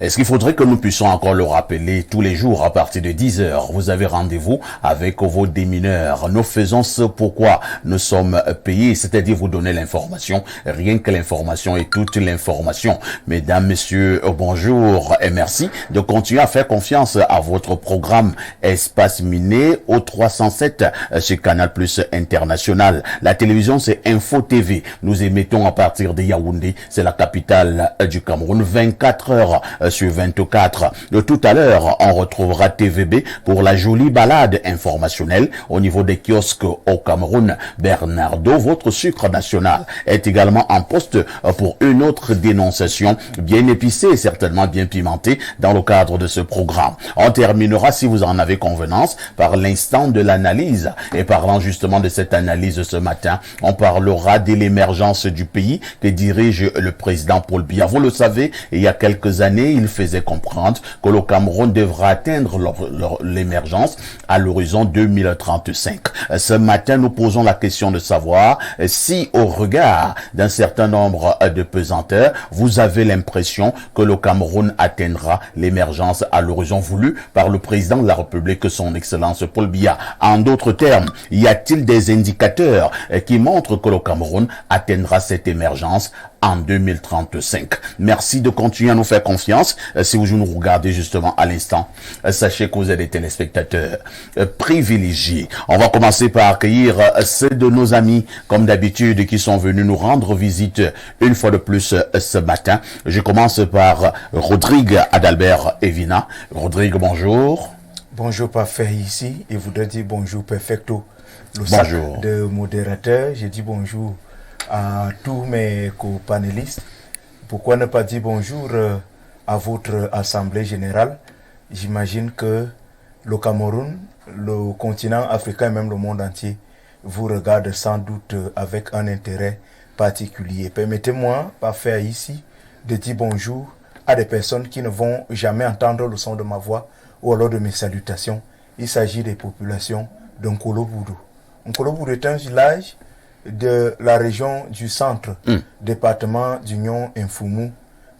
Est-ce qu'il faudrait que nous puissions encore le rappeler tous les jours à partir de 10 heures? Vous avez rendez-vous avec vos démineurs. Nous faisons ce pourquoi nous sommes payés, c'est-à-dire vous donner l'information, rien que l'information et toute l'information. Mesdames, messieurs, bonjour et merci de continuer à faire confiance à votre programme Espace Miné au 307 sur Canal Plus International. La télévision, c'est Info TV. Nous émettons à partir de Yaoundé, c'est la capitale du Cameroun, 24 heures sur 24. De tout à l'heure, on retrouvera TVB pour la jolie balade informationnelle au niveau des kiosques au Cameroun. Bernardo, votre sucre national, est également en poste pour une autre dénonciation bien épicée et certainement bien pimentée dans le cadre de ce programme. On terminera, si vous en avez convenance, par l'instant de l'analyse. Et parlant justement de cette analyse ce matin, on parlera de l'émergence du pays que dirige le président Paul Biya. Vous le savez, il y a quelques années, il faisait comprendre que le Cameroun devra atteindre l'émergence à l'horizon 2035. Ce matin, nous posons la question de savoir si, au regard d'un certain nombre de pesanteurs, vous avez l'impression que le Cameroun atteindra l'émergence à l'horizon voulu par le président de la République, son Excellence Paul Biya. En d'autres termes, y a-t-il des indicateurs qui montrent que le Cameroun atteindra cette émergence en 2035. Merci de continuer à nous faire confiance. Si vous nous regardez justement à l'instant, sachez que vous êtes des téléspectateurs privilégiés. On va commencer par accueillir ceux de nos amis, comme d'habitude, qui sont venus nous rendre visite une fois de plus ce matin. Je commence par Rodrigue Adalbert Evina. Rodrigue, bonjour. Bonjour, parfait ici. Et voudrais dire bonjour, perfecto. Le sac de modérateur. J'ai dit bonjour à tous mes co-panélistes. Pourquoi ne pas dire bonjour à votre assemblée générale? J'imagine que le Cameroun, le continent africain et même le monde entier vous regarde sans doute avec un intérêt particulier. Permettez-moi, parfait ici, de dire bonjour à des personnes qui ne vont jamais entendre le son de ma voix ou alors de mes salutations. Il s'agit des populations d'Nkolo-Boudou. Nkolo-Boudou est un village de la région du centre, département d'Union Infoumou.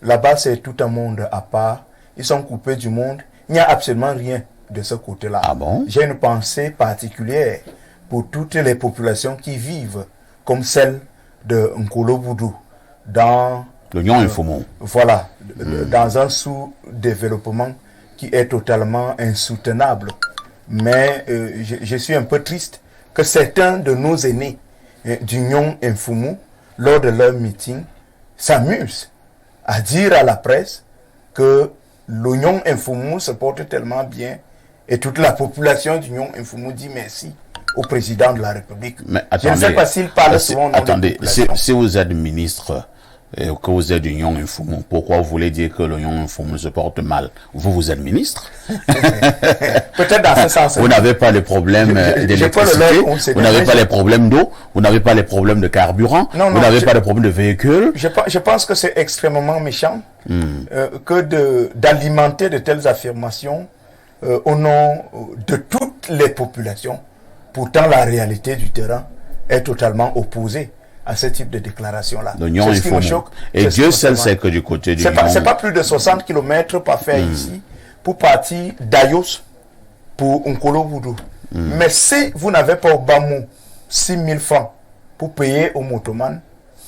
Là-bas, c'est tout un monde à part. Ils sont coupés du monde. Il n'y a absolument rien de ce côté-là. Ah bon? J'ai une pensée particulière pour toutes les populations qui vivent comme celle de Nkolo-Boudou dans l'Union Infoumou. Voilà, dans un sous-développement qui est totalement insoutenable. Mais je suis un peu triste que certains de nos aînés d'Union Infoumou, lors de leur meeting, s'amusent à dire à la presse que l'Union Infoumou se porte tellement bien et toute la population d'Union Infoumou dit merci au président de la République. Mais attendez, je ne sais pas s'il parle souvent. Attendez, si vous êtes ministre et que vous êtes d'Union Infoumou, pourquoi vous voulez dire que l'Union Infoumou se porte mal? Vous êtes ministre. Peut-être dans ce sens. Vous n'avez pas les problèmes d'électricité, vous n'avez pas les problèmes d'eau, vous n'avez pas les problèmes de carburant, vous n'avez pas les problèmes de véhicules. Je pense que c'est extrêmement méchant que d'alimenter de telles affirmations au nom de toutes les populations. Pourtant, la réalité du terrain est totalement opposée à ce type de déclaration-là. L'Union Infoumou. Et Dieu seul sait que du côté du c'est pas plus de 60 km par faire ici pour partir d'Ayos pour Nkolo-Boudou. Mais si vous n'avez pas au Bamou 6 000 francs pour payer au motoman,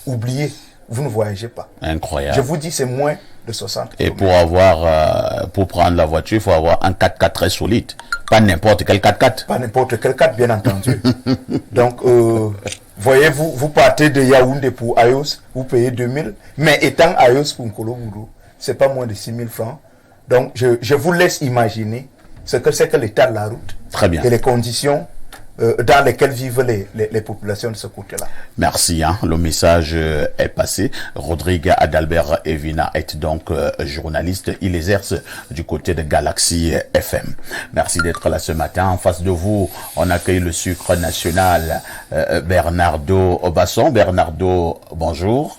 oubliez, vous ne voyagez pas. Incroyable. Je vous dis, c'est moins de 60 km. Et pour prendre la voiture, il faut avoir un 4x4 très solide. Pas n'importe quel 4x4. Pas n'importe quel 4, bien entendu. Donc, voyez-vous, vous partez de Yaoundé pour Ayos, vous payez 2000, mais étant Ayos pour Nkolo-Boudou, c'est pas moins de 6 000 francs. Donc, je vous laisse imaginer ce que c'est que l'état de la route. Très bien. Et les conditions dans lesquelles vivent les populations de ce côté-là. Merci, le message est passé. Rodrigue Adalbert Evina est donc journaliste. Il exerce du côté de Galaxy FM. Merci d'être là ce matin. En face de vous, on accueille le sucre national Bernardo Basson. Bernardo, bonjour.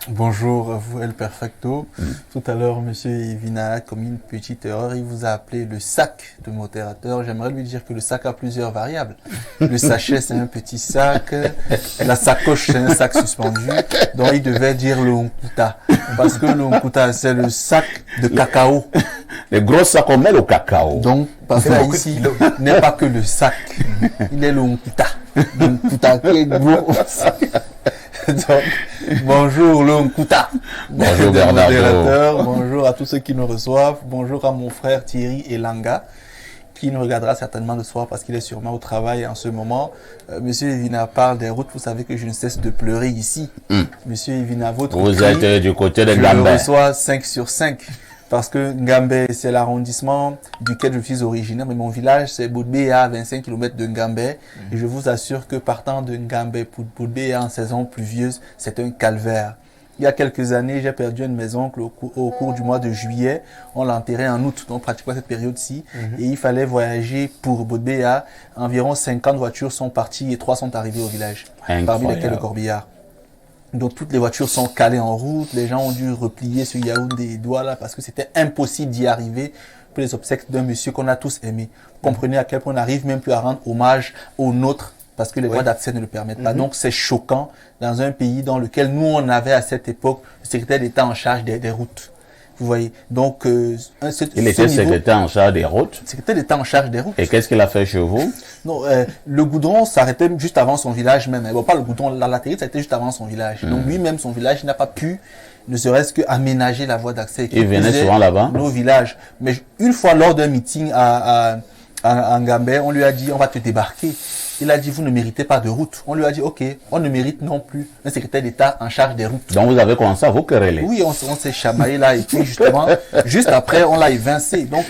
Bonjour à vous, El Perfecto. Tout à l'heure, monsieur Evina a commis une petite erreur. Il vous a appelé le sac de modérateur. J'aimerais lui dire que le sac a plusieurs variables. Le sachet, c'est un petit sac. La sacoche, c'est un sac suspendu. Donc, il devait dire le onkuta. Parce que le onkuta, c'est le sac de cacao. Les gros sacs, on met le cacao. Donc, papa ici n'est pas que le sac. Il est le onkuta. Le onkuta qui est gros. Donc, bonjour Lonkuta. Bonjour Bernardo. Bonjour à tous ceux qui nous reçoivent. Bonjour à mon frère Thierry Elanga, qui nous regardera certainement le soir parce qu'il est sûrement au travail en ce moment. Monsieur Evina parle des routes. Vous savez que je ne cesse de pleurer ici. Monsieur Evina, vous êtes du côté de Ngambé. Je reçois 5 sur 5. Parce que Ngambé, c'est l'arrondissement duquel je suis originaire, mais mon village, c'est Boudbéa, à 25 km de Ngambé. Et je vous assure que partant de Ngambé pour Boudbéa en saison pluvieuse, c'est un calvaire. Il y a quelques années, j'ai perdu une maison au cours du mois de juillet. On l'a enterrée en août, donc pratiquement cette période-ci. Et il fallait voyager pour Boudbéa. Environ 50 voitures sont parties et 3 sont arrivées au village. Incroyable. Parmi lesquelles le corbillard. Donc toutes les voitures sont calées en route, les gens ont dû replier sur Yaoundé et Douala parce que c'était impossible d'y arriver pour les obsèques d'un monsieur qu'on a tous aimé. Vous comprenez à quel point on n'arrive même plus à rendre hommage aux nôtres parce que les voies d'accès ne le permettent pas. Donc c'est choquant dans un pays dans lequel nous on avait à cette époque le secrétaire d'État en charge des routes. Vous voyez, donc il était secrétaire en charge des routes. Secrétaire d'État en charge des routes. Et qu'est-ce qu'il a fait chez vous? Non, le goudron s'arrêtait juste avant son village même. Bon, pas le goudron, la latérite, ça a été juste avant son village. Donc lui-même, son village n'a pas pu, ne serait-ce qu'aménager la voie d'accès. Il venait souvent là-bas? Nos villages. Mais une fois lors d'un meeting à Ngambé, on lui a dit, on va te débarquer. Il a dit, vous ne méritez pas de route. On lui a dit, ok, on ne mérite non plus un secrétaire d'État en charge des routes. Donc vous avez commencé à vous quereller? Oui, on s'est chamaillé là, et puis justement, juste après, on l'a évincé. Donc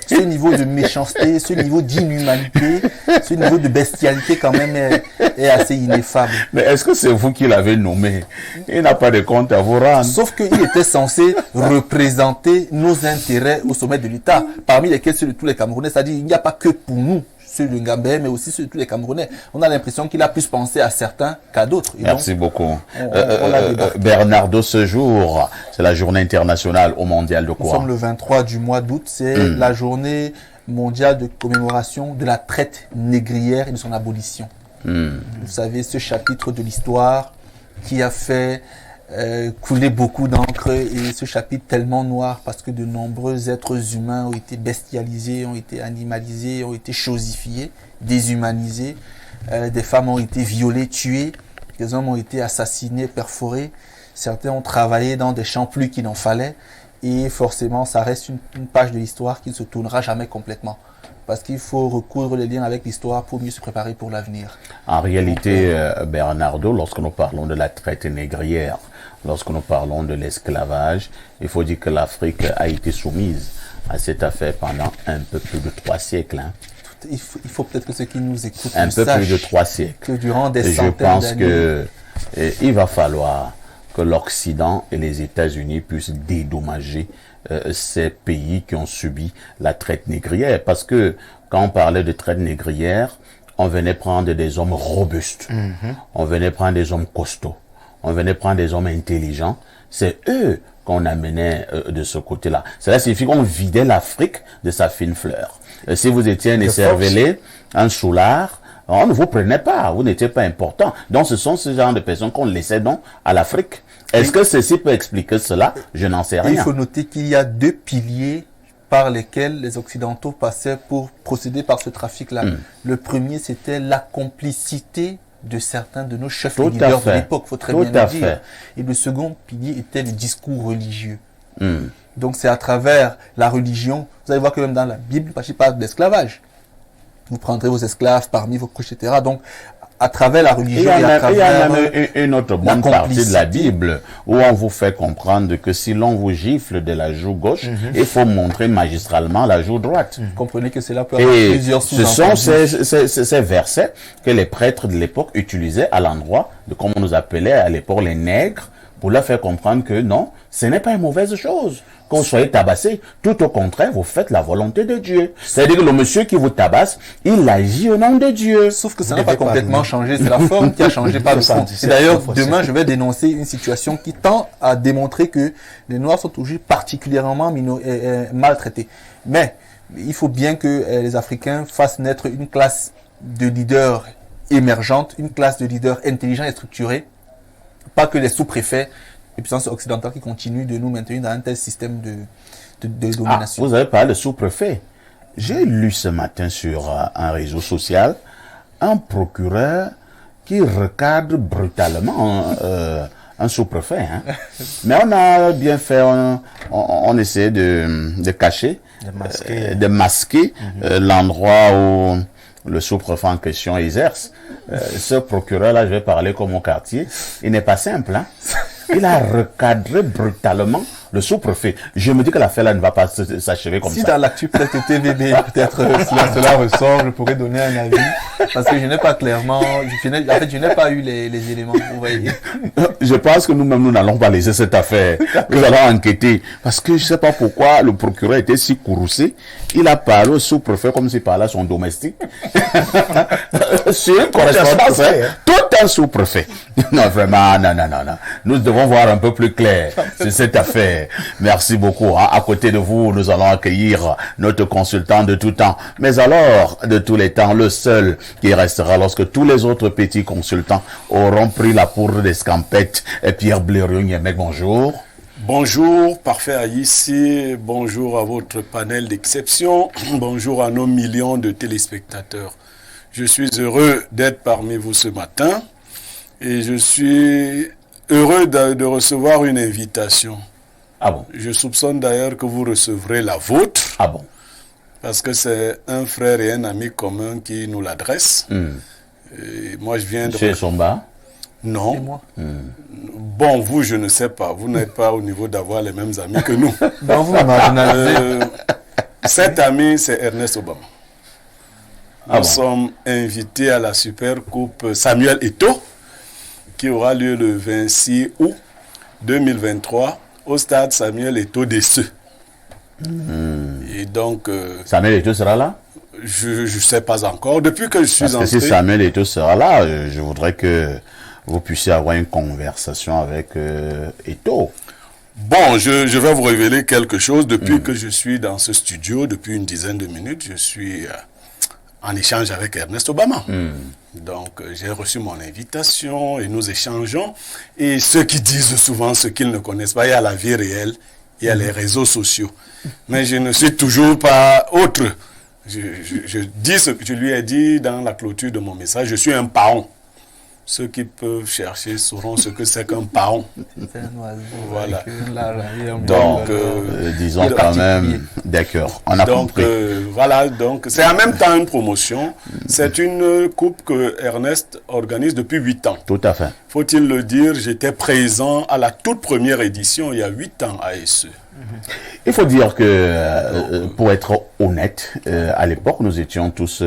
ce niveau de méchanceté, ce niveau d'inhumanité, ce niveau de bestialité quand même est assez ineffable. Mais est-ce que c'est vous qui l'avez nommé? Il n'a pas de compte à vous rendre. Sauf qu'il était censé représenter nos intérêts au sommet de l'État, parmi lesquels ceux de tous les Camerounais. C'est-à-dire, il n'y a pas que pour nous, ceux de Ngambé, mais aussi ceux de tous les Camerounais. On a l'impression qu'il a plus pensé à certains qu'à d'autres. Merci beaucoup. Bernardo, ce jour, c'est la journée internationale au mondial de quoi? Nous sommes le 23 du mois d'août, c'est la journée mondiale de commémoration de la traite négrière et de son abolition. Vous savez, ce chapitre de l'histoire qui a fait couler beaucoup d'encre, et ce chapitre tellement noir parce que de nombreux êtres humains ont été bestialisés, ont été animalisés, ont été chosifiés, déshumanisés. Des femmes ont été violées, tuées, des hommes ont été assassinés, perforés. Certains ont travaillé dans des champs plus qu'il n'en fallait, et forcément ça reste une page de l'histoire qui ne se tournera jamais complètement. Parce qu'il faut recoudre les liens avec l'histoire pour mieux se préparer pour l'avenir. En réalité, Bernardo, lorsque nous parlons de la traite négrière, lorsque nous parlons de l'esclavage, il faut dire que l'Afrique a été soumise à cette affaire pendant un peu plus de 3 siècles. Hein. Il faut peut-être que ceux qui nous écoutent un peu plus de 3 siècles. Que durant des centaines d'années, je pense qu'il va falloir que l'Occident et les États-Unis puissent dédommager ces pays qui ont subi la traite négrière. Parce que quand on parlait de traite négrière, on venait prendre des hommes robustes, on venait prendre des hommes costauds, on venait prendre des hommes intelligents. C'est eux qu'on amenait de ce côté-là. Cela signifie qu'on vidait l'Afrique de sa fine fleur. Si vous étiez un écervelé, un soulard, on ne vous prenait pas, vous n'étiez pas important. Donc ce sont ce genre de personnes qu'on laissait donc à l'Afrique. Est-ce que ceci peut expliquer cela? Je n'en sais rien. Il faut noter qu'il y a 2 piliers par lesquels les Occidentaux passaient pour procéder par ce trafic-là. Le premier, c'était la complicité de certains de nos chefs leaders de l'époque, il faut très bien le dire. Et le second pilier était le discours religieux. Donc c'est à travers la religion, vous allez voir que même dans la Bible, il parle d'esclavage. Vous prendrez vos esclaves parmi vos couches, etc. Donc à travers la religion, il y a même une autre bonne partie de la Bible où on vous fait comprendre que si l'on vous gifle de la joue gauche, il faut montrer magistralement la joue droite. Vous comprenez que cela peut avoir plusieurs sous-entendus. Ce sont ces versets que les prêtres de l'époque utilisaient à l'endroit de, comme on nous appelait à l'époque, les nègres, pour leur faire comprendre que non, ce n'est pas une mauvaise chose. Que vous soyez tabassé, tout au contraire, vous faites la volonté de Dieu. C'est-à-dire que le monsieur qui vous tabasse, il agit au nom de Dieu. Sauf que ça n'a pas complètement changé, c'est la forme qui a changé, pas le fond. Et d'ailleurs, demain, je vais dénoncer une situation qui tend à démontrer que les Noirs sont toujours particulièrement maltraités. Mais il faut bien que les Africains fassent naître une classe de leaders émergente, une classe de leaders intelligents et structurés, pas que les sous-préfets et puissances occidentales qui continuent de nous maintenir dans un tel système de domination. Vous avez parlé de sous-préfet. J'ai lu ce matin sur un réseau social un procureur qui recadre brutalement un sous-préfet. Hein. Mais on a bien fait, on essaie de cacher, de masquer l'endroit où le sous-préfet en question exerce. Ce procureur-là, je vais parler comme au quartier, il n'est pas simple. Hein. Il a recadré brutalement le sous-préfet. Je me dis que l'affaire-là ne va pas s'achever comme ça. Si dans l'actu peut-être TVB, peut-être cela ressort, je pourrais donner un avis. Parce que je n'ai pas clairement, je n'ai pas eu les éléments. Vous voyez. Je pense que nous-mêmes, nous n'allons pas laisser cette affaire. Nous allons enquêter. Parce que je ne sais pas pourquoi le procureur était si courroucé. Il a parlé au sous-préfet comme s'il parlait à son domestique. Sur une correspondance, tout un sous-préfet. Non, vraiment, non. Nous devons voir un peu plus clair sur cette affaire. Merci beaucoup. À côté de vous, nous allons accueillir notre consultant de tout temps. Mais alors, de tous les temps, le seul qui restera lorsque tous les autres petits consultants auront pris la poudre d'escampette. Et Pierre Blériot-Niémec, bonjour. Bonjour, parfait à ici. Bonjour à votre panel d'exception. Bonjour à nos millions de téléspectateurs. Je suis heureux d'être parmi vous ce matin. Et je suis heureux de recevoir une invitation. Ah bon? Je soupçonne d'ailleurs que vous recevrez la vôtre. Ah bon? Parce que c'est un frère et un ami commun qui nous l'adresse. Et moi, je viens de... Chez Somba? Non. Et moi? Bon, vous, je ne sais pas. Vous n'êtes pas au niveau d'avoir les mêmes amis que nous. Non, vous marginalisez. Cet ami, c'est Ernest Obama. Nous sommes invités à la Super Coupe Samuel Eto'o, qui aura lieu le 26 août 2023 au stade Samuel Eto'o d'Esseux. Et donc... Samuel Eto'o sera là? Je ne sais pas encore. Depuis que je suis entré... Parce que si Samuel Eto'o sera là, je voudrais que vous puissiez avoir une conversation avec Eto'o. Bon, je vais vous révéler quelque chose. Depuis que je suis dans ce studio, depuis une dizaine de minutes, je suis en échange avec Ernest Obama. Donc, j'ai reçu mon invitation et nous échangeons. Et ceux qui disent souvent ce qu'ils ne connaissent pas, il y a la vie réelle, il y a les réseaux sociaux. Mais je ne suis toujours pas autre. Je dis ce que je lui ai dit dans la clôture de mon message. Je suis un paon. Ceux qui peuvent chercher sauront ce que c'est qu'un paon. C'est un oiseau. Voilà. Donc, disons quand même, d'accord, on a compris. Voilà, donc c'est en même temps une promotion. C'est une coupe que Ernest organise depuis 8 ans. Tout à fait. Faut-il le dire, j'étais présent à la toute première édition il y a 8 ans à Esseux. Il faut dire que, pour être honnête, à l'époque, nous étions tous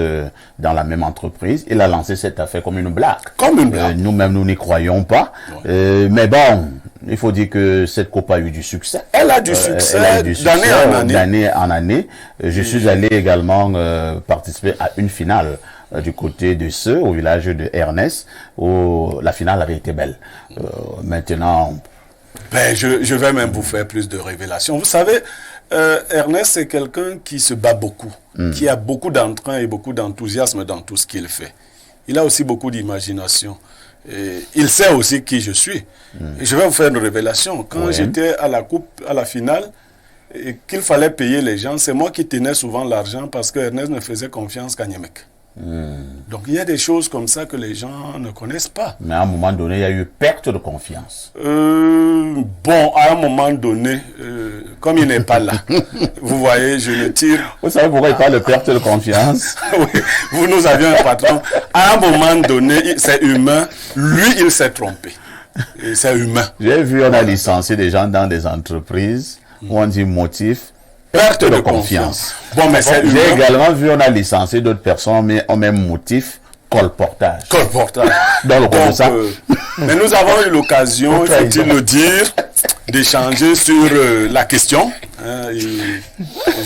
dans la même entreprise. Il a lancé cette affaire comme une blague. Comme une blague. Nous-mêmes, nous n'y croyons pas. Mais bon, il faut dire que cette coupe a eu du succès. Elle a du succès, d'année en année. Je suis allé également participer à une finale du côté de ceux, au village de Ernest, où la finale avait été belle. Maintenant... Ben, je vais même vous faire plus de révélations. Vous savez, Ernest, c'est quelqu'un qui se bat beaucoup, qui a beaucoup d'entrain et beaucoup d'enthousiasme dans tout ce qu'il fait. Il a aussi beaucoup d'imagination. Il sait aussi qui je suis. Et je vais vous faire une révélation. Quand j'étais à la coupe, à la finale, et qu'il fallait payer les gens, c'est moi qui tenais souvent l'argent parce que Ernest ne faisait confiance qu'à Niémec. Donc il y a des choses comme ça que les gens ne connaissent pas. Mais à un moment donné, il y a eu perte de confiance. Bon, à un moment donné, comme il n'est pas là, vous voyez, je le tire. Vous savez pourquoi il parle de perte de confiance? Oui, nous avions un patron. À un moment donné, c'est humain. Lui, il s'est trompé. C'est humain. J'ai vu, on a licencié des gens dans des entreprises où on dit motif. Perte de confiance. Bon, mais c'est J'ai également vu, on a licencié d'autres personnes, mais au même motif, Colportage. Colportage. Dans le Donc, ça. Mais nous avons eu l'occasion, faut-il le dire, d'échanger sur la question. Et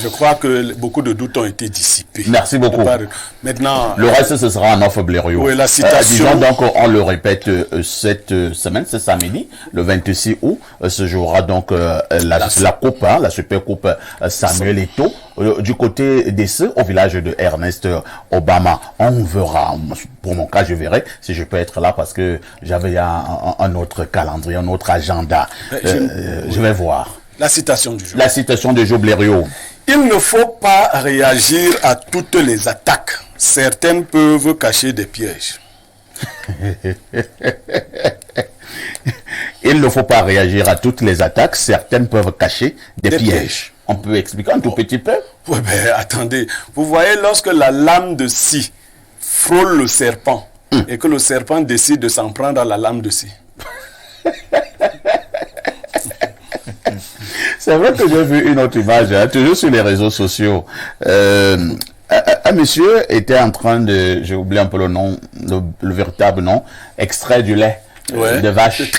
je crois que beaucoup de doutes ont été dissipés. Merci beaucoup. Maintenant, le reste, ce sera en offre Blériot. Oui, la citation. Disons donc, on le répète cette semaine, ce samedi, le 26 août, se jouera donc la coupe, la Super Coupe Samuel Eto'o, du côté d'Essé, au village de Ernest Obama. On verra. Pour mon cas, je verrai si je peux être là parce que j'avais un autre calendrier, un autre agenda. Je vais voir. La citation du jour. La citation de Joe Blériot. Il ne faut pas réagir à toutes les attaques. Certaines peuvent cacher des pièges. Il ne faut pas réagir à toutes les attaques. Certaines peuvent cacher des pièges. On peut expliquer un tout petit peu? Oui, mais attendez. Vous voyez, lorsque la lame de scie frôle le serpent et que le serpent décide de s'en prendre à la lame de scie. C'est vrai que j'ai vu une autre image, toujours sur les réseaux sociaux. Un monsieur était en train de, j'ai oublié un peu le nom, le véritable nom, extrait du lait. Ouais. De vache.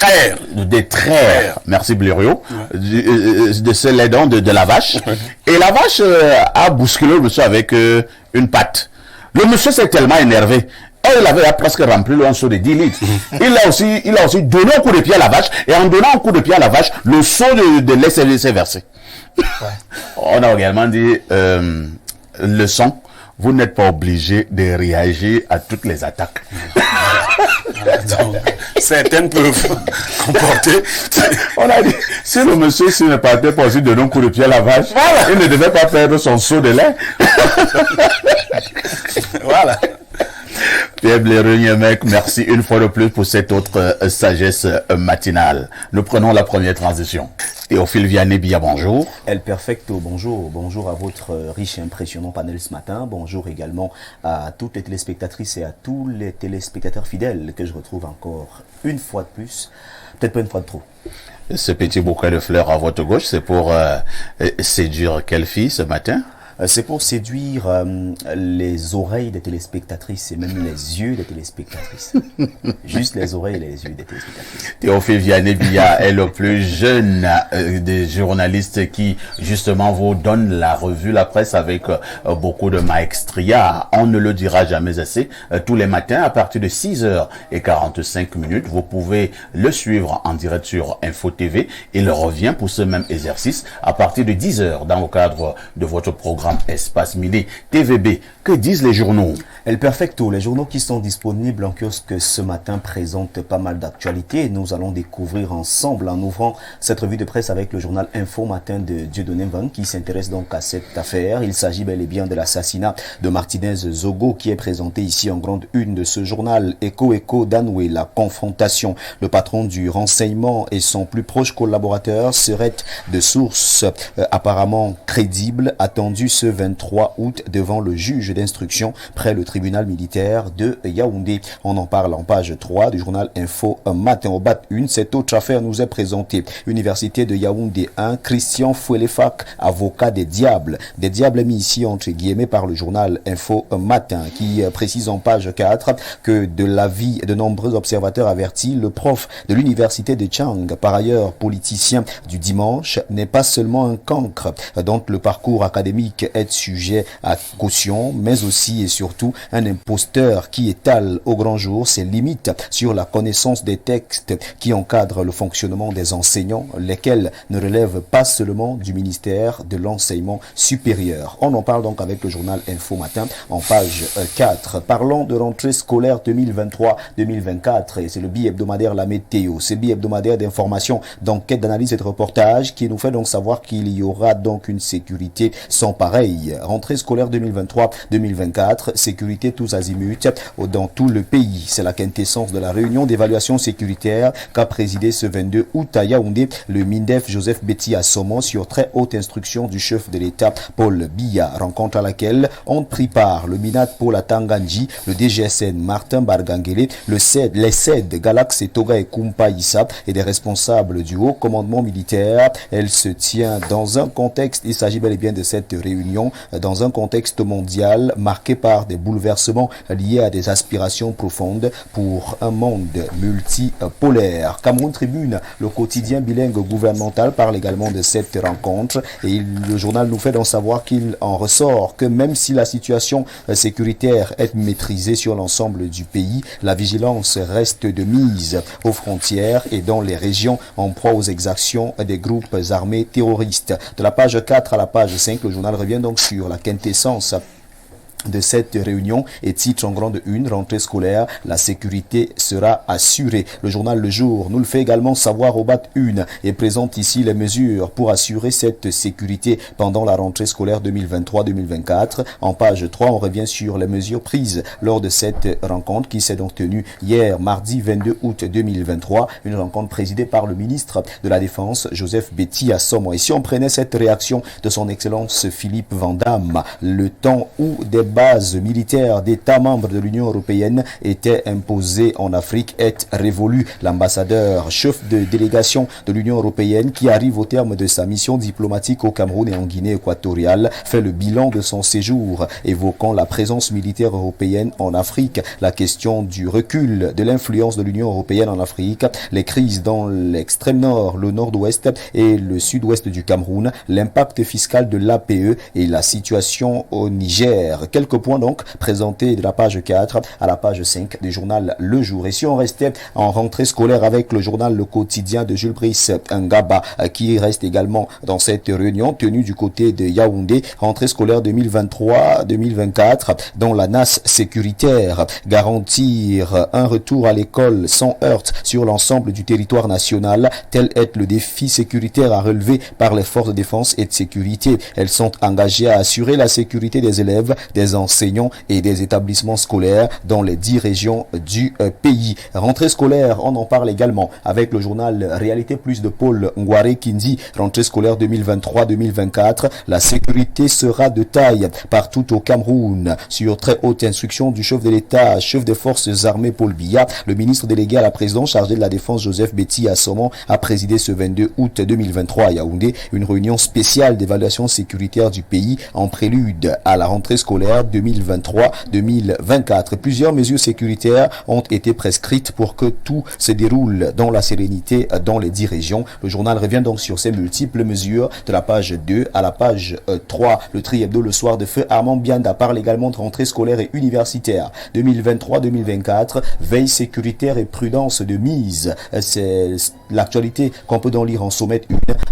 Des traires. Merci Blériot. Ouais. De ce lait de la vache. Ouais. Et la vache a bousculé le monsieur avec une patte. Le monsieur s'est tellement énervé. Et il avait presque rempli un seau de 10 litres. Il a aussi donné un coup de pied à la vache. Et en donnant un coup de pied à la vache, le seau de lait s'est versé. Ouais. On a également dit, leçon, vous n'êtes pas obligé de réagir à toutes les attaques. Donc, certaines peuvent comporter. On a dit, si le monsieur s'il ne partait pas aussi donner un coup de pied à la vache, voilà, il ne devait pas perdre son seau de lait. Voilà. Pierre Blériot, mec, merci une fois de plus pour cette autre sagesse matinale. Nous prenons la première transition. Théophile Vianney-Bia, bonjour. El Perfecto, bonjour. Bonjour à votre riche et impressionnant panel ce matin. Bonjour également à toutes les téléspectatrices et à tous les téléspectateurs fidèles que je retrouve encore une fois de plus. Peut-être pas une fois de trop. Ce petit bouquet de fleurs à votre gauche, c'est pour séduire quelle fille ce matin? C'est pour séduire les oreilles des téléspectatrices et même les yeux des téléspectatrices. Juste les oreilles et les yeux des téléspectatrices. Théophile Vianney-Bia est le plus jeune des journalistes qui, justement, vous donne la revue, la presse avec beaucoup de maestria. On ne le dira jamais assez. Tous les matins, à partir de 6h45, vous pouvez le suivre en direct sur Info TV. Il revient pour ce même exercice à partir de 10h dans le cadre de votre programme Espace Midi TVB. Que disent les journaux? El Perfecto, les journaux qui sont disponibles en kiosque ce matin présentent pas mal d'actualités. Nous allons découvrir ensemble en ouvrant cette revue de presse avec le journal Info Matin de Dieudonné Mvang qui s'intéresse donc à cette affaire. Il s'agit bel et bien de l'assassinat de Martinez Zogo qui est présenté ici en grande une de ce journal. Echo Danoué, la confrontation. Le patron du renseignement et son plus proche collaborateur seraient de sources apparemment crédibles, attendues ce 23 août devant le juge d'instruction près le tribunal militaire de Yaoundé. On en parle en page 3 du journal Info Matin. Au BAT 1, cette autre affaire nous est présentée. Université de Yaoundé 1, Christian Fouelefak, avocat des diables. Des diables mis ici entre guillemets par le journal Info Matin qui précise en page 4 que de l'avis de nombreux observateurs avertis, le prof de l'université de Chang, par ailleurs politicien du dimanche, n'est pas seulement un cancre dont le parcours académique est sujet à caution, mais aussi et surtout un imposteur qui étale au grand jour ses limites sur la connaissance des textes qui encadrent le fonctionnement des enseignants, lesquels ne relèvent pas seulement du ministère de l'enseignement supérieur. On en parle donc avec le journal Info Matin en page 4. Parlons de rentrée scolaire 2023-2024 et c'est le bi-hebdomadaire La Météo. C'est bi-hebdomadaire d'information, d'enquête, d'analyse et de reportage qui nous fait donc savoir qu'il y aura donc une sécurité sans pareil. Rentrée scolaire 2023-2024, sécurité tous azimuts dans tout le pays. C'est la quintessence de la réunion d'évaluation sécuritaire qu'a présidé ce 22 août à Yaoundé le MINDEF Joseph Betty Assomo sur très haute instruction du chef de l'État Paul Biya. Rencontre à laquelle ont pris part le MINAT Paul Tanganji, le DGSN Martin Bargangele, les CED Galax et Toga et Kumpa Issa et des responsables du haut commandement militaire. Elle se tient dans un contexte s'agit bel et bien de cette réunion dans un contexte mondial marqué par des bouleversements liés à des aspirations profondes pour un monde multipolaire. Cameroun Tribune, le quotidien bilingue gouvernemental, parle également de cette rencontre et le journal nous fait donc savoir qu'il en ressort que même si la situation sécuritaire est maîtrisée sur l'ensemble du pays, la vigilance reste de mise aux frontières et dans les régions en proie aux exactions des groupes armés terroristes. De la page 4 à la page 5, le journal revient donc sur la quintessence de cette réunion et titre en grande une, rentrée scolaire, la sécurité sera assurée. Le journal Le Jour nous le fait également savoir au BAT 1 et présente ici les mesures pour assurer cette sécurité pendant la rentrée scolaire 2023-2024. En page 3, on revient sur les mesures prises lors de cette rencontre qui s'est donc tenue hier, mardi 22 août 2023, une rencontre présidée par le ministre de la Défense, Joseph Betty Assomo. Et si on prenait cette réaction de son Excellence Philippe Van Damme, le temps où des bases militaires d'États membres de l'Union européenne étaient imposées en Afrique est révolu. L'ambassadeur chef de délégation de l'Union européenne qui arrive au terme de sa mission diplomatique au Cameroun et en Guinée équatoriale fait le bilan de son séjour, évoquant la présence militaire européenne en Afrique, la question du recul de l'influence de l'Union européenne en Afrique, les crises dans l'extrême nord, le nord-ouest et le sud-ouest du Cameroun, l'impact fiscal de l'APE et la situation au Niger. Quelques points donc présentés de la page 4 à la page 5 du journal Le Jour. Et si on restait en rentrée scolaire avec le journal Le Quotidien de Jules Brice Ngaba qui reste également dans cette réunion tenue du côté de Yaoundé, rentrée scolaire 2023-2024 dans la NAS sécuritaire, garantir un retour à l'école sans heurts sur l'ensemble du territoire national, tel est le défi sécuritaire à relever par les forces de défense et de sécurité. Elles sont engagées à assurer la sécurité des élèves, des enseignants et des établissements scolaires dans les 10 régions du pays. Rentrée scolaire, on en parle également avec le journal Réalité Plus de Paul Ngouaré qui dit rentrée scolaire 2023-2024, la sécurité sera de taille partout au Cameroun. Sur très haute instruction du chef de l'État, chef des forces armées Paul Biya, le ministre délégué à la présidence chargé de la défense Joseph Betty Assomo a présidé ce 22 août 2023 à Yaoundé une réunion spéciale d'évaluation sécuritaire du pays en prélude à la rentrée scolaire 2023-2024. Plusieurs mesures sécuritaires ont été prescrites pour que tout se déroule dans la sérénité dans les 10 régions. Le journal revient donc sur ces multiples mesures de la page 2 à la page 3. Le tri-hebdo le soir de feu Armand Bianda parle également de rentrée scolaire et universitaire 2023-2024, veille sécuritaire et prudence de mise. C'est l'actualité qu'on peut donc lire en sommet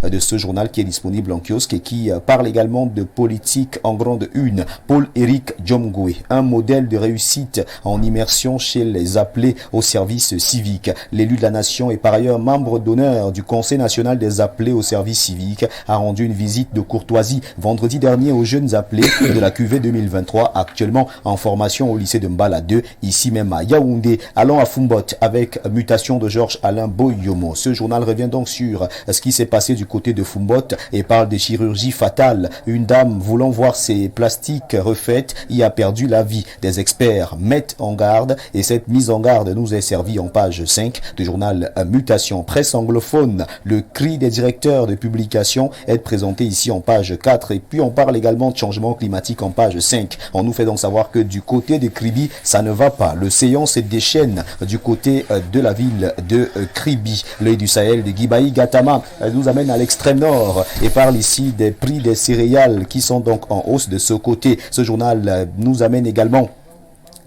1 de ce journal qui est disponible en kiosque et qui parle également de politique en grande une. Paul-Éric Djomgoué, un modèle de réussite en immersion chez les appelés au service civique. L'élu de la nation et par ailleurs membre d'honneur du Conseil national des appelés au service civique a rendu une visite de courtoisie vendredi dernier aux jeunes appelés de la QV 2023 actuellement en formation au lycée de Mbala 2, ici même à Yaoundé. Allons à Fumbot avec mutation de Georges Alain Boyomo. Ce journal revient donc sur ce qui s'est passé du côté de Fumbot et parle des chirurgies fatales. Une dame voulant voir ses plastiques refaite y a perdu la vie. Des experts mettent en garde et cette mise en garde nous est servie en page 5 du journal Mutation. Presse anglophone, le cri des directeurs de publication est présenté ici en page 4 et puis on parle également de changement climatique en page 5. On nous fait donc savoir que du côté de Kribi, ça ne va pas. Le séant se déchaîne du côté de la ville de Kribi. L'œil du Sahel de Guibaï Gatama nous amène à l'extrême nord et parle ici des prix des céréales qui sont donc en hausse de ce côté. Ce journal nous amène également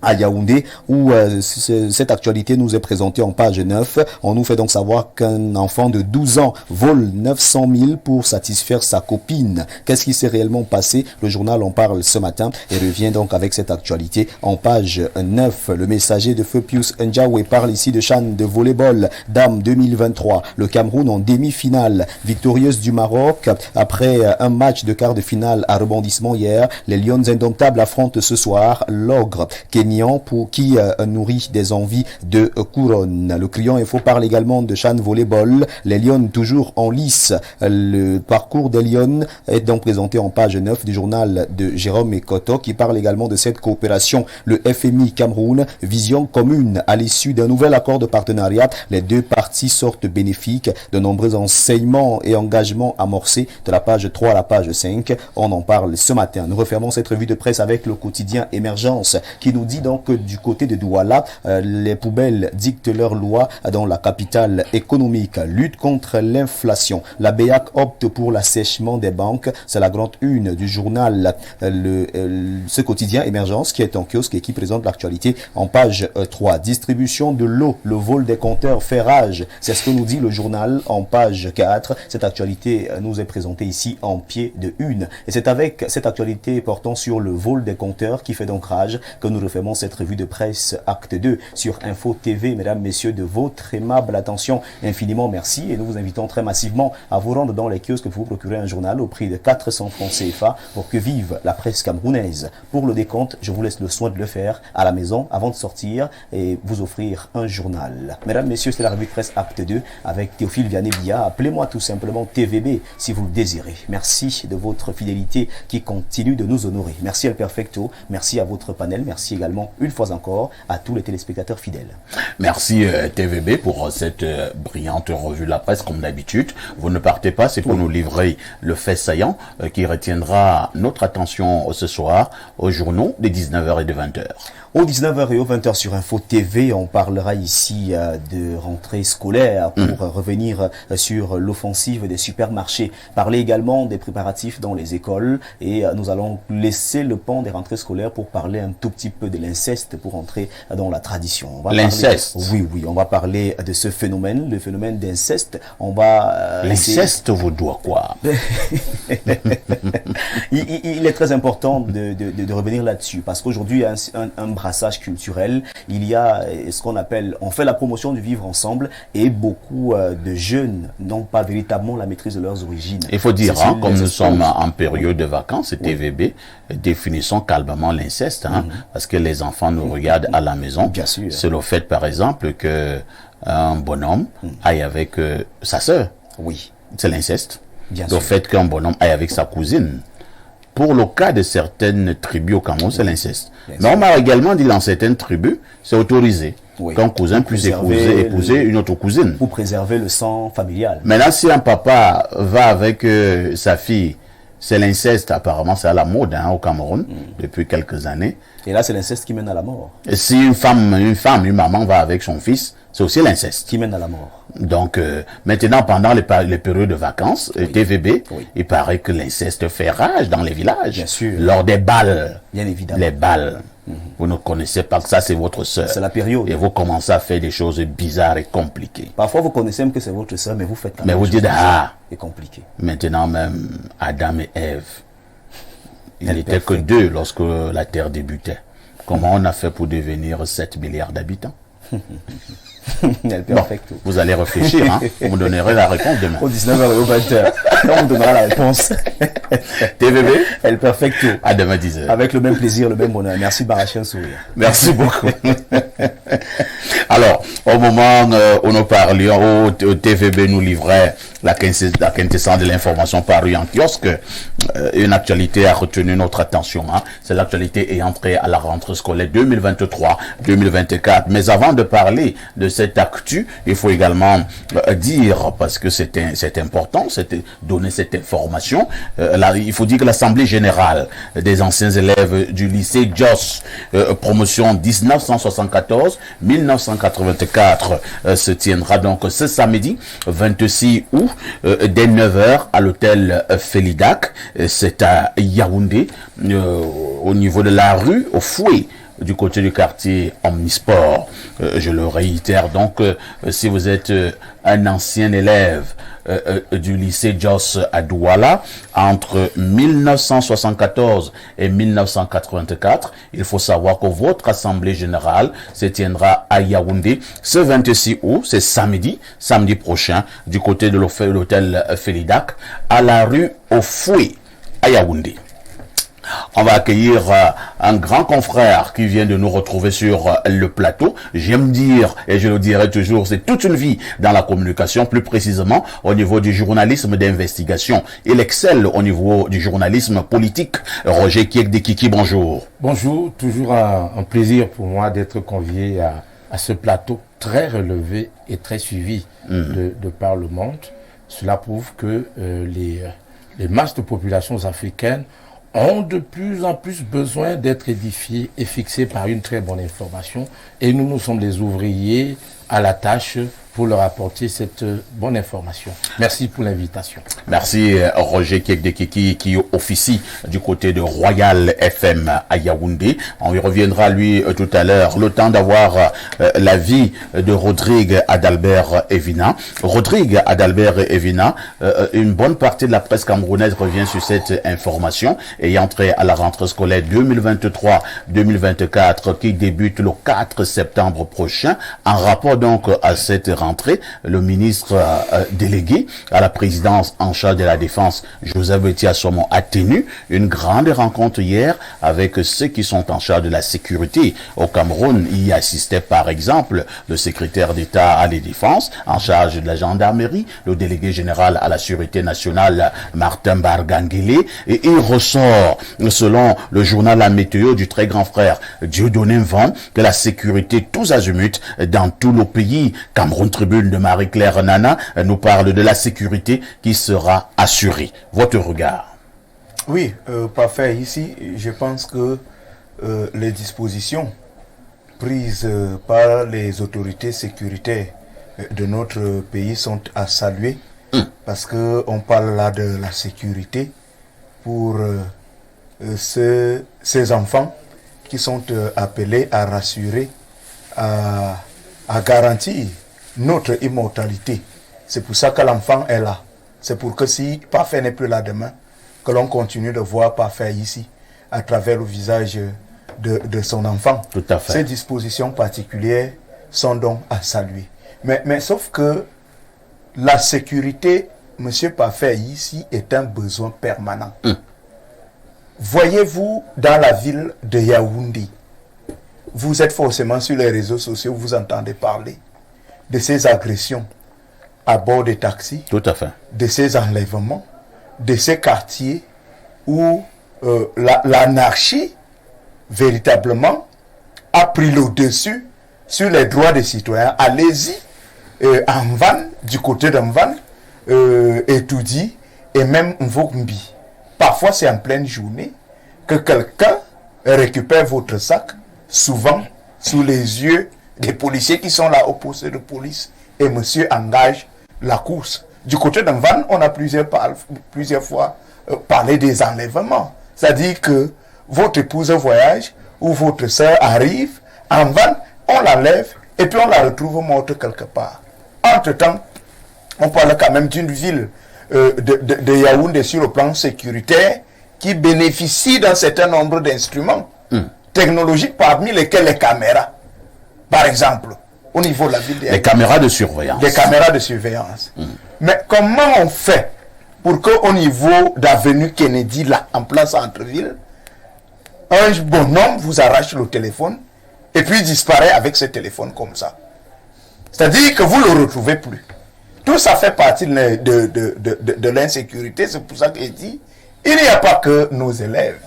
à Yaoundé où cette actualité nous est présentée en page 9. On nous fait donc savoir qu'un enfant de 12 ans vole 900 000 pour satisfaire sa copine. Qu'est-ce qui s'est réellement passé? Le journal en parle ce matin et revient donc avec cette actualité en page 9. Le messager de feu Pius Njawe parle ici de CHAN de volleyball Dames 2023. Le Cameroun en demi-finale, victorieuse du Maroc après un match de quart de finale à rebondissement hier. Les Lions indomptables affrontent ce soir l'ogre Kenya régnant qui nourrit des envies de couronne. Le Crion Info parle également de Chan Volleyball. Les Lions toujours en lice. Le parcours des Lions est donc présenté en page 9 du journal de Jérôme Ekoto qui parle également de cette coopération. Le FMI Cameroun, vision commune à l'issue d'un nouvel accord de partenariat. Les deux parties sortent bénéfiques. De nombreux enseignements et engagements amorcés de la page 3 à la page 5. On en parle ce matin. Nous refermons cette revue de presse avec le quotidien Émergence qui nous dit donc que du côté de Douala, les poubelles dictent leurs lois dans la capitale économique. Lutte contre l'inflation. La BEAC opte pour l'assèchement des banques. C'est la grande une du journal ce quotidien Émergence qui est en kiosque et qui présente l'actualité en page 3. Distribution de l'eau. Le vol des compteurs fait rage. C'est ce que nous dit le journal en page 4. Cette actualité nous est présentée ici en pied de une. Et c'est avec cette actualité portant sur le vol des compteurs qui fait donc rage que nous refermons cette revue de presse acte 2 sur Info TV. Mesdames, messieurs, de votre aimable attention, infiniment merci et nous vous invitons très massivement à vous rendre dans les kiosques pour vous procurer un journal au prix de 400 francs CFA pour que vive la presse camerounaise. Pour le décompte, je vous laisse le soin de le faire à la maison avant de sortir et vous offrir un journal. Mesdames, messieurs, c'est la revue de presse acte 2 avec Théophile Vianney-Bia. Appelez-moi tout simplement TVB si vous le désirez. Merci de votre fidélité qui continue de nous honorer. Merci El Perfecto, merci à votre panel, merci également une fois encore à tous les téléspectateurs fidèles. Merci TVB pour cette brillante revue de la presse comme d'habitude. Vous ne partez pas, c'est pour nous livrer le fait saillant qui retiendra notre attention ce soir aux journaux des 19h et de 20h. Aux 19h et aux 20h sur Info TV, on parlera ici de rentrée scolaire pour revenir sur l'offensive des supermarchés. Parler également des préparatifs dans les écoles et nous allons laisser le pan des rentrées scolaires pour parler un tout petit peu de l'inceste pour entrer dans la tradition. L'inceste? Oui, on va parler de ce phénomène, le phénomène d'inceste. On va... L'inceste vous doit quoi? il est très important de revenir là-dessus parce qu'aujourd'hui, il y a un brassage culturel, il y a ce qu'on appelle, on fait la promotion du vivre ensemble et beaucoup de jeunes n'ont pas véritablement la maîtrise de leurs origines. Il faut dire, comme nous sommes en période de vacances, TVB, définissons calmement l'inceste, parce que les enfants nous regardent à la maison. Bien sûr. C'est le fait, par exemple, que un bonhomme aille avec sa sœur. Oui. C'est l'inceste. Bien le sûr. fait qu'un bonhomme aille avec sa cousine. Pour le cas de certaines tribus au Cameroun, c'est l'inceste. Mais on m'a également dit dans certaines tribus, c'est autorisé qu'un cousin puisse épouser une autre cousine. Pour préserver le sang familial. Maintenant, si un papa va avec sa fille, c'est l'inceste, apparemment c'est à la mode au Cameroun depuis quelques années. Et là, c'est l'inceste qui mène à la mort. Et si une maman va avec son fils, c'est aussi l'inceste. Qui mène à la mort. Donc, maintenant, pendant les périodes de vacances, TVB, il paraît que l'inceste fait rage dans les villages. Bien sûr. Lors des balles. Bien évidemment. Les balles. Vous ne connaissez pas que ça, c'est votre sœur. C'est la période. Et vous commencez à faire des choses bizarres et compliquées. Parfois, vous connaissez même que c'est votre sœur, mais vous faites mais vous dites, c'est compliqué. Maintenant même, Adam et Ève, il n'était que deux lorsque la Terre débutait. Comment on a fait pour devenir 7 milliards d'habitants? Bon, vous allez réfléchir, vous me donnerez la réponse demain. Au 19h et au 20h, on vous donnera la réponse. TVB, El Perfecto. À demain 10h. Avec le même plaisir, le même bonheur. Merci de m'arracher un sourire. Merci beaucoup. Alors, au moment où nous parlions, où TVB nous livrait la quintessence de l'information parue en kiosque, une actualité a retenu notre attention. C'est l'actualité ayant trait à la rentrée scolaire 2023-2024. Mais avant de parler de cette actu, il faut également dire, parce que c'est important, donner cette information, il faut dire que l'Assemblée générale des anciens élèves du lycée Jos, promotion 1974-1984, se tiendra donc ce samedi 26 août dès 9h à l'hôtel Felidac. C'est à Yaoundé, au niveau de la rue au Fouet, du côté du quartier Omnisport. Je le réitère donc, si vous êtes un ancien élève du lycée Jos à Douala, entre 1974 et 1984, il faut savoir que votre assemblée générale se tiendra à Yaoundé ce 26 août, c'est samedi prochain, du côté de l'hôtel Felidac, à la rue au Fouet, à Yaoundé. On va accueillir un grand confrère qui vient de nous retrouver sur le plateau. J'aime dire, et je le dirai toujours, c'est toute une vie dans la communication, plus précisément au niveau du journalisme d'investigation. Il excelle au niveau du journalisme politique. Roger Kiekdekiki, bonjour. Bonjour, toujours un plaisir pour moi d'être convié à ce plateau très relevé et très suivi de par le monde. Cela prouve que les masses de populations africaines ont de plus en plus besoin d'être édifiées et fixées par une très bonne information. Et nous sommes les ouvriers à la tâche pour leur apporter cette bonne information. Merci pour l'invitation. Merci Roger Kiekdekiki qui officie du côté de Royal FM à Yaoundé. On y reviendra lui tout à l'heure. Le temps d'avoir l'avis de Rodrigue Adalbert Evina. Rodrigue Adalbert Evina, une bonne partie de la presse camerounaise revient sur cette information et entrée à la rentrée scolaire 2023-2024 qui débute le 4 septembre prochain. En rapport donc à cette rentrée, le ministre délégué à la présidence en charge de la défense, Joseph Betia Somon, a tenu une grande rencontre hier avec ceux qui sont en charge de la sécurité au Cameroun. Il y assistait par exemple le secrétaire d'État à la défense en charge de la gendarmerie, le délégué général à la sécurité nationale, Martin Barganguele, et il ressort, selon le journal La Météo du très grand frère Dieudonné Mvan, que la sécurité tous azimuts dans tout le pays. Cameroun Tribune de Marie-Claire Nana nous parle de la sécurité qui sera assurée. Votre regard? Oui, parfait. Ici, je pense que les dispositions prises par les autorités sécuritaires de notre pays sont à saluer parce que on parle là de la sécurité pour ces enfants qui sont appelés à rassurer, à garantir notre immortalité. C'est pour ça que l'enfant est là. C'est pour que si Parfait n'est plus là demain, que l'on continue de voir Parfait ici, à travers le visage de son enfant. Tout à fait. Ces dispositions particulières sont donc à saluer. Mais sauf que la sécurité, Monsieur Parfait ici, est un besoin permanent. Voyez-vous dans la ville de Yaoundé, vous êtes forcément sur les réseaux sociaux, vous entendez parler de ces agressions à bord des taxis, Tout à fait. de ces enlèvements, de ces quartiers où l'anarchie, véritablement, a pris le dessus sur les droits des citoyens. Allez-y, en Van, du côté d'Anvan, Etoudi et même Mvokmbi. Parfois, c'est en pleine journée que quelqu'un récupère votre sac, souvent sous les yeux des policiers qui sont là au poste de police, et monsieur engage la course. Du côté d'Anvan, on a plusieurs fois parlé des enlèvements. C'est-à-dire que votre épouse voyage ou votre soeur arrive, en van, on l'enlève et puis on la retrouve morte quelque part. Entre-temps, on parle quand même d'une ville de Yaoundé sur le plan sécuritaire qui bénéficie d'un certain nombre d'instruments technologiques, parmi lesquels les caméras. Par exemple, au niveau de la ville de Yaoundé. Les caméras de surveillance. Des caméras de surveillance. Mais comment on fait pour qu'au niveau d'avenue Kennedy, là, en plein centre-ville, un bonhomme vous arrache le téléphone et puis disparaît avec ce téléphone comme ça? C'est-à-dire que vous ne le retrouvez plus. Tout ça fait partie de l'insécurité. C'est pour ça qu'il dit, il n'y a pas que nos élèves.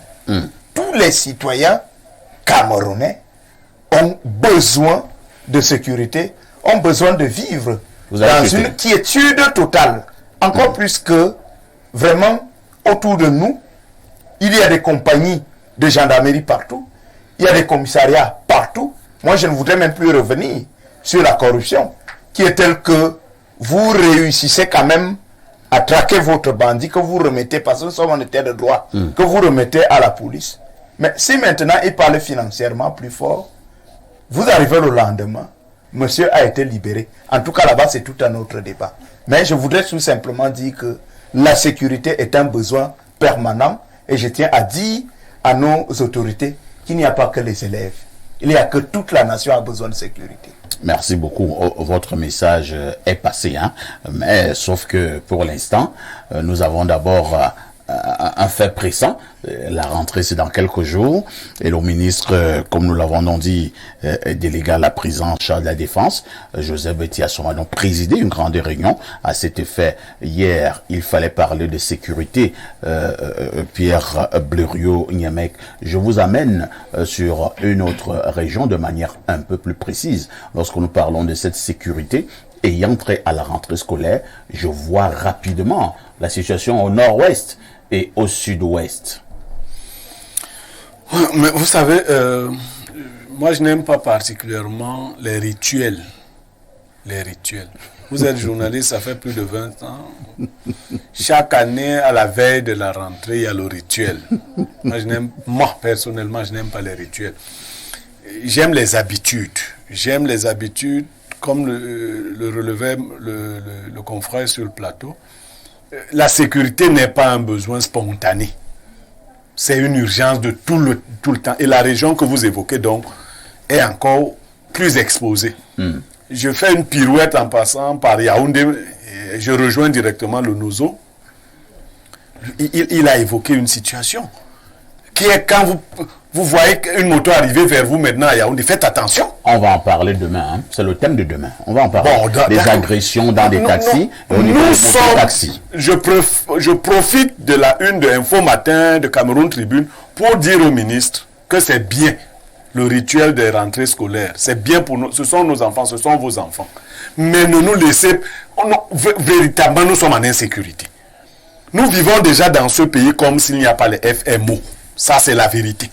Tous les citoyens camerounais ont besoin de sécurité, ont besoin de vivre dans une quiétude totale. Encore plus que, vraiment, autour de nous, il y a des compagnies de gendarmerie partout, il y a des commissariats partout. Moi, je ne voudrais même plus revenir sur la corruption, qui est telle que vous réussissez quand même à traquer votre bandit, que vous remettez, parce que nous sommes en état de droit, que vous remettez à la police. Mais si maintenant il parle financièrement plus fort, vous arrivez le lendemain, monsieur a été libéré. En tout cas, là-bas, c'est tout un autre débat. Mais je voudrais tout simplement dire que la sécurité est un besoin permanent, et je tiens à dire à nos autorités qu'il n'y a pas que les élèves. Il n'y a que toute la nation a besoin de sécurité. Merci beaucoup. Votre message est passé, hein? Mais sauf que pour l'instant, nous avons d'abord un fait pressant. La rentrée, c'est dans quelques jours. Et le ministre, comme nous l'avons dit, délégué à la prise en charge de la défense, Joseph Betiasson, a donc présidé une grande réunion à cet effet. Hier, il fallait parler de sécurité. Pierre Blériot-Niamec, je vous amène sur une autre région de manière un peu plus précise. Lorsque nous parlons de cette sécurité, ayant trait à la rentrée scolaire, je vois rapidement la situation au nord-ouest et au sud-ouest. Mais vous savez, moi je n'aime pas particulièrement les rituels. Les rituels. Vous êtes journaliste, ça fait plus de 20 ans. Chaque année, à la veille de la rentrée, il y a le rituel. Moi, personnellement, je n'aime pas les rituels. J'aime les habitudes. J'aime les habitudes, comme le relevait le confrère sur le plateau. La sécurité n'est pas un besoin spontané. C'est une urgence de tout le temps. Et la région que vous évoquez, donc, est encore plus exposée. Je fais une pirouette en passant par Yaoundé. Et je rejoins directement le Nozo. Il a évoqué une situation qui est quand vous voyez une moto arriver vers vous maintenant à Yaoundé, faites attention. On va en parler demain, hein. C'est le thème de demain. On va en parler. Des agressions dans des taxis. Je profite de la une de Info Matin de Cameroun Tribune pour dire au ministre que c'est bien le rituel des rentrées scolaires. C'est bien pour nous. Ce sont nos enfants, ce sont vos enfants. Mais ne nous laissez... véritablement, nous sommes en insécurité. Nous vivons déjà dans ce pays comme s'il n'y a pas les FMO. Ça, c'est la vérité.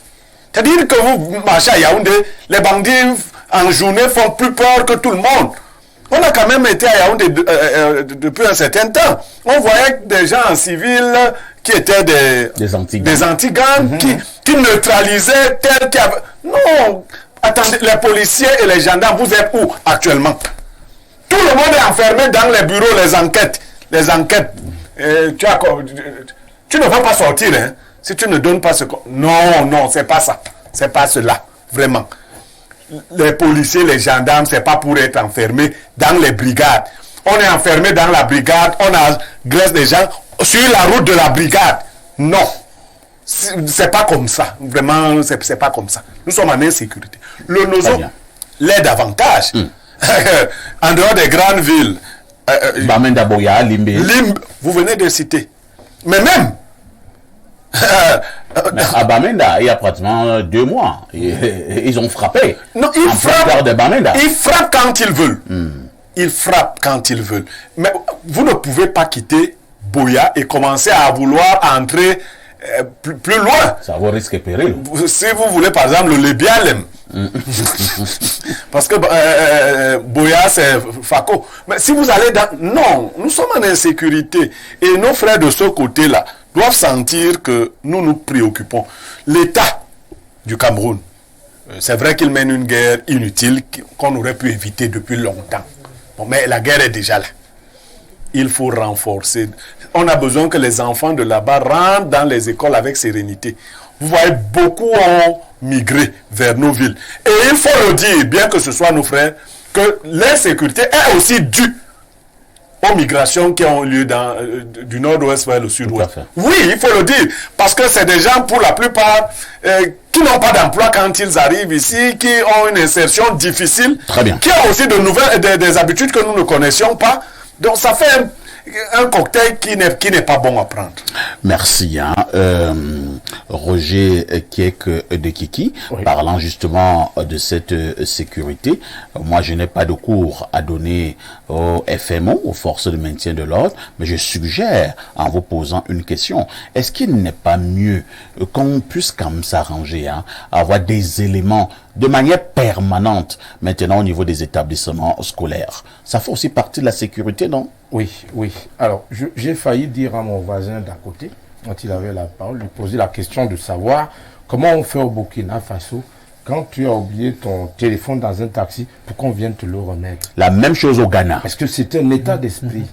C'est-à-dire que vous marchez à Yaoundé, les bandits en journée font plus peur que tout le monde. On a quand même été à Yaoundé depuis un certain temps. On voyait des gens en civil qui étaient des anti-gangs, qui neutralisaient tel qu'il y avait... Non, attendez, les policiers et les gendarmes, vous êtes où actuellement? Tout le monde est enfermé dans les bureaux, les enquêtes. Tu ne vas pas sortir, hein, si tu ne donnes pas ce... Non, c'est pas ça. C'est pas cela, vraiment. Les policiers, les gendarmes, c'est pas pour être enfermés dans les brigades. On est enfermé dans la brigade, on agresse des gens sur la route de la brigade. Non. C'est pas comme ça. Vraiment, c'est pas comme ça. Nous sommes en insécurité. Le Nozo l'est davantage. En dehors des grandes villes. Bamenda Boya, Limbe. Vous venez de citer. Mais même. Mais à Bamenda, il y a pratiquement 2 mois. Ils ont frappé. Non, ils frappent quand ils veulent. Ils frappent quand ils veulent. Mais vous ne pouvez pas quitter Boya et commencer à vouloir entrer plus loin. Ça vaut risque et péril. Si vous voulez, par exemple, le Lébialem. Parce que Boya, c'est Fako. Mais si vous allez dans... Non, nous sommes en insécurité. Et nos frères de ce côté-là doivent sentir que nous nous préoccupons. L'État du Cameroun, c'est vrai qu'il mène une guerre inutile qu'on aurait pu éviter depuis longtemps. Bon, mais la guerre est déjà là. Il faut renforcer. On a besoin que les enfants de là-bas rentrent dans les écoles avec sérénité. Vous voyez, beaucoup ont migré vers nos villes. Et il faut le dire, bien que ce soit nos frères, que l'insécurité est aussi due aux migrations qui ont lieu du nord-ouest vers le sud-ouest. Oui, il faut le dire. Parce que c'est des gens, pour la plupart, qui n'ont pas d'emploi quand ils arrivent ici, qui ont une insertion difficile, qui ont aussi des habitudes que nous ne connaissions pas. Donc ça fait un cocktail qui n'est pas bon à prendre. Merci. Roger Kiek de Kiki, parlant justement de cette sécurité. Moi, je n'ai pas de cours à donner au FMO, aux forces de maintien de l'ordre, mais je suggère, en vous posant une question, est-ce qu'il n'est pas mieux qu'on puisse quand même s'arranger, avoir des éléments de manière permanente maintenant au niveau des établissements scolaires? Ça fait aussi partie de la sécurité, non? Oui. Alors, j'ai failli dire à mon voisin d'à côté, quand il avait la parole, lui poser la question de savoir comment on fait au Burkina Faso quand tu as oublié ton téléphone dans un taxi pour qu'on vienne te le remettre. La même chose au Ghana. Parce que c'est un état d'esprit.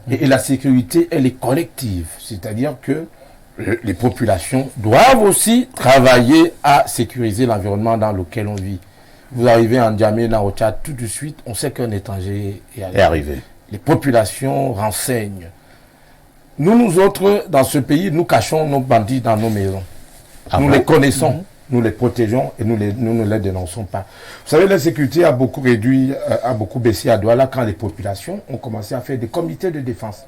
Et la sécurité, elle est collective. C'est-à-dire que les populations doivent aussi travailler à sécuriser l'environnement dans lequel on vit. Vous arrivez en N'Djamena au Tchad, tout de suite, on sait qu'un étranger est arrivé. Les populations renseignent. Nous autres, dans ce pays, nous cachons nos bandits dans nos maisons. Nous les connaissons, nous les protégeons et nous ne les dénonçons pas. Vous savez, l'insécurité a beaucoup réduit, a beaucoup baissé à Douala quand les populations ont commencé à faire des comités de défense.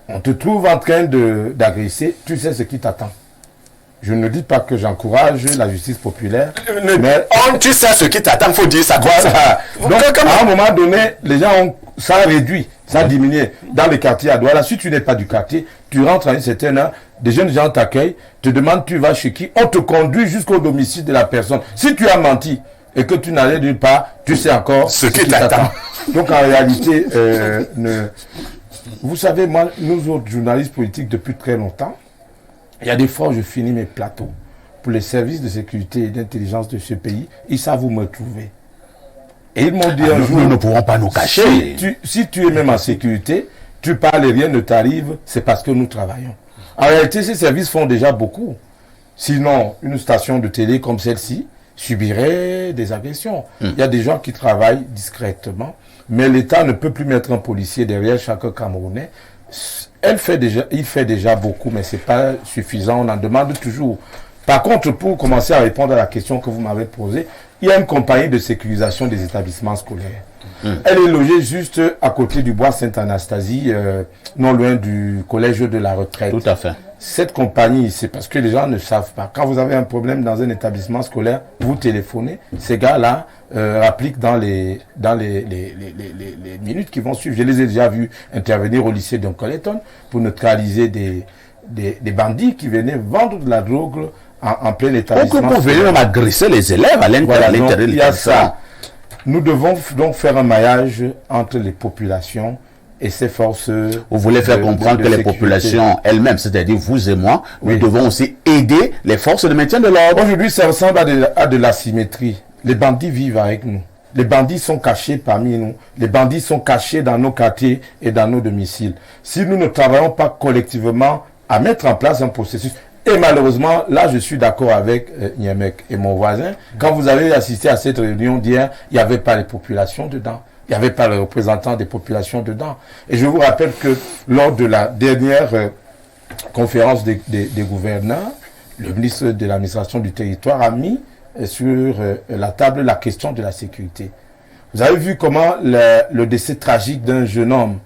On te trouve en train d'agresser, tu sais ce qui t'attend. Je ne dis pas que j'encourage la justice populaire, mais tu sais ce qui t'attend, il faut dire ça. Voilà. Donc, à un moment donné, les gens ont, ça a réduit, ça a diminué. Dans les quartiers à Douala, si tu n'es pas du quartier, tu rentres à une certaine heure, des jeunes gens t'accueillent, te demandent tu vas chez qui, on te conduit jusqu'au domicile de la personne. Si tu as menti et que tu n'allais nulle part, tu sais encore ce qui t'attend. Donc en réalité, vous savez, moi, nous autres journalistes politiques depuis très longtemps, il y a des fois où je finis mes plateaux pour les services de sécurité et d'intelligence de ce pays, ils savent où me trouver. Et ils m'ont dit un jour, nous ne pouvons pas nous cacher. Si tu es même en sécurité, tu parles et rien ne t'arrive, c'est parce que nous travaillons. En réalité, ces services font déjà beaucoup. Sinon, une station de télé comme celle-ci subirait des agressions. Il y a des gens qui travaillent discrètement, mais l'État ne peut plus mettre un policier derrière chaque Camerounais. Il fait déjà beaucoup, mais ce n'est pas suffisant. On en demande toujours. Par contre, pour commencer à répondre à la question que vous m'avez posée, il y a une compagnie de sécurisation des établissements scolaires. Elle est logée juste à côté du bois Sainte-Anastasie, non loin du collège de la retraite. Tout à fait. Cette compagnie, c'est parce que les gens ne savent pas. Quand vous avez un problème dans un établissement scolaire, vous téléphonez. Ces gars-là appliquent dans les minutes qui vont suivre. Je les ai déjà vus intervenir au lycée d'Oncoleton pour neutraliser des bandits qui venaient vendre de la drogue en plein établissement. Pour venir même agresser les élèves à l'intérieur de l'établissement. Nous devons donc faire un maillage entre les populations et ces forces. Vous voulez faire comprendre que les populations elles-mêmes, c'est-à-dire vous et moi, nous devons aussi aider les forces de maintien de l'ordre. Aujourd'hui, ça ressemble à de l'asymétrie. Les bandits vivent avec nous. Les bandits sont cachés parmi nous. Les bandits sont cachés dans nos quartiers et dans nos domiciles. Si nous ne travaillons pas collectivement à mettre en place un processus, et malheureusement, là, je suis d'accord avec Niemek et mon voisin. Quand vous avez assisté à cette réunion d'hier, il n'y avait pas les populations dedans. Il n'y avait pas les représentants des populations dedans. Et je vous rappelle que lors de la dernière conférence des gouverneurs, le ministre de l'administration du territoire a mis sur la table la question de la sécurité. Vous avez vu comment le décès tragique d'un jeune homme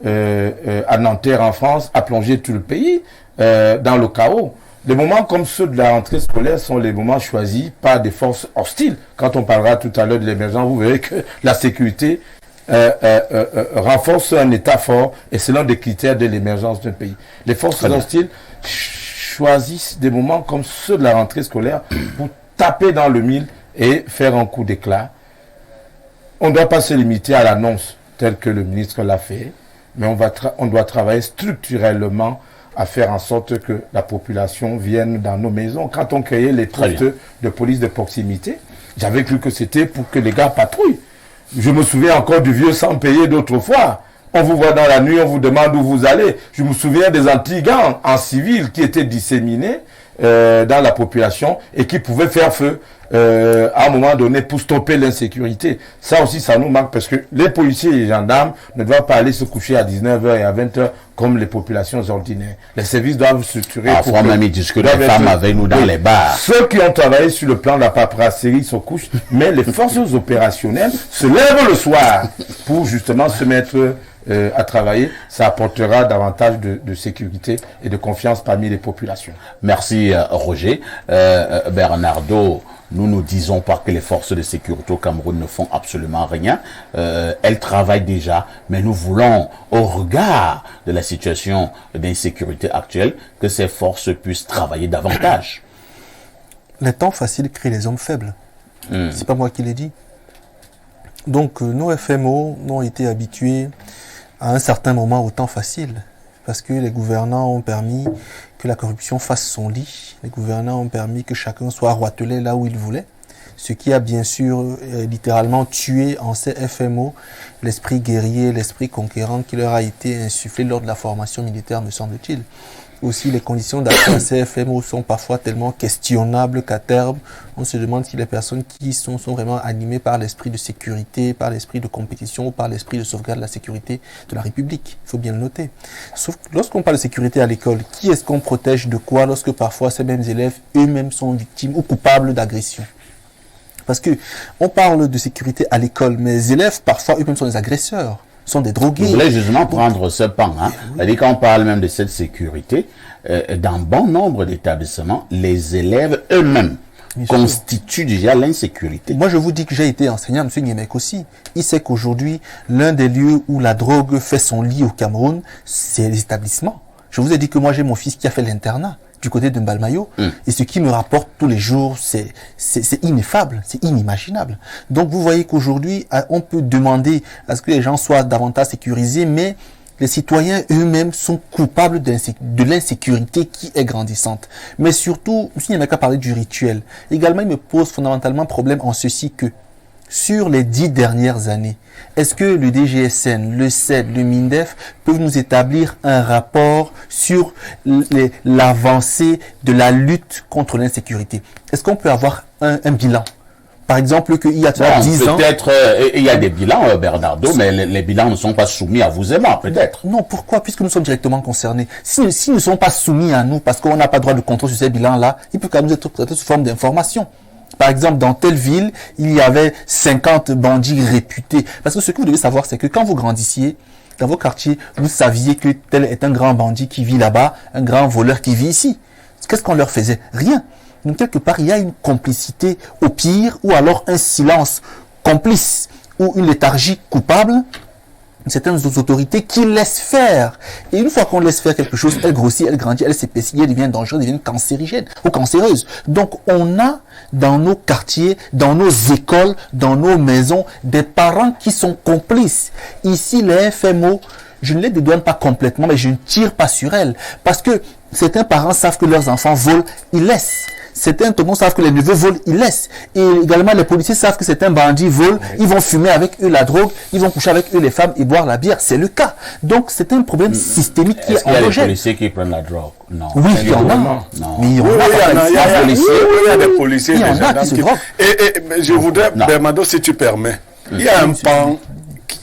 à Nanterre en France a plongé tout le pays dans le chaos. Les moments comme ceux de la rentrée scolaire sont les moments choisis par des forces hostiles. Quand on parlera tout à l'heure de l'émergence, vous verrez que la sécurité renforce un État fort et c'est l'un des critères de l'émergence d'un pays. Les forces hostiles choisissent des moments comme ceux de la rentrée scolaire pour taper dans le mille et faire un coup d'éclat. On ne doit pas se limiter à l'annonce telle que le ministre l'a fait, mais on doit travailler structurellement à faire en sorte que la population vienne dans nos maisons. Quand on créait les postes de police de proximité, j'avais cru que c'était pour que les gars patrouillent. Je me souviens encore du vieux sans payer d'autrefois. On vous voit dans la nuit, on vous demande où vous allez. Je me souviens des anti-gangs en civil qui étaient disséminés dans la population et qui pouvaient faire feu à un moment donné pour stopper l'insécurité. Ça aussi, ça nous manque parce que les policiers et les gendarmes ne doivent pas aller se coucher à 19h et à 20h comme les populations ordinaires. Les services doivent structurer. Parfois même, ils disent que les femmes avec nous dans les bars. Ceux qui ont travaillé sur le plan de la paperasserie se couchent, mais les forces opérationnelles se lèvent le soir pour justement se mettre à travailler. Ça apportera davantage de sécurité et de confiance parmi les populations. Merci Roger. Bernardo, nous ne disons pas que les forces de sécurité au Cameroun ne font absolument rien. Elles travaillent déjà, mais nous voulons, au regard de la situation d'insécurité actuelle, que ces forces puissent travailler davantage. Les temps faciles créent les hommes faibles. C'est pas moi qui l'ai dit. Donc nos FMO ont été habitués à un certain moment au temps facile, parce que les gouvernants ont permis que la corruption fasse son lit, les gouvernants ont permis que chacun soit roitelé là où il voulait, ce qui a bien sûr littéralement tué en ces FMO l'esprit guerrier, l'esprit conquérant qui leur a été insufflé lors de la formation militaire, me semble-t-il. aussi les conditions d'accès à CFMO sont parfois tellement questionnables qu'à terme, on se demande si les personnes qui sont vraiment animées par l'esprit de sécurité, par l'esprit de compétition ou par l'esprit de sauvegarde de la sécurité de la République. Il faut bien le noter. Sauf que lorsqu'on parle de sécurité à l'école, qui est-ce qu'on protège de quoi lorsque parfois ces mêmes élèves eux-mêmes sont victimes ou coupables d'agression? Parce que on parle de sécurité à l'école, mais les élèves parfois eux-mêmes sont des agresseurs, sont des drogués. Je voulais justement prendre ce pan. C'est-à-dire quand on parle même de cette sécurité, dans bon nombre d'établissements, les élèves eux-mêmes constituent déjà l'insécurité. Moi, je vous dis que j'ai été enseignant, M. Niemek aussi. Il sait qu'aujourd'hui, l'un des lieux où la drogue fait son lit au Cameroun, c'est les établissements. Je vous ai dit que moi, j'ai mon fils qui a fait l'internat du côté de Mbalmayo. Et ce qui me rapporte tous les jours, c'est ineffable, c'est inimaginable. Donc, vous voyez qu'aujourd'hui, on peut demander à ce que les gens soient davantage sécurisés, mais les citoyens eux-mêmes sont coupables de l'insécurité qui est grandissante. Mais surtout, M. Niemek a parlé du rituel. Également, il me pose fondamentalement problème en ceci que, sur les 10 dernières années, est-ce que le DGSN, le CED, le MINDEF peuvent nous établir un rapport sur l'avancée de la lutte contre l'insécurité? Est-ce qu'on peut avoir un bilan? Par exemple, qu'il y a 10 ans... Peut-être, il y a des bilans, Bernardo, mais les bilans ne sont pas soumis à vous et moi, peut-être. Non, pourquoi? Puisque nous sommes directement concernés. S'ils ne sont pas soumis à nous, parce qu'on n'a pas droit de contrôle sur ces bilans-là, ils peuvent quand même être traités sous forme d'information. Par exemple, dans telle ville, il y avait 50 bandits réputés. Parce que ce que vous devez savoir, c'est que quand vous grandissiez, dans vos quartiers, vous saviez que tel est un grand bandit qui vit là-bas, un grand voleur qui vit ici. Qu'est-ce qu'on leur faisait? Rien. Donc, quelque part, il y a une complicité au pire, ou alors un silence complice, ou une léthargie coupable. Certaines autorités qui laissent faire. Et une fois qu'on laisse faire quelque chose, elle grossit, elle grandit, elle s'épaissit, elle devient dangereuse, elle devient cancérigène ou cancéreuse. Donc, on a dans nos quartiers, dans nos écoles, dans nos maisons, des parents qui sont complices. Ici, les FMO, je ne les dédouane pas complètement, mais je ne tire pas sur elles. Parce que certains parents savent que leurs enfants volent, ils laissent. Certains tontons savent que les neveux volent, ils laissent. Et également, les policiers savent que certains bandits volent, ils vont fumer avec eux la drogue, ils vont coucher avec eux les femmes et boire la bière. C'est le cas. Donc, c'est un problème systémique qui est endogène. Est-ce qu'il y a des policiers qui prennent la drogue? Non. Oui, il y en a. Non. Mais il y en a. Il y a des policiers, il y des en a gendarmes qui se qui... droguent. Et je voudrais, Bernardo, si tu permets, il y a un pan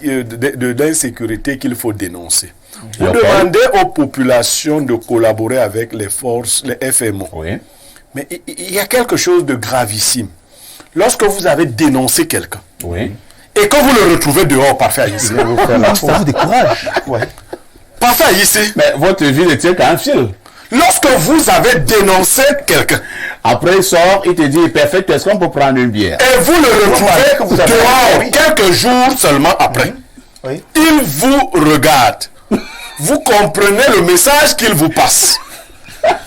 d'insécurité qu'il faut dénoncer. Vous demandez aux populations de collaborer avec les forces, les FMO. Oui. Mais il y a quelque chose de gravissime. Lorsque vous avez dénoncé quelqu'un, Oui. et que vous le retrouvez dehors, parfait à ici. Ça vous décourage. Parfait à ici. Mais votre vie ne tient qu'à un fil. Lorsque vous avez dénoncé quelqu'un, Après, il sort, il te dit, perfect, est-ce qu'on peut prendre une bière? et vous le retrouvez dehors quelques jours seulement après, Oui. il vous regarde. Vous comprenez le message qu'il vous passe.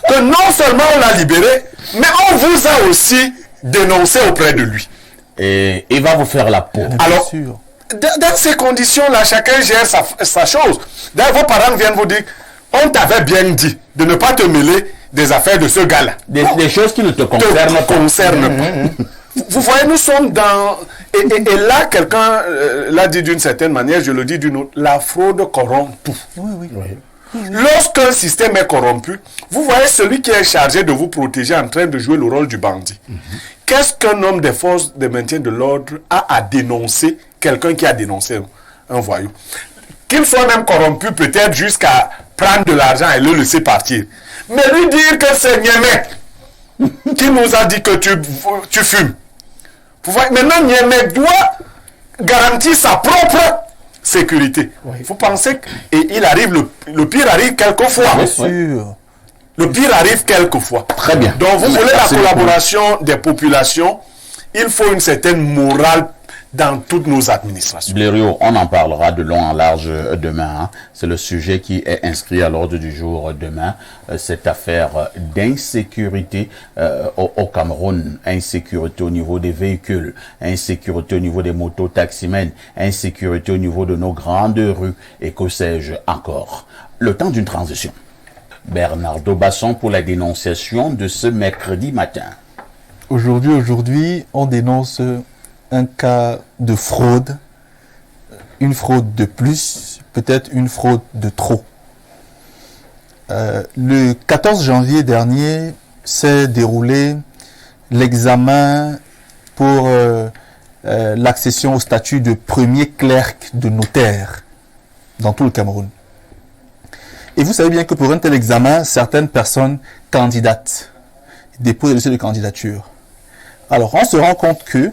Que non seulement on l'a libéré, mais on vous a aussi dénoncé auprès de lui. Et il va vous faire la peau. Alors, dans ces conditions-là, chacun gère sa chose. D'ailleurs, vos parents viennent vous dire, on t'avait bien dit de ne pas te mêler des affaires de ce gars-là. Des choses qui ne te concernent pas. Vous voyez, nous sommes dans... Et là, quelqu'un l'a dit d'une certaine manière, je le dis d'une autre, la fraude corrompt tout. Oui. Lorsqu'un système est corrompu, vous voyez celui qui est chargé de vous protéger en train de jouer le rôle du bandit. Qu'est-ce qu'un homme des forces de maintien de l'ordre a à dénoncer quelqu'un qui a dénoncé un voyou? Qu'il soit même corrompu peut-être jusqu'à prendre de l'argent et le laisser partir. Mais lui dire que c'est Niemek qui nous a dit que tu fumes. Vous voyez, maintenant Niemek doit garantir sa propre sécurité. Vous pensez qu'il arrive, le pire arrive quelquefois. Bien sûr. Le pire arrive quelquefois. Très bien. Donc vous voulez la collaboration des populations, il faut une certaine morale dans toutes nos administrations. Blériot, on en parlera de long en large demain. C'est le sujet qui est inscrit à l'ordre du jour demain. Cette affaire d'insécurité au Cameroun, insécurité au niveau des véhicules, insécurité au niveau des motos taximènes, insécurité au niveau de nos grandes rues et que sais-je encore. Le temps d'une transition. Bernardo Basson pour la dénonciation de ce mercredi matin. Aujourd'hui, on dénonce un cas de fraude, une fraude de plus, peut-être une fraude de trop. Le 14 janvier dernier s'est déroulé l'examen pour l'accession au statut de premier clerc de notaire dans tout le Cameroun. Et vous savez bien que pour un tel examen, certaines personnes candidatent, déposent des dossiers de candidature. Alors, on se rend compte que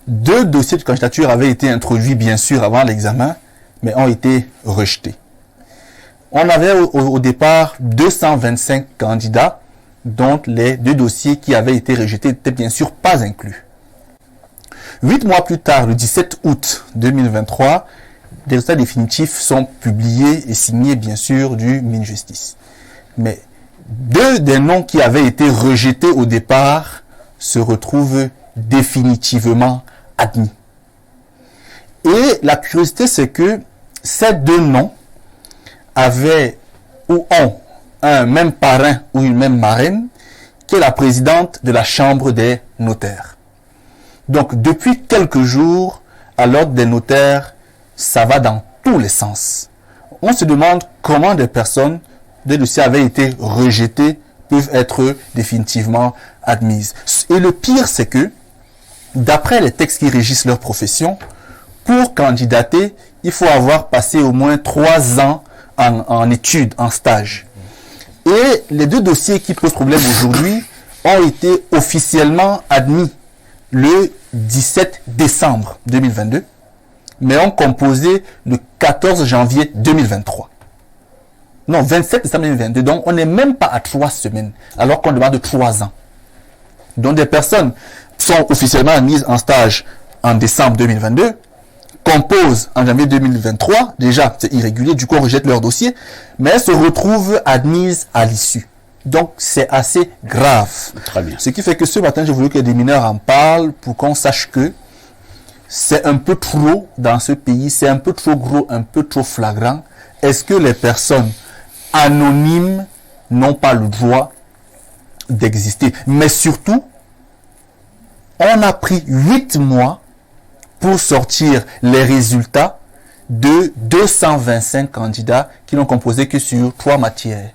2 dossiers de candidature avaient été introduits, bien sûr, avant l'examen, mais ont été rejetés. On avait au départ 225 candidats, dont les 2 dossiers qui avaient été rejetés n'étaient bien sûr pas inclus. 8 mois plus tard, le 17 août 2023, des résultats définitifs sont publiés et signés, bien sûr, du Minjustice. Mais 2 des noms qui avaient été rejetés au départ se retrouvent définitivement admis. Et la curiosité, c'est que ces 2 noms avaient ou ont un même parrain ou une même marraine, qui est la présidente de la Chambre des notaires. Donc, depuis quelques jours, à l'ordre des notaires, ça va dans tous les sens. On se demande comment des personnes, des dossiers avaient été rejetés, peuvent être définitivement admises. Et le pire, c'est que, d'après les textes qui régissent leur profession, pour candidater, il faut avoir passé au moins 3 ans en études, en stage. Et les 2 dossiers qui posent problème aujourd'hui ont été officiellement admis le 17 décembre 2022, mais ont composé le 14 janvier 2023. Non, 27 décembre 2022. Donc, on n'est même pas à 3 semaines, alors qu'on demande 3 ans. Donc, des personnes sont officiellement admises en stage en décembre 2022, composent en janvier 2023, déjà c'est irrégulier, du coup on rejette leur dossier, mais elles se retrouvent admises à l'issue. Donc c'est assez grave. Très bien. Ce qui fait que ce matin, j'ai voulu que des mineurs en parlent pour qu'on sache que c'est un peu trop dans ce pays, c'est un peu trop gros, un peu trop flagrant. Est-ce que les personnes anonymes n'ont pas le droit d'exister? Mais surtout, on a pris 8 mois pour sortir les résultats de 225 candidats qui n'ont composé que sur 3 matières.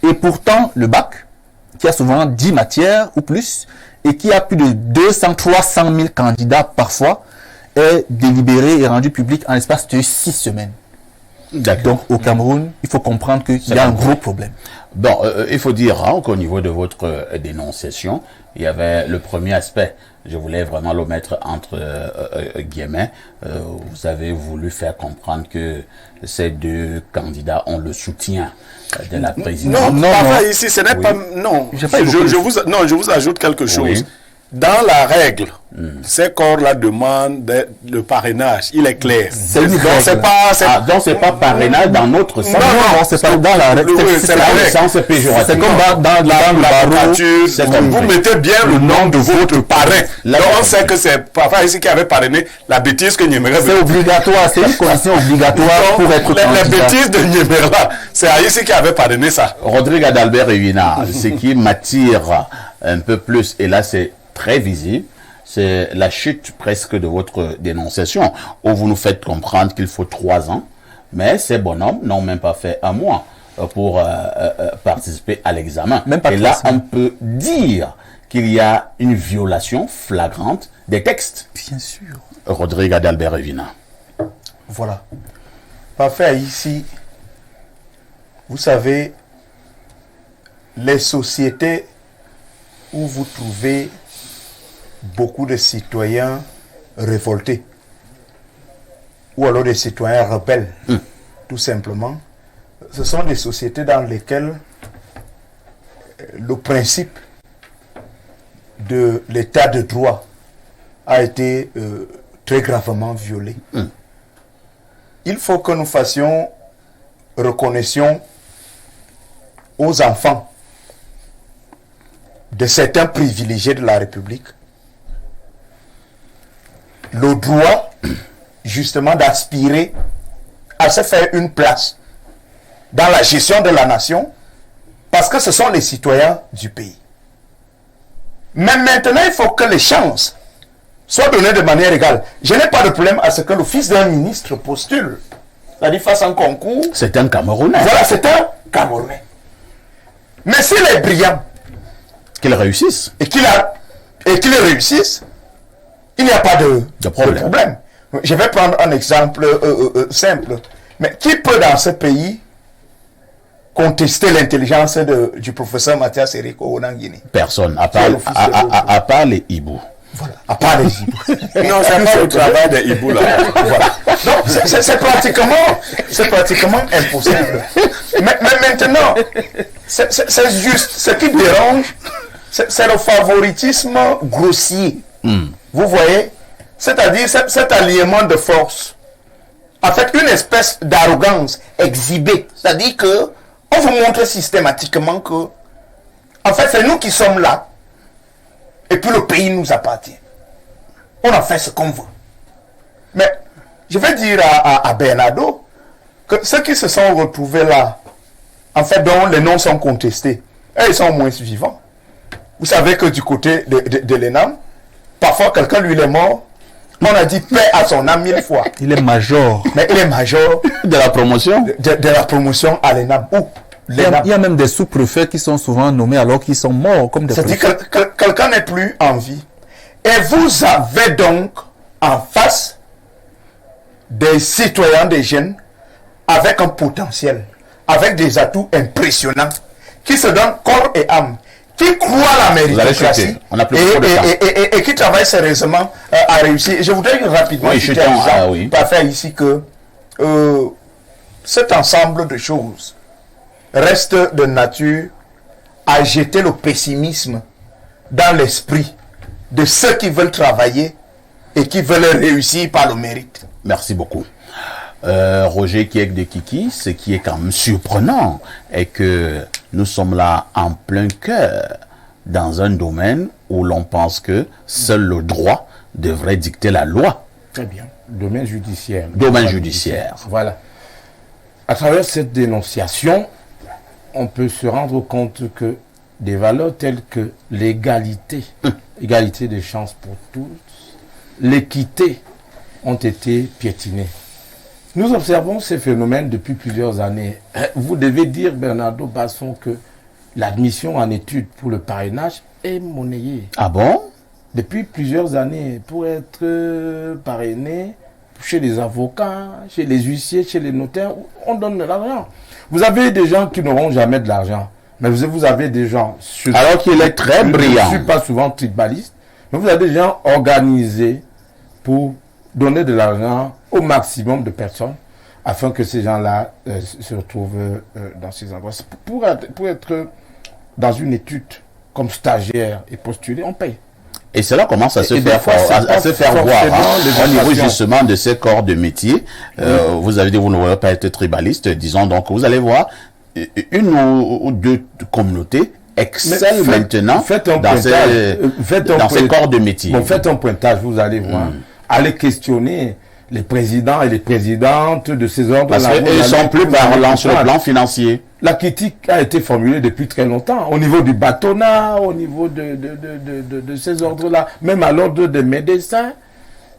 Et pourtant, le bac, qui a souvent 10 matières ou plus, et qui a plus de 200-300 000 candidats parfois, est délibéré et rendu public en l'espace de 6 semaines. Donc, au Cameroun, il faut comprendre qu'il y a un gros problème. Bon, il faut dire hein, qu'au niveau de votre dénonciation, il y avait le premier aspect. Je voulais vraiment le mettre entre guillemets. Vous avez voulu faire comprendre que ces 2 candidats ont le soutien de la présidente. Non, ici, ce n'est pas... Non, je vous ajoute quelque chose. Oui. Dans la règle, ces corps-là demandent le parrainage. Il est clair. Donc c'est pas parrainage dans notre sens. Non, c'est pas dans la règle. C'est la règle. C'est péjoratif. C'est comme dans le barreau. Vous mettez bien le nom de votre parrain. Donc on sait que c'est Papa ici qui avait parrainé la bêtise que Nyemera. C'est obligatoire, c'est une condition obligatoire pour être candidat. Les bêtises de Nyemera, c'est ici qui avait parrainé ça. Rodrigue Adalbert Evina, ce qui m'attire un peu plus, et là c'est très visible, c'est la chute presque de votre dénonciation, où vous nous faites comprendre qu'il faut 3 ans, mais ces bonhommes n'ont même pas fait 1 mois pour participer à l'examen. Et là, on peut dire qu'il y a une violation flagrante des textes. Bien sûr. Rodrigue Adalbert Evina. Voilà. Parfait, ici, vous savez, les sociétés où vous trouvez beaucoup de citoyens révoltés, ou alors des citoyens rebelles, tout simplement, ce sont des sociétés dans lesquelles le principe de l'état de droit a été très gravement violé. Il faut que nous fassions, reconnaissions aux enfants de certains privilégiés de la République le droit justement d'aspirer à se faire une place dans la gestion de la nation, parce que ce sont les citoyens du pays. Mais maintenant, il faut que les chances soient données de manière égale. Je n'ai pas de problème à ce que le fils d'un ministre postule, c'est-à-dire fasse un concours. C'est un Camerounais. Voilà, c'est un Camerounais. Mais s'il est brillant, Qu'ils réussissent. et qu'il réussisse, il n'y a pas de problème. Je vais prendre un exemple simple. Mais qui peut dans ce pays contester l'intelligence du professeur Mathias Eriko Onangini? Personne, à part les hiboux. Voilà, à part les hiboux. Non, c'est pas le travail des hiboux là. Voilà. Donc, c'est pratiquement impossible. Mais maintenant, c'est juste, ce qui dérange, c'est le favoritisme grossier. Vous voyez? C'est-à-dire cet alliement de force. En fait, une espèce d'arrogance exhibée. C'est-à-dire que on vous montre systématiquement que, en fait, c'est nous qui sommes là. Et puis le pays nous appartient. On en fait ce qu'on veut. Mais je vais dire à Bernardo que ceux qui se sont retrouvés là, en fait, dont les noms sont contestés, ils sont moins vivants. Vous savez que du côté de l'ENAM, parfois quelqu'un lui est mort. On a dit paix à son âme 1000 fois. Il est major. Mais il est major De la promotion. de la promotion à l'ENAM. Il y a même des sous-préfets qui sont souvent nommés alors qu'ils sont morts comme des C'est-à-dire préfets. que quelqu'un n'est plus en vie. Et vous avez donc en face des citoyens, des jeunes, avec un potentiel, avec des atouts impressionnants, qui se donnent corps et âme, qui croient à la méritocratie On a plus beaucoup de temps. et qui travaillent sérieusement à réussir. Je voudrais rapidement citer un exemple parfait ici que cet ensemble de choses reste de nature à jeter le pessimisme dans l'esprit de ceux qui veulent travailler et qui veulent réussir par le mérite. Merci beaucoup. Roger Kiek de Kiki, ce qui est quand même surprenant est que nous sommes là en plein cœur dans un domaine où l'on pense que seul le droit devrait dicter la loi. Très bien. Domaine judiciaire. Domaine judiciaire. Voilà. À travers cette dénonciation, on peut se rendre compte que des valeurs telles que l'égalité, égalité des chances pour tous, l'équité ont été piétinées. Nous observons ces phénomènes depuis plusieurs années. Vous devez dire, Bernardo Basson, que l'admission en études pour le parrainage est monnayée. Ah bon? Depuis plusieurs années, pour être parrainé, chez les avocats, chez les huissiers, chez les notaires, on donne de l'argent. Vous avez des gens qui n'auront jamais de l'argent. Mais vous avez des gens... Alors qu'il est très brillant. Je ne suis pas souvent tribaliste, mais vous avez des gens organisés pour donner de l'argent au maximum de personnes afin que ces gens-là se retrouvent dans ces endroits. Pour être dans une étude comme stagiaire et postuler, on paye. Et cela commence à se faire voir au niveau justement de ces corps de métier. Vous avez dit vous ne voulez pas être tribaliste, disons donc vous allez voir une ou deux communautés excellent maintenant dans ces corps de métier. Bon, faites un pointage, vous allez voir. Allez questionner les présidents et les présidentes de ces ordres. Parce qu'ils ne sont plus parlants sur le plan financier. La critique a été formulée depuis très longtemps, au niveau du bâtonnat, au niveau de ces ordres-là, même à l'ordre des médecins.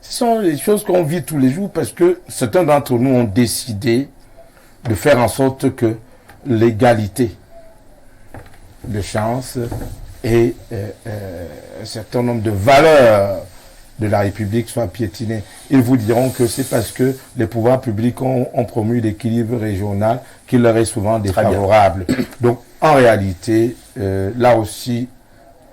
Ce sont des choses qu'on vit tous les jours parce que certains d'entre nous ont décidé de faire en sorte que l'égalité de chance et un certain nombre de valeurs de la République soient piétinées. Ils vous diront que c'est parce que les pouvoirs publics ont promu l'équilibre régional qui leur est souvent défavorable. Donc, en réalité, là aussi,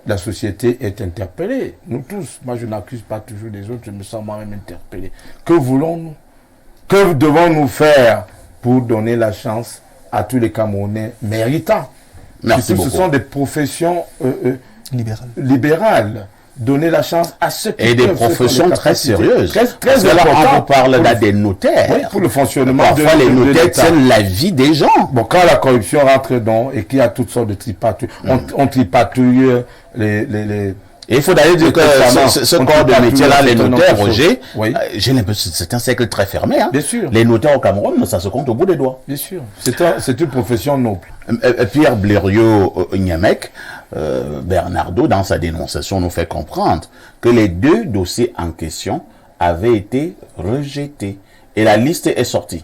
la société est interpellée. Nous tous, moi je n'accuse pas toujours les autres, je me sens moi-même interpellé. Que voulons-nous? Que devons-nous faire pour donner la chance à tous les Camerounais méritants? Merci beaucoup. Ce sont des professions libérales. Donner la chance à ceux qui et des professions très sérieuses. Très important. On parle là des notaires. Oui, pour le fonctionnement parfois les notaires tiennent la vie des gens. Bon, quand la corruption rentre dedans et qu'il y a toutes sortes de tripatouilles, on tripatouille les et il faut d'ailleurs dire que ce corps de métier-là, les notaires, Roger, j'ai l'impression que c'est un cercle très fermé. Hein. Bien sûr. Les notaires au Cameroun, ça se compte au bout des doigts. Bien sûr. C'est une profession noble. Pierre Blériot-Niamek, Bernardo, dans sa dénonciation, nous fait comprendre que les deux dossiers en question avaient été rejetés. Et la liste est sortie.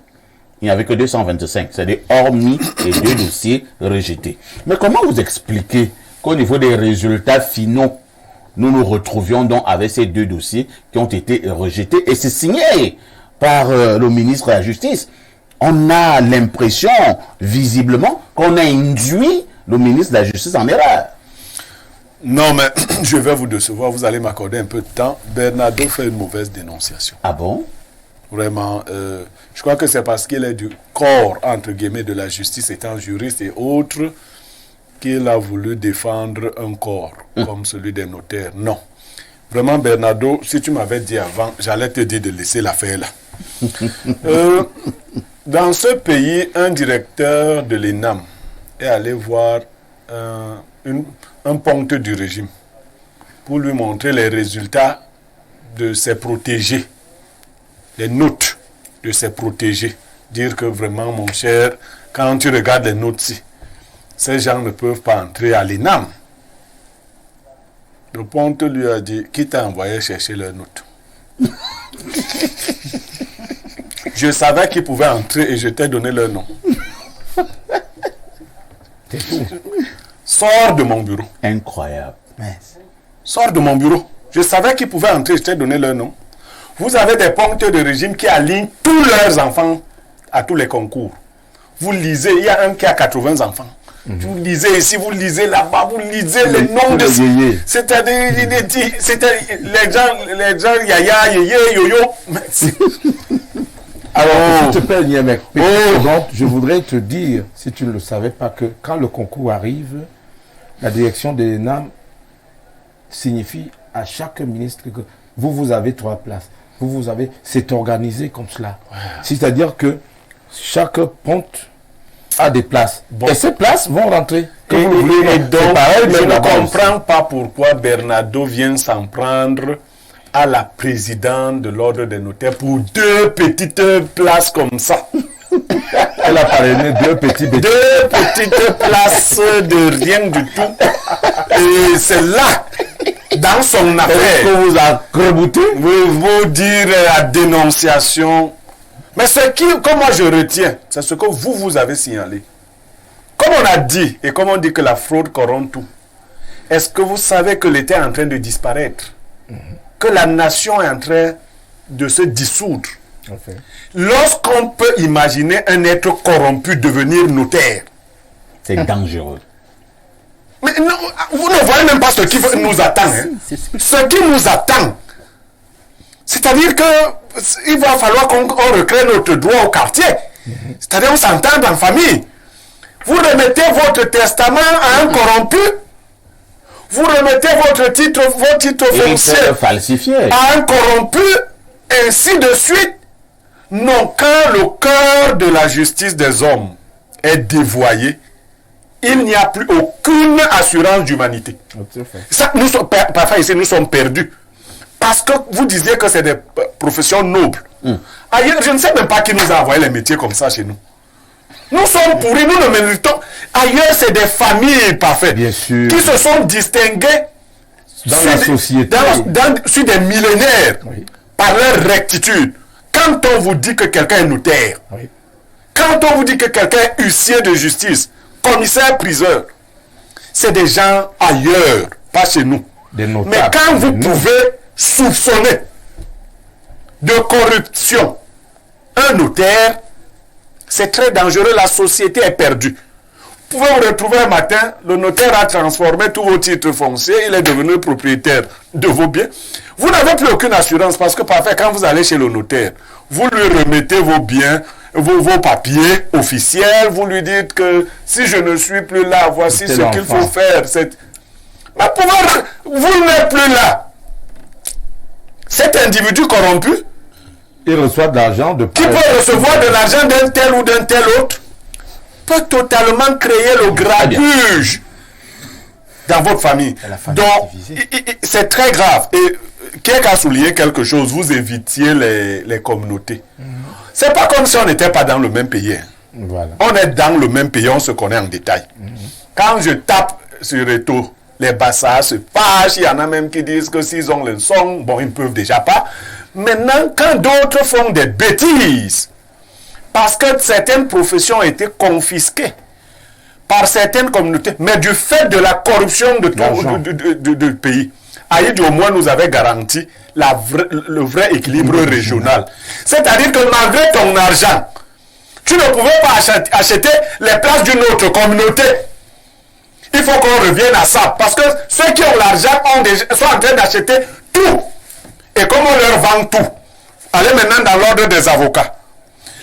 Il n'y avait que 225. C'est-à-dire hormis les 2 dossiers rejetés. Mais comment vous expliquez qu'au niveau des résultats finaux, nous nous retrouvions donc avec ces 2 dossiers qui ont été rejetés et c'est signé par le ministre de la Justice? On a l'impression, visiblement, qu'on a induit le ministre de la Justice en erreur. Non, mais je vais vous décevoir, vous allez m'accorder un peu de temps. Bernardo fait une mauvaise dénonciation. Ah bon? Vraiment, je crois que c'est parce qu'il est du corps, entre guillemets, de la justice, étant juriste et autres, qu'il a voulu défendre un corps comme celui des notaires. Non. Vraiment, Bernardo, si tu m'avais dit avant, j'allais te dire de laisser l'affaire là. Dans ce pays, un directeur de l'ENAM est allé voir un poncteur du régime pour lui montrer les résultats de ses protégés, les notes de ses protégés. Dire que vraiment, mon cher, quand tu regardes les notes-ci, ces gens ne peuvent pas entrer à l'ENAM. Le ponte lui a dit, qui t'a envoyé chercher leurs notes? Je savais qu'ils pouvaient entrer et je t'ai donné leur nom. Sors de mon bureau. Incroyable. Sors de mon bureau. Je savais qu'ils pouvaient entrer, je t'ai donné leur nom. Vous avez des poncteurs de régime qui alignent tous leurs enfants à tous les concours. Vous lisez, il y a un qui a 80 enfants. Vous lisez ici, vous lisez là-bas, vous lisez les noms de... C'est-à-dire, les gens, yaya, yéyé, yo-yo. Alors, s'il te plaît, Niamey, je voudrais te dire, si tu ne le savais pas, que quand le concours arrive, la direction de l'ENAM signifie à chaque ministre que vous avez 3 places. C'est organisé comme cela. Wow. C'est-à-dire que chaque ponte a des places. Bon. Et ces places vont rentrer. Et donc, je ne comprends pas pourquoi Bernardo vient s'en prendre à la présidente de l'ordre des notaires pour 2 petites places comme ça. Elle a parrainé 2 petites places de rien du tout. Et c'est là, dans son affaire, que vous a rebouté, vous dire la dénonciation. Mais que moi je retiens, c'est ce que vous avez signalé. Comme on a dit, et comme on dit que la fraude corrompt tout, est-ce que vous savez que l'État est en train de disparaître? Que la nation est en train de se dissoudre? Okay. Lorsqu'on peut imaginer un être corrompu devenir notaire, c'est dangereux. Mais non, vous ne voyez même pas ce qui nous attend. Hein. Ce qui nous attend, c'est-à-dire qu'il va falloir qu'on recrée notre droit au quartier. C'est-à-dire on s'entend en famille. Vous remettez votre testament à un corrompu. Vous remettez vos titres fonciers à un corrompu, ainsi de suite. Non, quand le cœur de la justice des hommes est dévoyé, il n'y a plus aucune assurance d'humanité. Ça, parfois ici, nous sommes perdus. Parce que vous disiez que c'est des professions nobles. Ailleurs, je ne sais même pas qui nous a envoyé les métiers comme ça chez nous. Nous sommes pourris, nous ne méritons. Ailleurs, c'est des familles parfaites qui se sont distinguées dans la société, sur des millénaires par leur rectitude. Quand on vous dit que quelqu'un est notaire, quand on vous dit que quelqu'un est huissier de justice, commissaire, priseur, c'est des gens ailleurs, pas chez nous. Mais quand vous pouvez soupçonner de corruption un notaire, c'est très dangereux, la société est perdue. Vous pouvez vous retrouver un matin, le notaire a transformé tous vos titres fonciers, il est devenu propriétaire de vos biens. Vous n'avez plus aucune assurance parce que parfois quand vous allez chez le notaire, vous lui remettez vos biens, vos papiers officiels, vous lui dites que si je ne suis plus là, voici ce qu'il faut faire. Mais vous n'êtes plus là. Cet individu corrompu, il reçoit de l'argent qui peut recevoir de l'argent d'un tel ou d'un tel autre, peut totalement créer le grabuge dans votre famille. Donc, c'est très grave. Et quelqu'un a souligné quelque chose, vous évitiez les communautés. C'est pas comme si on n'était pas dans le même pays. Hein. Voilà. On est dans le même pays, on se connaît en détail. Quand je tape sur Reto, les bassards se fâchent, il y en a même qui disent que s'ils ont le son, bon, ils ne peuvent déjà pas. Maintenant, quand d'autres font des bêtises, parce que certaines professions ont été confisquées par certaines communautés, mais du fait de la corruption du pays. Haïti, au moins, nous avait garanti le vrai équilibre régional. C'est-à-dire que malgré ton argent, tu ne pouvais pas acheter les places d'une autre communauté. Il faut qu'on revienne à ça. Parce que ceux qui ont l'argent sont en train d'acheter tout. Et comme on leur vend tout, allez maintenant dans l'ordre des avocats.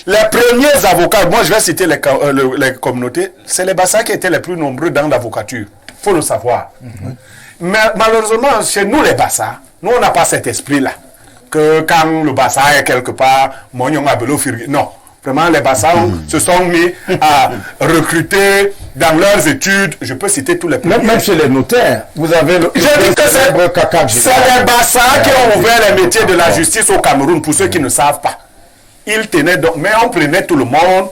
Les premiers avocats, moi je vais citer les communautés, c'est les Bassa qui étaient les plus nombreux dans l'avocature. Il faut le savoir. Mais malheureusement, chez nous les Bassa, nous on n'a pas cet esprit-là. Que quand le Bassa est quelque part, non. Vraiment, les Bassa se sont mis à recruter dans leurs études. Je peux citer tous les premiers. Même chez les notaires, vous avez le... Je dis que c'est les Bassa qui ont ouvert les métiers de la justice au Cameroun, pour ceux qui ne savent pas. Ils tenaient donc, mais on prenait tout le monde.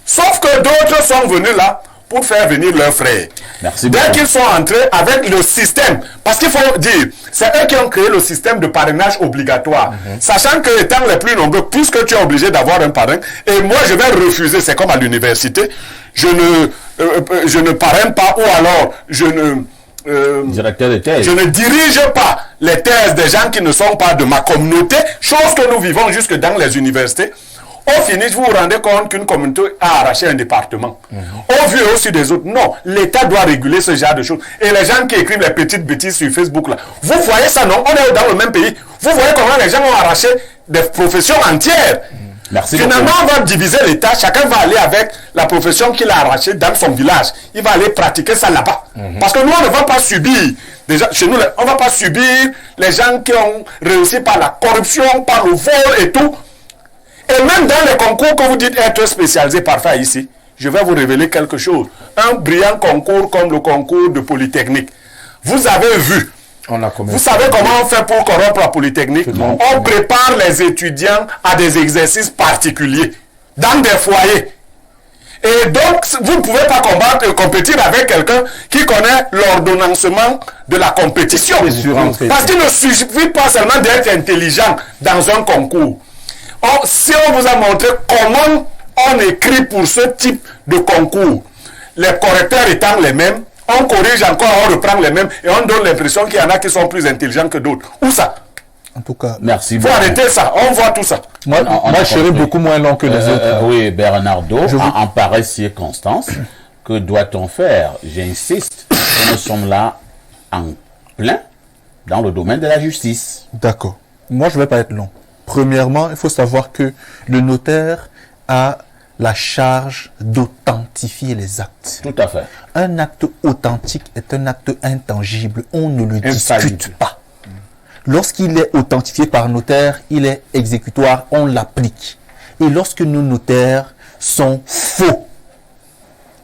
Sauf que d'autres sont venus là pour faire venir leurs frères. Merci Dès qu'ils sont entrés avec le système, parce qu'il faut dire, c'est eux qui ont créé le système de parrainage obligatoire, sachant que étant les plus nombreux, puisque tu es obligé d'avoir un parrain, et moi je vais refuser, c'est comme à l'université, je ne parraine pas, ou alors je Directeur de thèse. Je ne dirige pas les thèses des gens qui ne sont pas de ma communauté, chose que nous vivons jusque dans les universités. Au finish, vous vous rendez compte qu'une communauté a arraché un département. Au vu aussi des autres, non. L'État doit réguler ce genre de choses. Et les gens qui écrivent les petites bêtises sur Facebook, là, vous voyez ça, non? On est dans le même pays. Vous voyez comment les gens ont arraché des professions entières. Merci. Finalement, on va diviser l'État. Chacun va aller avec la profession qu'il a arrachée dans son village. Il va aller pratiquer ça là-bas. Parce que nous, on ne va pas subir. Déjà, chez nous, on ne va pas subir les gens qui ont réussi par la corruption, par le vol et tout. Et même dans les concours que vous dites être spécialisés parfait ici, je vais vous révéler quelque chose. Un brillant concours comme le concours de Polytechnique. Vous avez vu. Vous savez comment on fait pour corrompre la Polytechnique? On prépare les étudiants à des exercices particuliers dans des foyers. Et donc, vous ne pouvez pas compétir avec quelqu'un qui connaît l'ordonnancement de la compétition. Parce qu'il ne suffit pas seulement d'être intelligent dans un concours. Si on vous a montré comment on écrit pour ce type de concours, les correcteurs étant les mêmes, on corrige encore, on reprend les mêmes et on donne l'impression qu'il y en a qui sont plus intelligents que d'autres. Où ça? En tout cas, merci. Il faut arrêter ça, on voit tout ça. Moi je serai beaucoup moins long que les autres. Oui, Bernardo, en pareille circonstance, que doit-on faire? J'insiste, nous sommes là en plein dans le domaine de la justice. D'accord. Moi, je ne vais pas être long. Premièrement, il faut savoir que le notaire a la charge d'authentifier les actes. Tout à fait. Un acte authentique est un acte intangible. On ne le discute pas. Lorsqu'il est authentifié par notaire, il est exécutoire, on l'applique. Et lorsque nos notaires sont faux,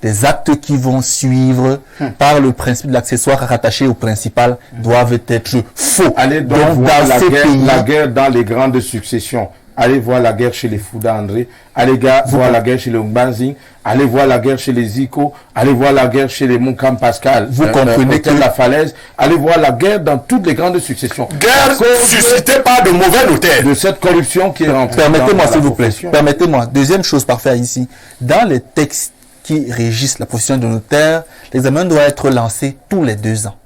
les actes qui vont suivre par le principe de l'accessoire rattaché au principal doivent être faux. Allez donc voir la guerre dans les grandes successions. Allez voir la guerre chez les Fouda André. Allez voir la guerre chez les Mbanzing. Allez voir la guerre chez les Zico. Allez voir la guerre chez les Moukam Pascal. Vous comprenez que la falaise. Allez voir la guerre dans toutes les grandes successions. Guerre suscitée par de mauvais notaires. De cette corruption qui est rentrée. Permettez-moi, s'il vous plaît. Permettez-moi. Deuxième chose parfaite ici. Dans les textes qui régissent la profession de notaire, l'examen doit être lancé tous les 2 ans.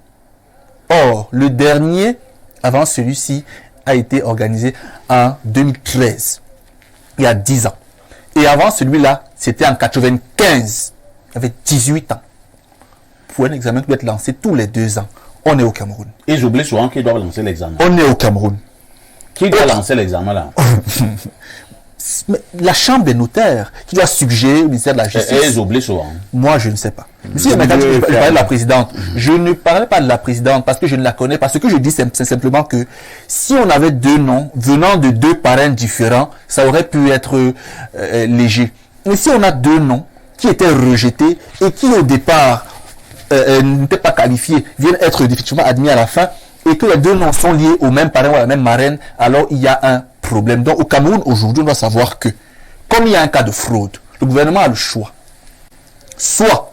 Or, le dernier, avant celui-ci, a été organisé en 2013, il y a 10 ans. Et avant celui-là, c'était en 95, il y avait 18 ans. Pour un examen qui doit être lancé tous les 2 ans, on est au Cameroun. Et j'oublie souvent qui doit lancer l'examen. On est au Cameroun. Qui doit lancer l'examen là? La chambre des notaires qui doit suggérer au ministère de la Justice. Et j'oublie souvent. Moi, je ne sais pas. Monsieur, je parlais de la présidente. Je ne parlais pas de la présidente parce que je ne la connais pas. Ce que je dis, c'est simplement que si on avait 2 noms venant de 2 parrains différents, ça aurait pu être léger. Mais si on a 2 noms qui étaient rejetés et qui au départ n'étaient pas qualifiés, viennent être définitivement admis à la fin, et que les 2 noms sont liés au même parrain ou à la même marraine, alors il y a un problème. Donc au Cameroun, aujourd'hui, on doit savoir que, comme il y a un cas de fraude, le gouvernement a le choix. Soit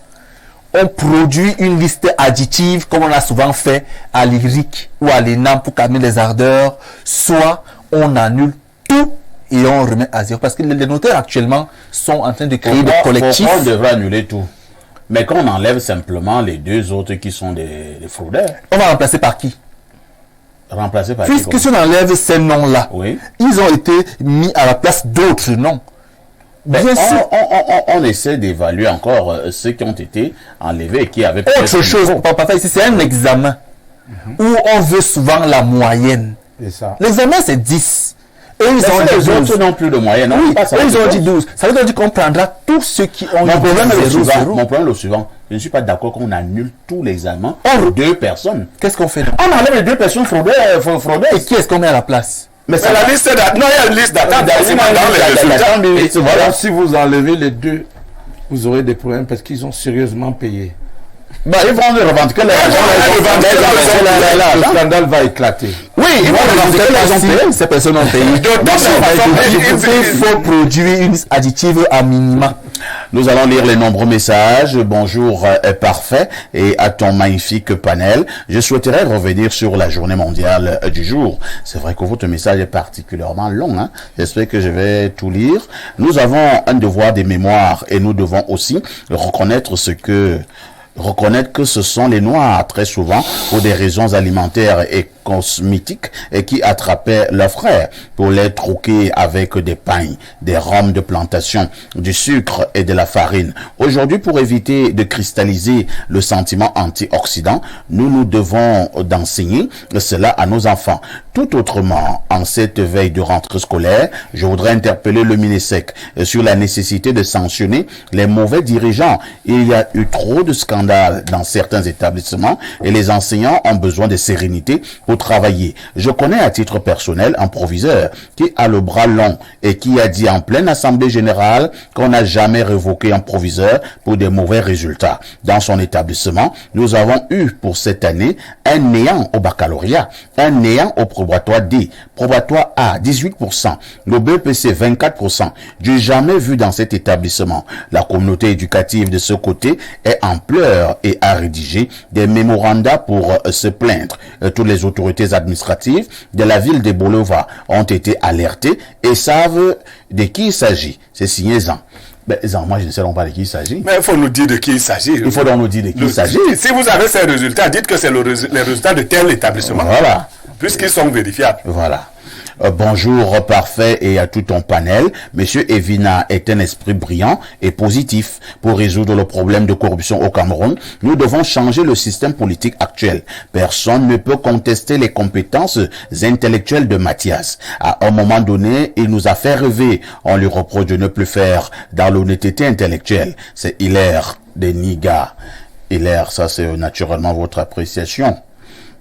on produit une liste additive, comme on l'a souvent fait à l'IRIC ou à l'ENAM pour calmer les ardeurs, soit on annule tous et on remet à zéro. Parce que les notaires actuellement sont en train de créer des collectifs. On devrait annuler tout. Mais quand on enlève simplement les deux autres qui sont des fraudeurs. On va remplacer par qui? Remplacer par Puisque qui? si on enlève ces noms-là, Oui. ils ont été mis à la place d'autres noms. Mais Bien sûr. on essaie d'évaluer encore ceux qui ont été enlevés et qui avaient Autre chose, papa, ici, c'est un examen où on veut souvent la moyenne. C'est ça. L'examen, c'est 10. Et ils Mais ont dit les 12. autres n'ont plus de moyenne. Oui, Pas ça, eux, ils c'est ont quoi? dit 12. Ça veut dire qu'on prendra tous ceux qui ont Mon problème est le 0, suivant. 0. Mon problème est le suivant. Je ne suis pas d'accord qu'on annule tous les examens Oh. pour 2 personnes. Qu'est-ce qu'on fait là? On enlève les 2 personnes fraudeuses. Et qui est-ce qu'on met à la place? Mais C'est la liste d'attente. Non, il y a une liste d'attente dans les résultats. Voilà. Si vous enlevez les deux, vous aurez des problèmes parce qu'ils ont sérieusement payé. Bah, ils vont revendiquer l'argent. Le scandale va éclater. Oui, ils vont revendiquer l'argent. Si ces personnes ont payé. Il faut produire une additive à minima. Nous allons lire les nombreux messages. Bonjour parfait et à ton magnifique panel. Je souhaiterais revenir sur la journée mondiale du jour. C'est vrai que votre message est particulièrement long. Hein? J'espère que je vais tout lire. Nous avons un devoir de mémoire et nous devons aussi reconnaître que ce sont les Noirs, très souvent, pour des raisons alimentaires et cosmétiques, et qui attrapaient leurs frères pour les troquer avec des pagnes, des rhums de plantation, du sucre et de la farine. Aujourd'hui, pour éviter de cristalliser le sentiment anti-Occident, nous devons d'enseigner cela à nos enfants. Tout autrement, en cette veille de rentrée scolaire, je voudrais interpeller le MINESEC sur la nécessité de sanctionner les mauvais dirigeants. Il y a eu trop de scandales dans certains établissements et les enseignants ont besoin de sérénité pour travailler. Je connais à titre personnel un proviseur qui a le bras long et qui a dit en pleine assemblée générale qu'on n'a jamais révoqué un proviseur pour des mauvais résultats. Dans son établissement, nous avons eu pour cette année un néant au baccalauréat, un néant au probatoire D, probatoire A, 18%, le BPC, 24%. Du jamais vu dans cet établissement. La communauté éducative de ce côté est en pleurs et a rédigé des mémorandas pour se plaindre. Toutes les autorités administratives de la ville de Bolova ont été alertées et savent de qui il s'agit. C'est signé Zan. Ben, Zan, moi je ne sais pas de qui il s'agit. Mais il faut nous dire de qui il s'agit. Il faut donc nous dire de qui il s'agit. Si vous avez ces résultats, dites que c'est les résultats de tel établissement. Voilà. Puisqu'ils sont vérifiables. Voilà. Bonjour parfait et à tout ton panel. Monsieur Evina est un esprit brillant et positif. Pour résoudre le problème de corruption au Cameroun, nous devons changer le système politique actuel. Personne ne peut contester les compétences intellectuelles de Mathias. À un moment donné, il nous a fait rêver. On lui reproche de ne plus faire dans l'honnêteté intellectuelle. C'est Hilaire de Niga. Hilaire, ça c'est naturellement votre appréciation.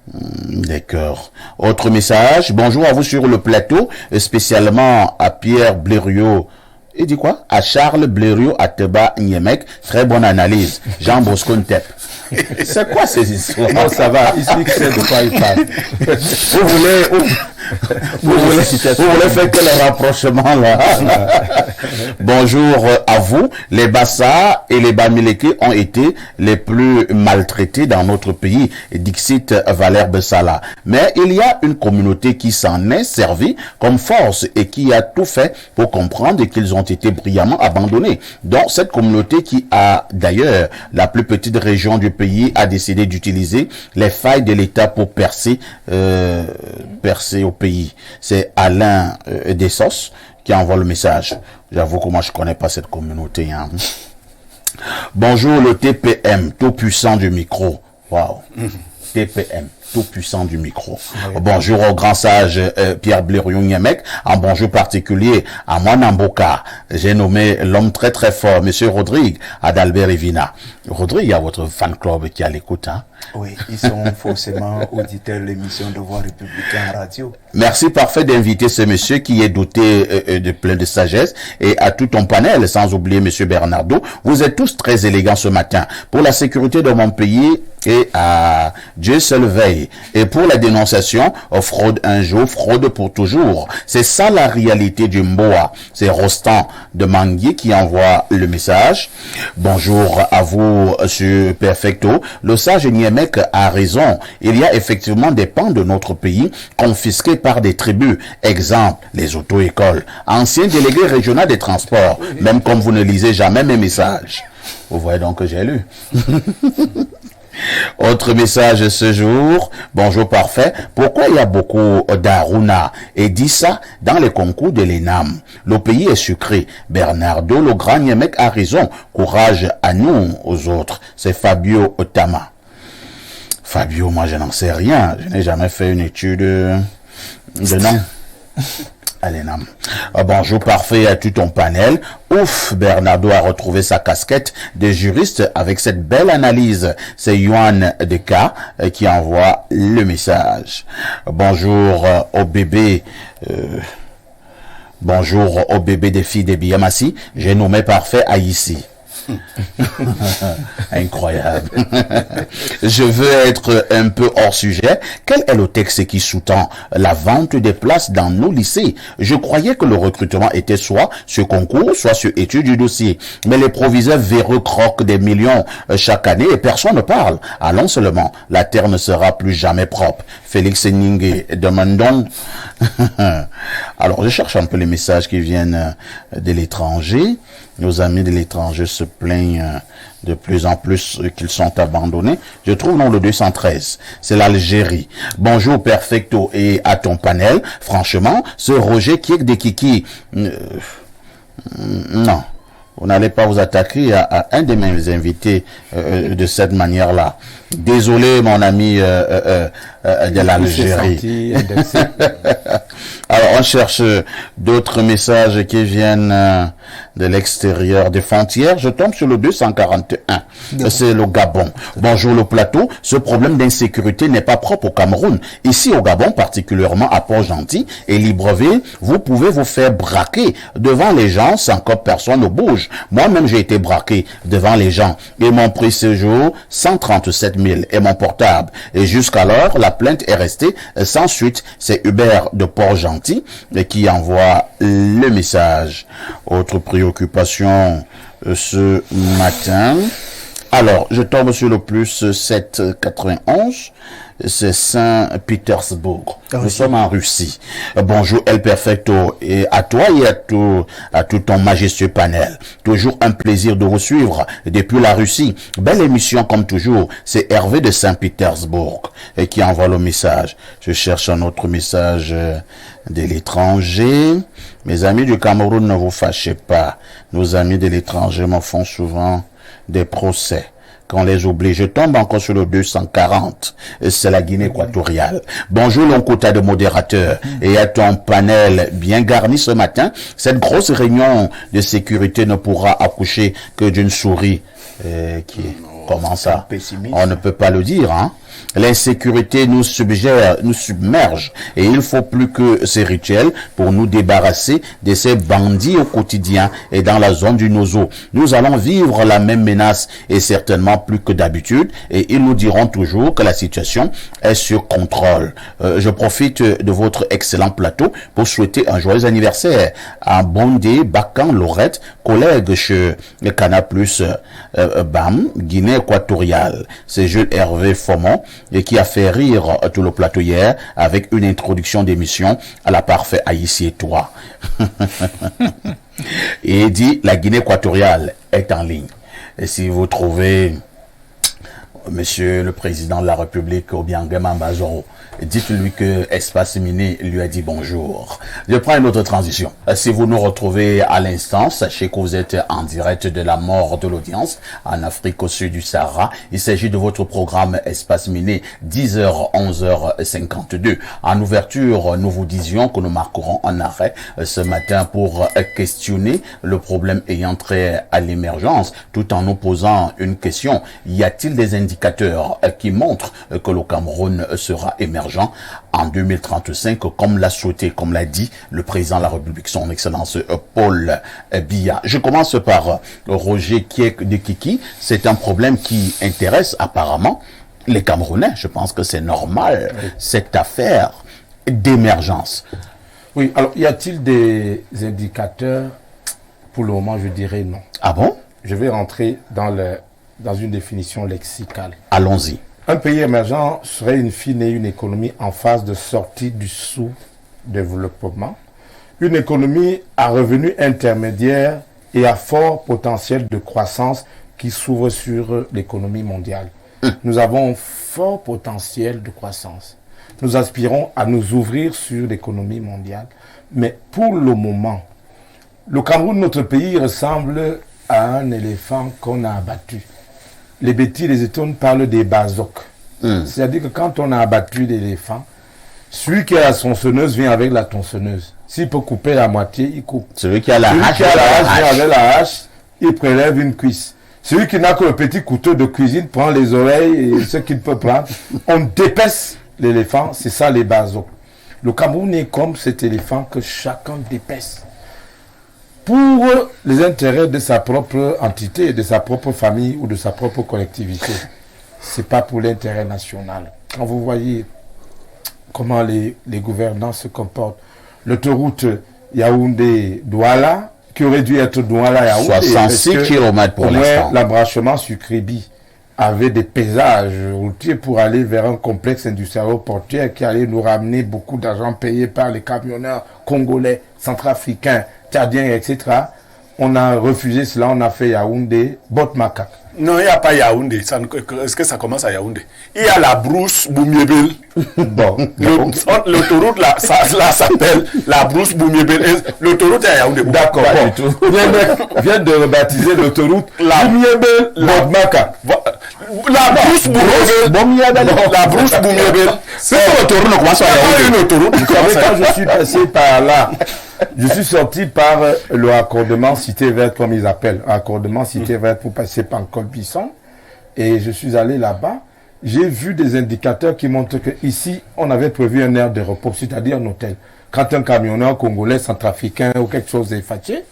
D'accord. Autre message. Bonjour à vous sur le plateau, spécialement à Pierre Blériot. Il dit quoi? À Charles Blériot, à Teba Niemek. Très bonne analyse. Jean Bosco Ntep. C'est quoi ces histoires? Non, ça va. Ici, c'est de quoi il parle. Vous voulez faire que le rapprochement là? Bonjour à vous. Les Bassa et les Bamileke ont été les plus maltraités dans notre pays. Dixit Valère Bessala. Mais il y a une communauté qui s'en est servie comme force et qui a tout fait pour comprendre qu'ils ont été brillamment abandonnés. Donc cette communauté qui a d'ailleurs la plus petite région du pays a décidé d'utiliser les failles de l'État pour percer au pays. C'est Alain Dessos qui envoie le message. J'avoue que moi je connais pas cette communauté. Hein. Bonjour le TPM, tout puissant du micro. Waouh. TPM, tout puissant du micro. Bonjour au grand sage Pierre Blériot Niemek. Un bonjour particulier à moi Namboka. J'ai nommé l'homme très très fort, Monsieur Rodrigue, Adalbert Evina. Rodrigue, il y a votre fan club qui est à l'écoute. Hein? Oui, ils sont forcément auditeurs de l'émission de Voix républicaine radio. Merci parfait d'inviter ce monsieur qui est doté de plein de sagesse et à tout ton panel, sans oublier monsieur Bernardo. Vous êtes tous très élégants ce matin. Pour la sécurité de mon pays, et à Dieu seul veille. Et pour la dénonciation, fraude un jour, fraude pour toujours. C'est ça la réalité du Mboa. C'est Rostand de Mangui qui envoie le message. Bonjour à vous, sur Perfecto. Le sage Niemek a raison. Il y a effectivement des pans de notre pays confisqués par des tribus. Exemple, les auto-écoles. Ancien délégué régional des transports. Même comme vous ne lisez jamais mes messages. Vous voyez donc que j'ai lu. Autre message ce jour. Bonjour parfait. Pourquoi il y a beaucoup d'Aruna et d'Issa dans les concours de l'ENAM? Le pays est sucré. Bernardo, le grand Niemek a raison. Courage à nous, aux autres. C'est Fabio Otama. Fabio, moi je n'en sais rien. Je n'ai jamais fait une étude de nom. À l'ENAM. Bonjour parfait à tout ton panel. Ouf, Bernardo a retrouvé sa casquette de juriste avec cette belle analyse. C'est Yohan Deka qui envoie le message. Bonjour au bébé. Bonjour au bébé des filles de Biamassi. J'ai nommé parfait à ici. Incroyable. Je veux être un peu hors sujet. Quel est le texte qui sous-tend la vente des places dans nos lycées? Je croyais que le recrutement était soit sur concours, soit sur étude du dossier. Mais les proviseurs véreux croquent des millions chaque année et personne ne parle. Allons seulement, la terre ne sera plus jamais propre. Félix Ningue, demandons. Alors, je cherche un peu les messages qui viennent de l'étranger. Nos amis de l'étranger se plaignent de plus en plus qu'ils sont abandonnés. Je trouve dans le 213, c'est l'Algérie. Bonjour Perfecto et à ton panel. Franchement, ce Roger Kiek de Kiki, non. Vous n'allez pas vous attaquer à un de mes invités de cette manière-là. Désolé, mon ami de l'Algérie. Alors, on cherche d'autres messages qui viennent de l'extérieur des frontières. Je tombe sur le 241. C'est le Gabon. Bonjour le plateau. Ce problème d'insécurité n'est pas propre au Cameroun. Ici au Gabon, particulièrement à Port-Gentil et Libreville, vous pouvez vous faire braquer devant les gens sans que personne ne bouge. Moi-même, j'ai été braqué devant les gens. Ils m'ont pris ce jour 137 000 et mon portable. Et jusqu'alors, la plainte est restée sans suite. C'est Hubert de Port-Gentil qui envoie le message. Autre préoccupation ce matin. Alors, je tombe sur le plus 791. C'est Saint-Pétersbourg. Nous sommes en Russie. Bonjour El Perfecto et à toi et à tout ton majestueux panel. Toujours un plaisir de vous suivre depuis la Russie. Belle émission comme toujours. C'est Hervé de Saint-Pétersbourg qui envoie le message. Je cherche un autre message de l'étranger. Mes amis du Cameroun, ne vous fâchez pas. Nos amis de l'étranger me font souvent des procès. Quand on les oublie, je tombe encore sur le 240. C'est la Guinée équatoriale. Bonjour l'onquota de modérateur et à ton panel bien garni ce matin. Cette grosse réunion de sécurité ne pourra accoucher que d'une souris comment ça? On ne peut pas le dire, hein? L'insécurité nous submerge et il faut plus que ces rituels pour nous débarrasser de ces bandits au quotidien et dans la zone du Nozo. Nous allons vivre la même menace et certainement plus que d'habitude et ils nous diront toujours que la situation est sur contrôle. Je profite de votre excellent plateau pour souhaiter un joyeux anniversaire à Bondé, Bakan, Lorette, collègue chez le Canal Plus BAM, Guinée équatoriale. C'est Jules Hervé Fomont et qui a fait rire tout le plateau hier avec une introduction d'émission à la parfaite Haïti et toi. Et il dit la Guinée équatoriale est en ligne. Et si vous trouvez Monsieur le Président de la République Obiangema Mbazoro, dites-lui que Espace Mini lui a dit bonjour. Je prends une autre transition. Si vous nous retrouvez à l'instant, sachez que vous êtes en direct de la mort de l'audience en Afrique au sud du Sahara. Il s'agit de votre programme Espace Mini 10h, 11h52. En ouverture, nous vous disions que nous marquerons un arrêt ce matin pour questionner le problème ayant trait à l'émergence tout en nous posant une question. Y a-t-il des indicateurs qui montrent que le Cameroun sera émergent en 2035, comme l'a souhaité, comme l'a dit le président de la République, son Excellence Paul Biya. Je commence par Roger Kiek de Kiki. C'est un problème qui intéresse apparemment les Camerounais. Je pense que c'est normal, cette affaire d'émergence. Oui, alors y a-t-il des indicateurs? Pour le moment, je dirais non. Ah bon? Je vais rentrer dans une définition lexicale. Allons-y. Un pays émergent serait in fine une économie en phase de sortie du sous-développement, une économie à revenus intermédiaires et à fort potentiel de croissance qui s'ouvre sur l'économie mondiale. Nous avons un fort potentiel de croissance. Nous aspirons à nous ouvrir sur l'économie mondiale. Mais pour le moment, le Cameroun, notre pays, ressemble à un éléphant qu'on a abattu. Les bêtis, les étones parlent des bazocs. C'est-à-dire que quand on a abattu l'éléphant, celui qui a la tronçonneuse vient avec la tronçonneuse. S'il peut couper la moitié, il coupe. Celui qui a la hache vient avec la hache, il prélève une cuisse. Celui qui n'a que le petit couteau de cuisine prend les oreilles et ce qu'il peut prendre. On dépaisse l'éléphant, c'est ça les bazocs. Le Cameroun est comme cet éléphant que chacun dépaisse. Pour les intérêts de sa propre entité, de sa propre famille ou de sa propre collectivité. C'est pas pour l'intérêt national. Quand vous voyez comment les gouvernants se comportent, l'autoroute Yaoundé-Douala, qui aurait dû être Douala-Yaoundé, 66 km pour l'instant. L'embranchement sur Kribi avait des paysages routiers pour aller vers un complexe industriel portuaire qui allait nous ramener beaucoup d'argent payé par les camionneurs congolais, centrafricains, tchadiens, etc. On a refusé cela, on a fait Yaoundé, Botmaka. Non, il n'y a pas Yaoundé. Est-ce que ça commence à Yaoundé? Il y a la brousse Boumiébel. Bon. L'autoroute là, s'appelle la brousse Boumiébel. L'autoroute est à Yaoundé. D'accord. Bon. Vient de rebaptiser l'autoroute Boumiébel, Botmaka. La brousse Boumiébel. La brousse Boumiébel. C'est l'autoroute, on commence à Yaoundé. Vous savez, quand je suis passé par là, je suis sorti par le raccordement Cité Verte, comme ils appellent. Raccordement Cité Verte pour passer par le Colbisson. Et je suis allé là-bas. J'ai vu des indicateurs qui montrent qu'ici, on avait prévu un aire de repos, c'est-à-dire un hôtel. Quand un camionneur congolais, centrafricain ou quelque chose est fatigué,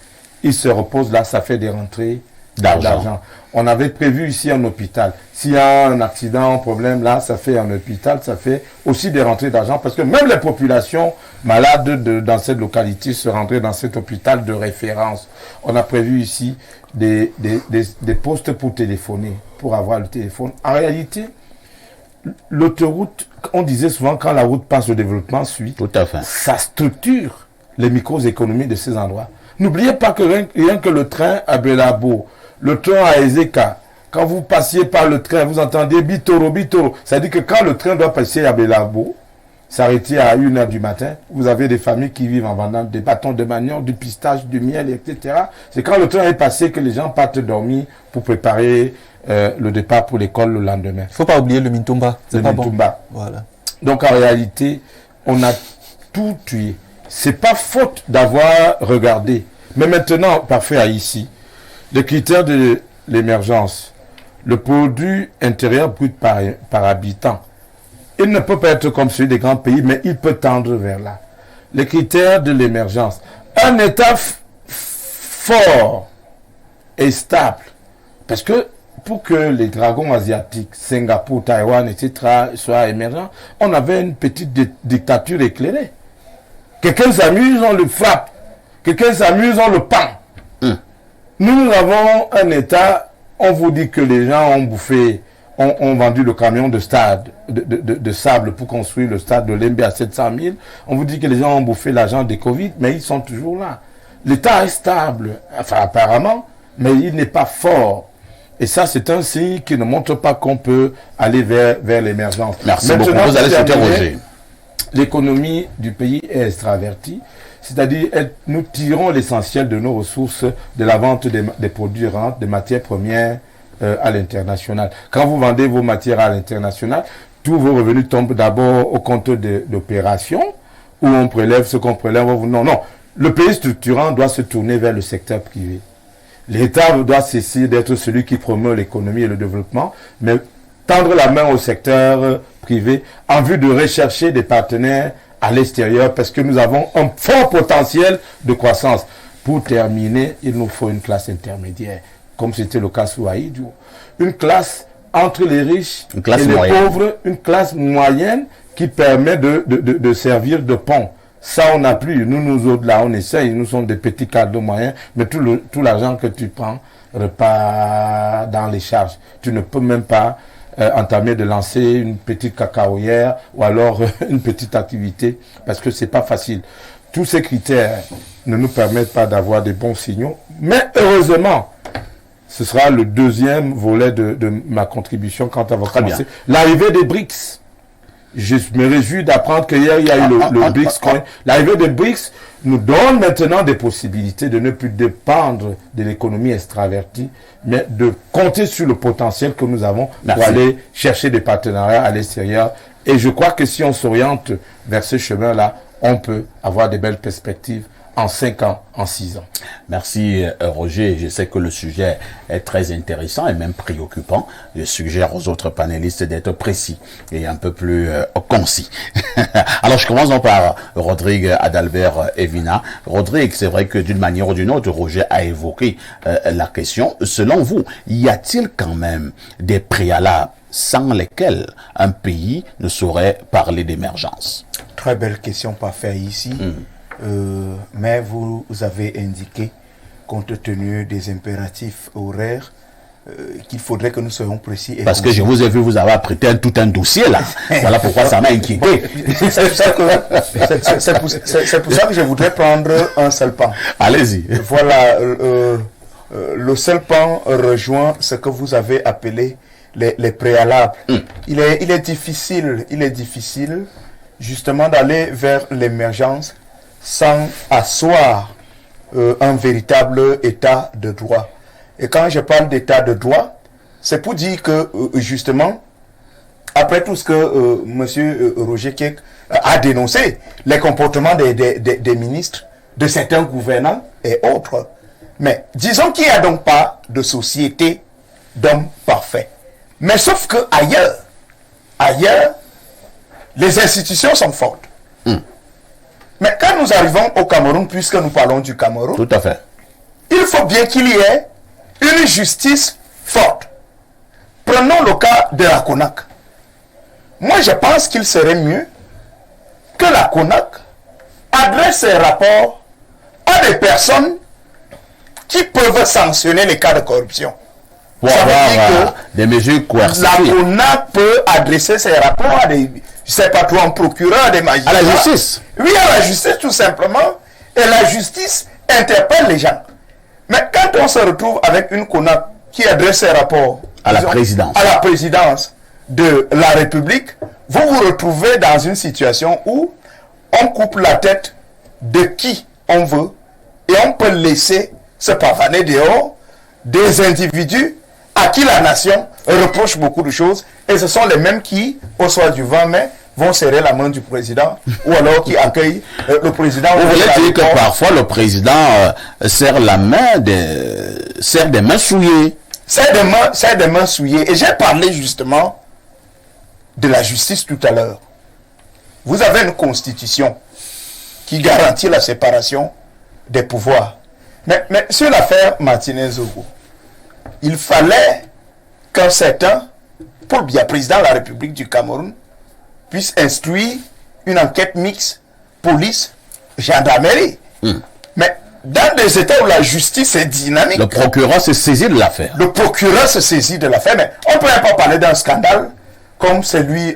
il se repose là, ça fait des rentrées d'argent. On avait prévu ici un hôpital. S'il y a un accident, un problème, là, ça fait un hôpital, ça fait aussi des rentrées d'argent parce que même les populations malades dans cette localité se rendraient dans cet hôpital de référence. On a prévu ici des postes pour téléphoner, pour avoir le téléphone. En réalité, l'autoroute, on disait souvent quand la route passe au développement suit, tout à fait, ça structure les micro-économies de ces endroits. N'oubliez pas que rien que le train à Belabo, le train à Ezeka, quand vous passiez par le train, vous entendiez Bitoro, Bitoro. C'est-à-dire que quand le train doit passer à Belabo, s'arrêter à 1h du matin, vous avez des familles qui vivent en vendant des bâtons de manioc, du pistache, du miel, etc. C'est quand le train est passé que les gens partent dormir pour préparer le départ pour l'école le lendemain. Il ne faut pas oublier le Mintumba. Le Mintumba. Bon. Voilà. Donc en réalité, on a tout tué. C'est pas faute d'avoir regardé. Mais maintenant, parfait à ici, les critères de l'émergence, le produit intérieur brut par habitant, il ne peut pas être comme celui des grands pays, mais il peut tendre vers là. Les critères de l'émergence, un État fort et stable, parce que pour que les dragons asiatiques, Singapour, Taïwan, etc., soient émergents, on avait une petite dictature éclairée. Quelqu'un s'amuse, on le frappe. Quelqu'un s'amuse, on le pend. Nous avons un État, on vous dit que les gens ont bouffé, ont vendu le camion de sable pour construire le stade de Lembe à 700 000. On vous dit que les gens ont bouffé l'argent des Covid, mais ils sont toujours là. L'État est stable, enfin apparemment, mais il n'est pas fort. Et ça, c'est un signe qui ne montre pas qu'on peut aller vers l'émergence. Merci beaucoup, vous allez s'interroger. L'économie du pays est extravertie, c'est-à-dire nous tirons l'essentiel de nos ressources de la vente des produits rentes, des matières premières à l'international. Quand vous vendez vos matières à l'international, tous vos revenus tombent d'abord au compte d'opération, où on prélève ce qu'on prélève. Non. Le pays structurant doit se tourner vers le secteur privé. L'État doit cesser d'être celui qui promeut l'économie et le développement, mais tendre la main au secteur privé en vue de rechercher des partenaires à l'extérieur parce que nous avons un fort potentiel de croissance. Pour terminer, il nous faut une classe intermédiaire, comme c'était le cas sous Haïdou. Une classe entre les riches et les moyenne. pauvres, une classe moyenne qui permet de servir de pont. Ça, on n'a plus. Nous autres, là, on essaye. Nous sommes des petits cadres moyens, mais tout l'argent que tu prends repart dans les charges. Tu ne peux même pas entamer de lancer une petite cacaoyère ou alors une petite activité parce que c'est pas facile. Tous ces critères ne nous permettent pas d'avoir des bons signaux, mais heureusement, ce sera le deuxième volet de ma contribution quand on va commencer. L'arrivée des BRICS. Je me réjouis d'apprendre qu'hier, il y a eu le BRICS Coin. L'arrivée des BRICS nous donne maintenant des possibilités de ne plus dépendre de l'économie extravertie, mais de compter sur le potentiel que nous avons pour aller chercher des partenariats à l'extérieur. Et je crois que si on s'oriente vers ce chemin-là, on peut avoir des belles perspectives en 5 ans, en 6 ans. Merci Roger. Je sais que le sujet est très intéressant et même préoccupant. Je suggère aux autres panélistes d'être précis et un peu plus concis. Alors je commence donc par Rodrigue Adalbert Evina. Rodrigue, c'est vrai que d'une manière ou d'une autre, Roger a évoqué la question. Selon vous, y a-t-il quand même des préalables sans lesquels un pays ne saurait parler d'émergence? Très belle question pas faite ici. Mais vous avez indiqué, compte tenu des impératifs horaires, qu'il faudrait que nous soyons précis. Parce que je vous ai vu, vous avez apprêté tout un dossier là. Voilà pourquoi ça m'a inquiété. C'est pour ça que je voudrais prendre un seul pan. Allez-y. Voilà, le seul pan rejoint ce que vous avez appelé les préalables. Il est difficile justement d'aller vers l'émergence sans asseoir un véritable état de droit. Et quand je parle d'état de droit, c'est pour dire que justement, après tout ce que M. Roger Kek a dénoncé, les comportements des ministres, de certains gouvernants et autres, mais disons qu'il n'y a donc pas de société d'hommes parfaits. Mais sauf que ailleurs, les institutions sont fortes. Mais quand nous arrivons au Cameroun, puisque nous parlons du Cameroun, tout à fait, il faut bien qu'il y ait une justice forte. Prenons le cas de la CONAC. Moi, je pense qu'il serait mieux que la CONAC adresse ses rapports à des personnes qui peuvent sanctionner les cas de corruption. Pour avoir des mesures coercitives. La CONAC peut adresser ses rapports à des, je sais pas trop, un procureur, des magistrats. À la justice. Oui, à la justice tout simplement. Et la justice interpelle les gens. Mais quand on se retrouve avec une CONAC qui adresse ses rapports à la présidence. À la présidence de la République, vous vous retrouvez dans une situation où on coupe la tête de qui on veut et on peut laisser se pavaner dehors des individus à qui la nation reproche beaucoup de choses, et ce sont les mêmes qui, au soir du 20 mai, vont serrer la main du président, ou alors qui accueillent le président. Vous voulez dire que parfois le président serre la main, serre des mains souillées. Serre des mains souillées. Et j'ai parlé justement de la justice tout à l'heure. Vous avez une constitution qui garantit la séparation des pouvoirs. Mais sur l'affaire Martinez-Zogo, il fallait qu'un certain Paul Biya, président de la République du Cameroun, puisse instruire une enquête mixte police-gendarmerie. Mais dans des États où la justice est dynamique... Le procureur se saisit de l'affaire. Le procureur se saisit de l'affaire, mais on ne peut pas parler d'un scandale comme celui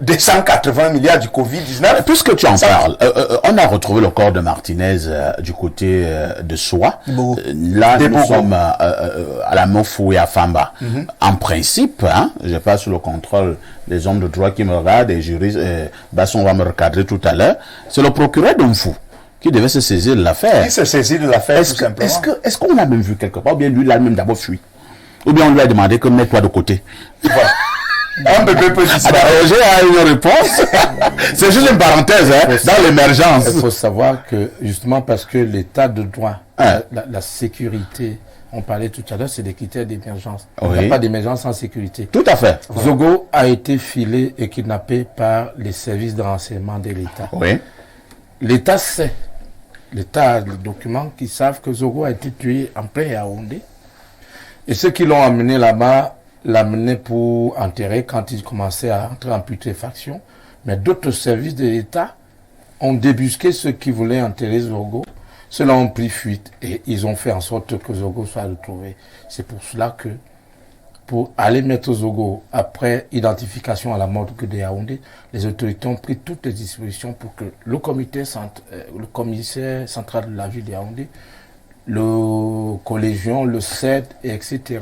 des 180 milliards du Covid-19. Puisque tu en parles, on a retrouvé le corps de Martinez du côté de Soa. Là, nous sommes à la Mofou et à Famba. En principe, hein, je passe sous le contrôle des hommes de droit qui me regardent, des juristes, Basson va me recadrer tout à l'heure. C'est le procureur d'Omfou qui devait se saisir de l'affaire. Qui se saisit de l'affaire, tout simplement. Est-ce qu'on l'a même vu quelque part? Ou bien lui, il a même d'abord fui? Ou bien on lui a demandé que mets-toi de côté? Voilà. Un bébé peut disparaître. Roger a une réponse. C'est juste une parenthèse, hein, dans l'émergence. Il faut savoir que, justement, parce que l'état de droit, la sécurité, on parlait tout à l'heure, c'est des critères d'émergence. Il n'y a pas d'émergence sans sécurité. Tout à fait. Zogo a été filé et kidnappé par les services de renseignement de l'État. Oui. L'État sait, l'État a les documents qui savent que Zogo a été tué en plein Yaoundé. Et ceux qui l'ont amené là-bas, l'amenaient pour enterrer quand il commençait à entrer en putréfaction. Mais d'autres services de l'État ont débusqué ceux qui voulaient enterrer Zogo. Ceux-là ont pris fuite et ils ont fait en sorte que Zogo soit retrouvé. C'est pour cela que, pour aller mettre Zogo après identification à la mort de Yaoundé, les autorités ont pris toutes les dispositions pour que le commissaire central de la ville de Yaoundé, le collégion, le CED, etc.,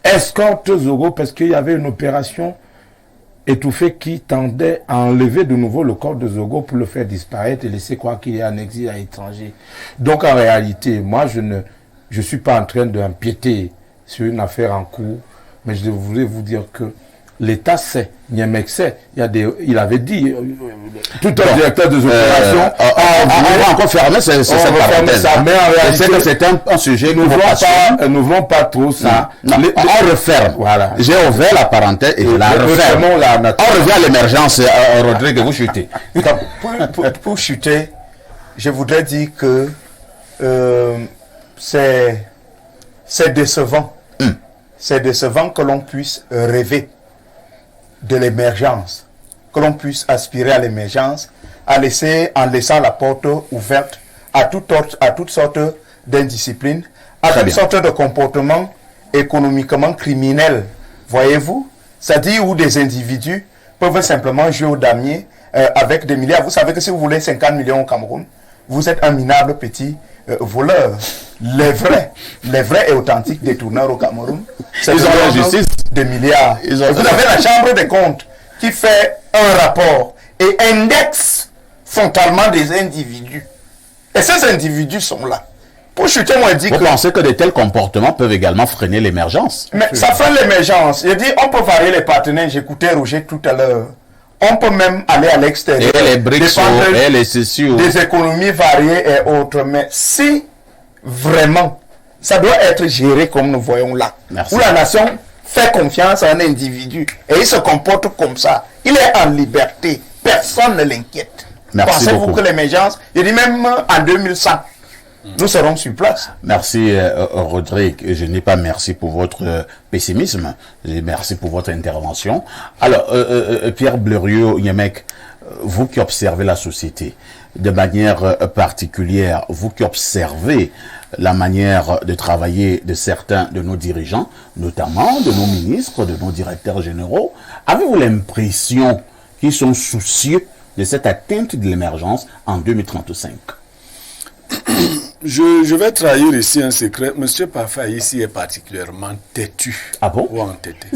escorte Zogo parce qu'il y avait une opération étouffée qui tendait à enlever de nouveau le corps de Zogo pour le faire disparaître et laisser croire qu'il est en exil à l'étranger. Donc en réalité, moi je suis pas en train d'empiéter sur une affaire en cours, mais je voulais vous dire que l'État sait, Niemek sait, il avait dit, tout un directeur des opérations, on va encore fermer cette parenthèse. Mais en réalité, c'est un sujet nous ne voulons pas trop ça. On referme. Voilà. J'ai ouvert la parenthèse et je la referme. On revient à l'émergence, Rodrigue, vous chutez. Pour chuter, je voudrais dire que c'est décevant. C'est décevant que l'on puisse rêver de l'émergence, que l'on puisse aspirer à l'émergence, en laissant la porte ouverte à toutes sortes d'indisciplines, à toutes sortes de comportements économiquement criminels. Voyez-vous? C'est-à-dire où des individus peuvent simplement jouer au damier avec des milliards. Vous savez que si vous voulez 50 millions au Cameroun, vous êtes un minable petit voleur. Les vrais et authentiques détourneurs au Cameroun, c'est ils ont la justice des milliards. Vous avez la Chambre des comptes qui fait un rapport et indexe frontalement des individus. Et ces individus sont là. Pour chuter, moi, je dis Vous pensez que de tels comportements peuvent également freiner l'émergence? Mais ça freine l'émergence. Je dis, on peut varier les partenaires. J'écoutais Roger tout à l'heure. On peut même aller à l'extérieur. Et les BRICS, et les CCU. Des économies variées et autres. Mais si vraiment, ça doit être géré comme nous voyons là. Merci. Où la nation fait confiance à un individu et il se comporte comme ça. Il est en liberté. Personne ne l'inquiète. Pensez-vous que l'émergence, je dis même en 2100, nous serons sur place. Merci Rodrigue. Je n'ai pas merci pour votre pessimisme. Merci pour votre intervention. Alors, Pierre Bleriot, Niemek, vous qui observez la société de manière particulière, vous qui observez la manière de travailler de certains de nos dirigeants, notamment de nos ministres, de nos directeurs généraux, avez-vous l'impression qu'ils sont soucieux de cette atteinte de l'émergence en 2035? Je vais trahir ici un secret. Monsieur Parfait ici est particulièrement têtu. Ah bon? Ou entêté.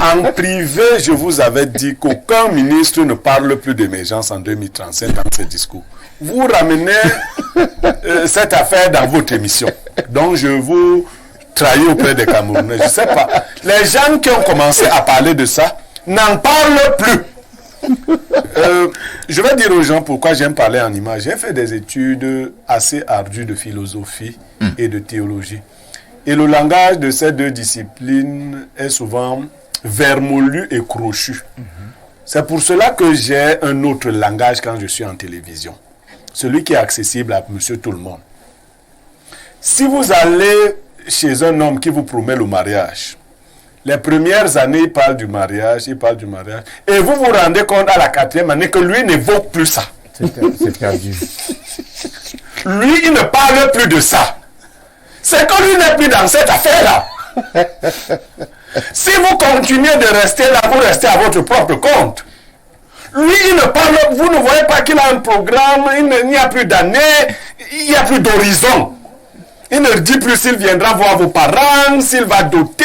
En privé, je vous avais dit qu'aucun ministre ne parle plus d'émergence en 2035 dans ses discours. Vous ramenez cette affaire dans votre émission. Donc je vous trahis auprès des Camerounais. Je ne sais pas. Les gens qui ont commencé à parler de ça n'en parlent plus. Je vais dire aux gens pourquoi j'aime parler en images. J'ai fait des études assez ardues de philosophie et de théologie. Et le langage de ces deux disciplines est souvent vermoulu et crochu. C'est pour cela que j'ai un autre langage quand je suis en télévision. Celui qui est accessible à monsieur tout le monde. Si vous allez chez un homme qui vous promet le mariage, les premières années, il parle du mariage, et vous vous rendez compte à la 4e année que lui n'évoque plus ça. C'est perdu. Lui, il ne parle plus de ça. C'est que lui n'est plus dans cette affaire-là. Si vous continuez de rester là, vous restez à votre propre compte. Lui, il ne parle, vous ne voyez pas qu'il a un programme, il n'y a plus d'années, il n'y a plus d'horizon. Il ne dit plus s'il viendra voir vos parents, s'il va doter,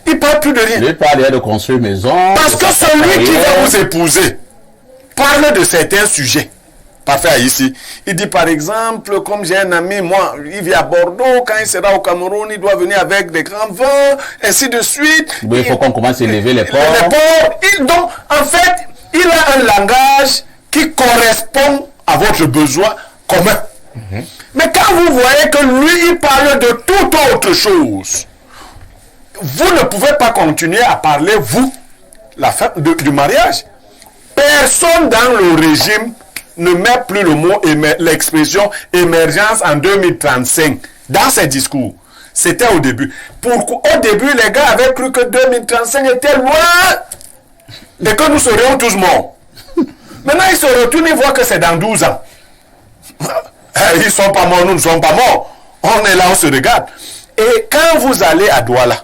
il ne parle plus de rien. Il parle de construire maison. Parce que celui qui va vous épouser parle de certains sujets. Parfait ici. Il dit par exemple, comme j'ai un ami, moi, il vit à Bordeaux, quand il sera au Cameroun, il doit venir avec des grands vins, ainsi de suite. Oui, il faut qu'on commence à élever les porcs. Donc, en fait, il a un langage qui correspond à votre besoin commun. Mais quand vous voyez que lui, il parle de toute autre chose, vous ne pouvez pas continuer à parler, vous, du mariage. Personne dans le régime ne met plus le mot, l'expression émergence en 2035 dans ses discours. C'était au début. Au début, les gars avaient cru que 2035 était loin et que nous serions tous morts. Maintenant, ils se retournent et voient que c'est dans 12 ans. Ils ne sont pas morts, nous ne sommes pas morts. On est là, on se regarde. Et quand vous allez à Douala,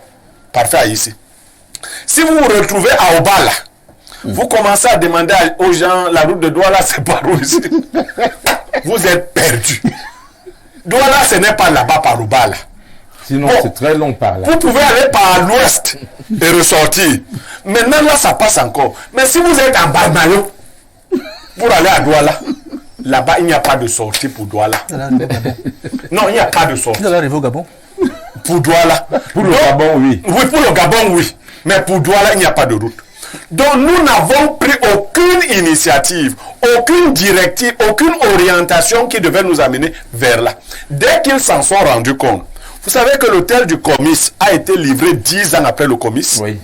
parfait ici, si vous vous retrouvez à Obala, vous commencez à demander aux gens, la route de Douala, c'est par où ici? Vous êtes perdus. Douala, ce n'est pas là-bas par Obala. Sinon, c'est très long par là. Vous pouvez aller par l'ouest et ressortir. Maintenant, là, ça passe encore. Mais si vous êtes en Barmayo, pour aller à Douala, là-bas, il n'y a pas de sortie pour Douala. Non, il n'y a pas de sortie. Vous allez arriver au Gabon? Pour Douala. Pour le Gabon, oui. Oui, pour le Gabon, oui. Mais pour Douala, il n'y a pas de route. Donc, nous n'avons pris aucune initiative, aucune directive, aucune orientation qui devait nous amener vers là. Dès qu'ils s'en sont rendus compte, vous savez que l'hôtel du Comice a été livré 10 ans après le Comice. Oui.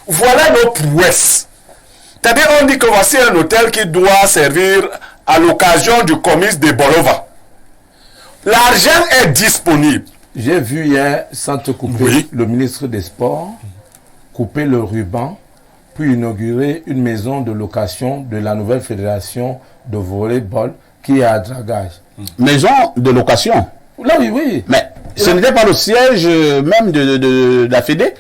Voilà nos prouesses. C'est-à-dire, on dit que voici un hôtel qui doit servir à l'occasion du Comice de Bolova. L'argent est disponible. J'ai vu hier, sans te couper, le ministre des Sports couper le ruban pour inaugurer une maison de location de la nouvelle fédération de volleyball qui est à Dragage. Maison de location? Là, oui. Mais ce n'était pas le siège même de la Fédé?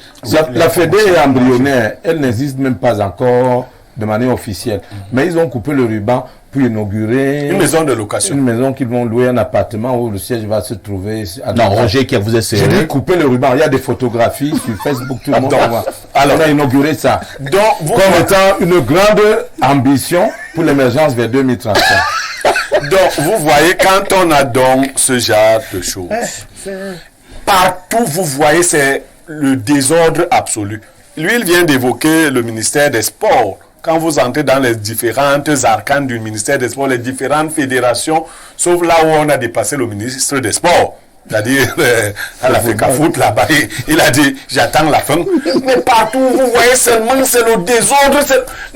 La Fédé est embryonnaire. Elle n'existe même pas encore de manière officielle. Mais ils ont coupé le ruban pour inaugurer une maison de location. Une maison qu'ils vont louer un appartement où le siège va se trouver. Non, Roger, qui vous a serré. J'ai dit couper le ruban. Il y a des photographies sur Facebook, tout le monde va voir. Alors, on a inauguré ça. Donc, comme étant une grande ambition pour l'émergence vers 2035. Donc, vous voyez, quand on a donc ce genre de choses, partout, vous voyez, c'est le désordre absolu. Lui, il vient d'évoquer le ministère des Sports. Quand vous entrez dans les différentes arcanes du ministère des Sports, les différentes fédérations, sauf là où on a dépassé le ministre des Sports. C'est-à-dire, à la FECAFOOT, là-bas, il a dit, j'attends la fin. Mais partout, vous voyez seulement, c'est le désordre.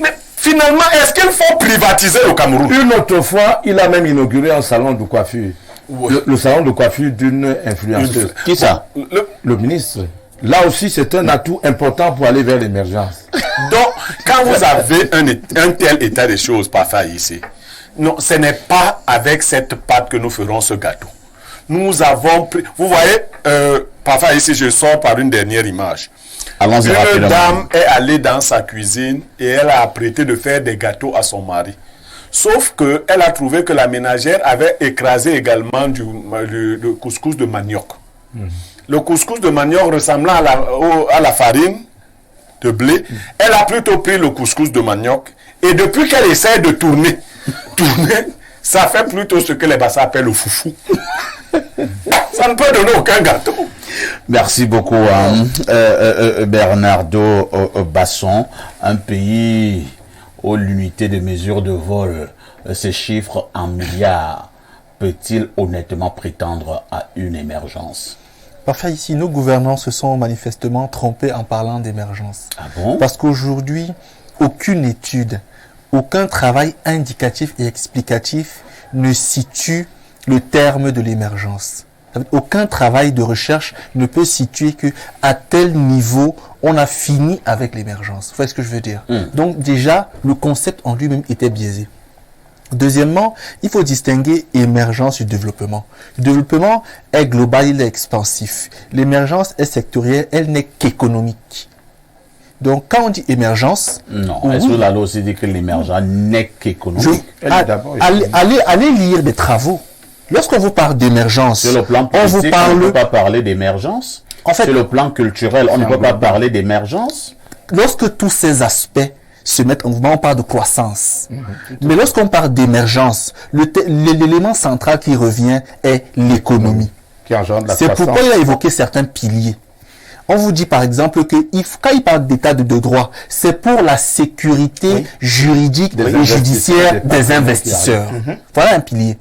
Mais finalement, est-ce qu'il faut privatiser le Cameroun? Une autre fois, il a même inauguré un salon de coiffure. Oui. Le salon de coiffure d'une influenceuse. Qui ça? Le ministre. Là aussi, c'est un atout important pour aller vers l'émergence. Donc, quand vous avez un tel état des choses, parfait ici, non, ce n'est pas avec cette pâte que nous ferons ce gâteau. Nous avons pris, vous voyez, parfait ici, je sors par une dernière image. Une dame est allée dans sa cuisine et elle a apprêté de faire des gâteaux à son mari. Sauf qu'elle a trouvé que la ménagère avait écrasé également le couscous de manioc. Le couscous de manioc ressemblant à la farine de blé, elle a plutôt pris le couscous de manioc et depuis qu'elle essaie de tourner, ça fait plutôt ce que les Bassa appellent le foufou. Ça ne peut donner aucun gâteau. Merci beaucoup, Bernardo Basson. Un pays où l'unité de mesure de vol se chiffre en milliards. Peut-il honnêtement prétendre à une émergence? Parfait, ici, nos gouvernants se sont manifestement trompés en parlant d'émergence. Ah bon? Parce qu'aujourd'hui, aucune étude, aucun travail indicatif et explicatif ne situe le terme de l'émergence. Aucun travail de recherche ne peut situer que à tel niveau, on a fini avec l'émergence. Vous voyez ce que je veux dire? Donc déjà, le concept en lui-même était biaisé. Deuxièmement, il faut distinguer émergence du développement. Le développement est global, il est expansif. L'émergence est sectorielle, elle n'est qu'économique. Donc, quand on dit émergence... Non, est-ce que la loi aussi dit que l'émergence n'est qu'économique? Allez lire des travaux. Lorsqu'on vous parle d'émergence, sur le plan politique, on ne peut pas parler d'émergence. En fait, sur le plan culturel, on ne peut pas parler d'émergence. Lorsque tous ces aspects se mettent en mouvement, on parle de croissance. Mais lorsqu'on parle d'émergence, l'élément central qui revient est l'économie. C'est pourquoi il a évoqué certains piliers. On vous dit par exemple que quand il parle d'état de droit, c'est pour la sécurité juridique et judiciaire des investisseurs. Voilà un pilier.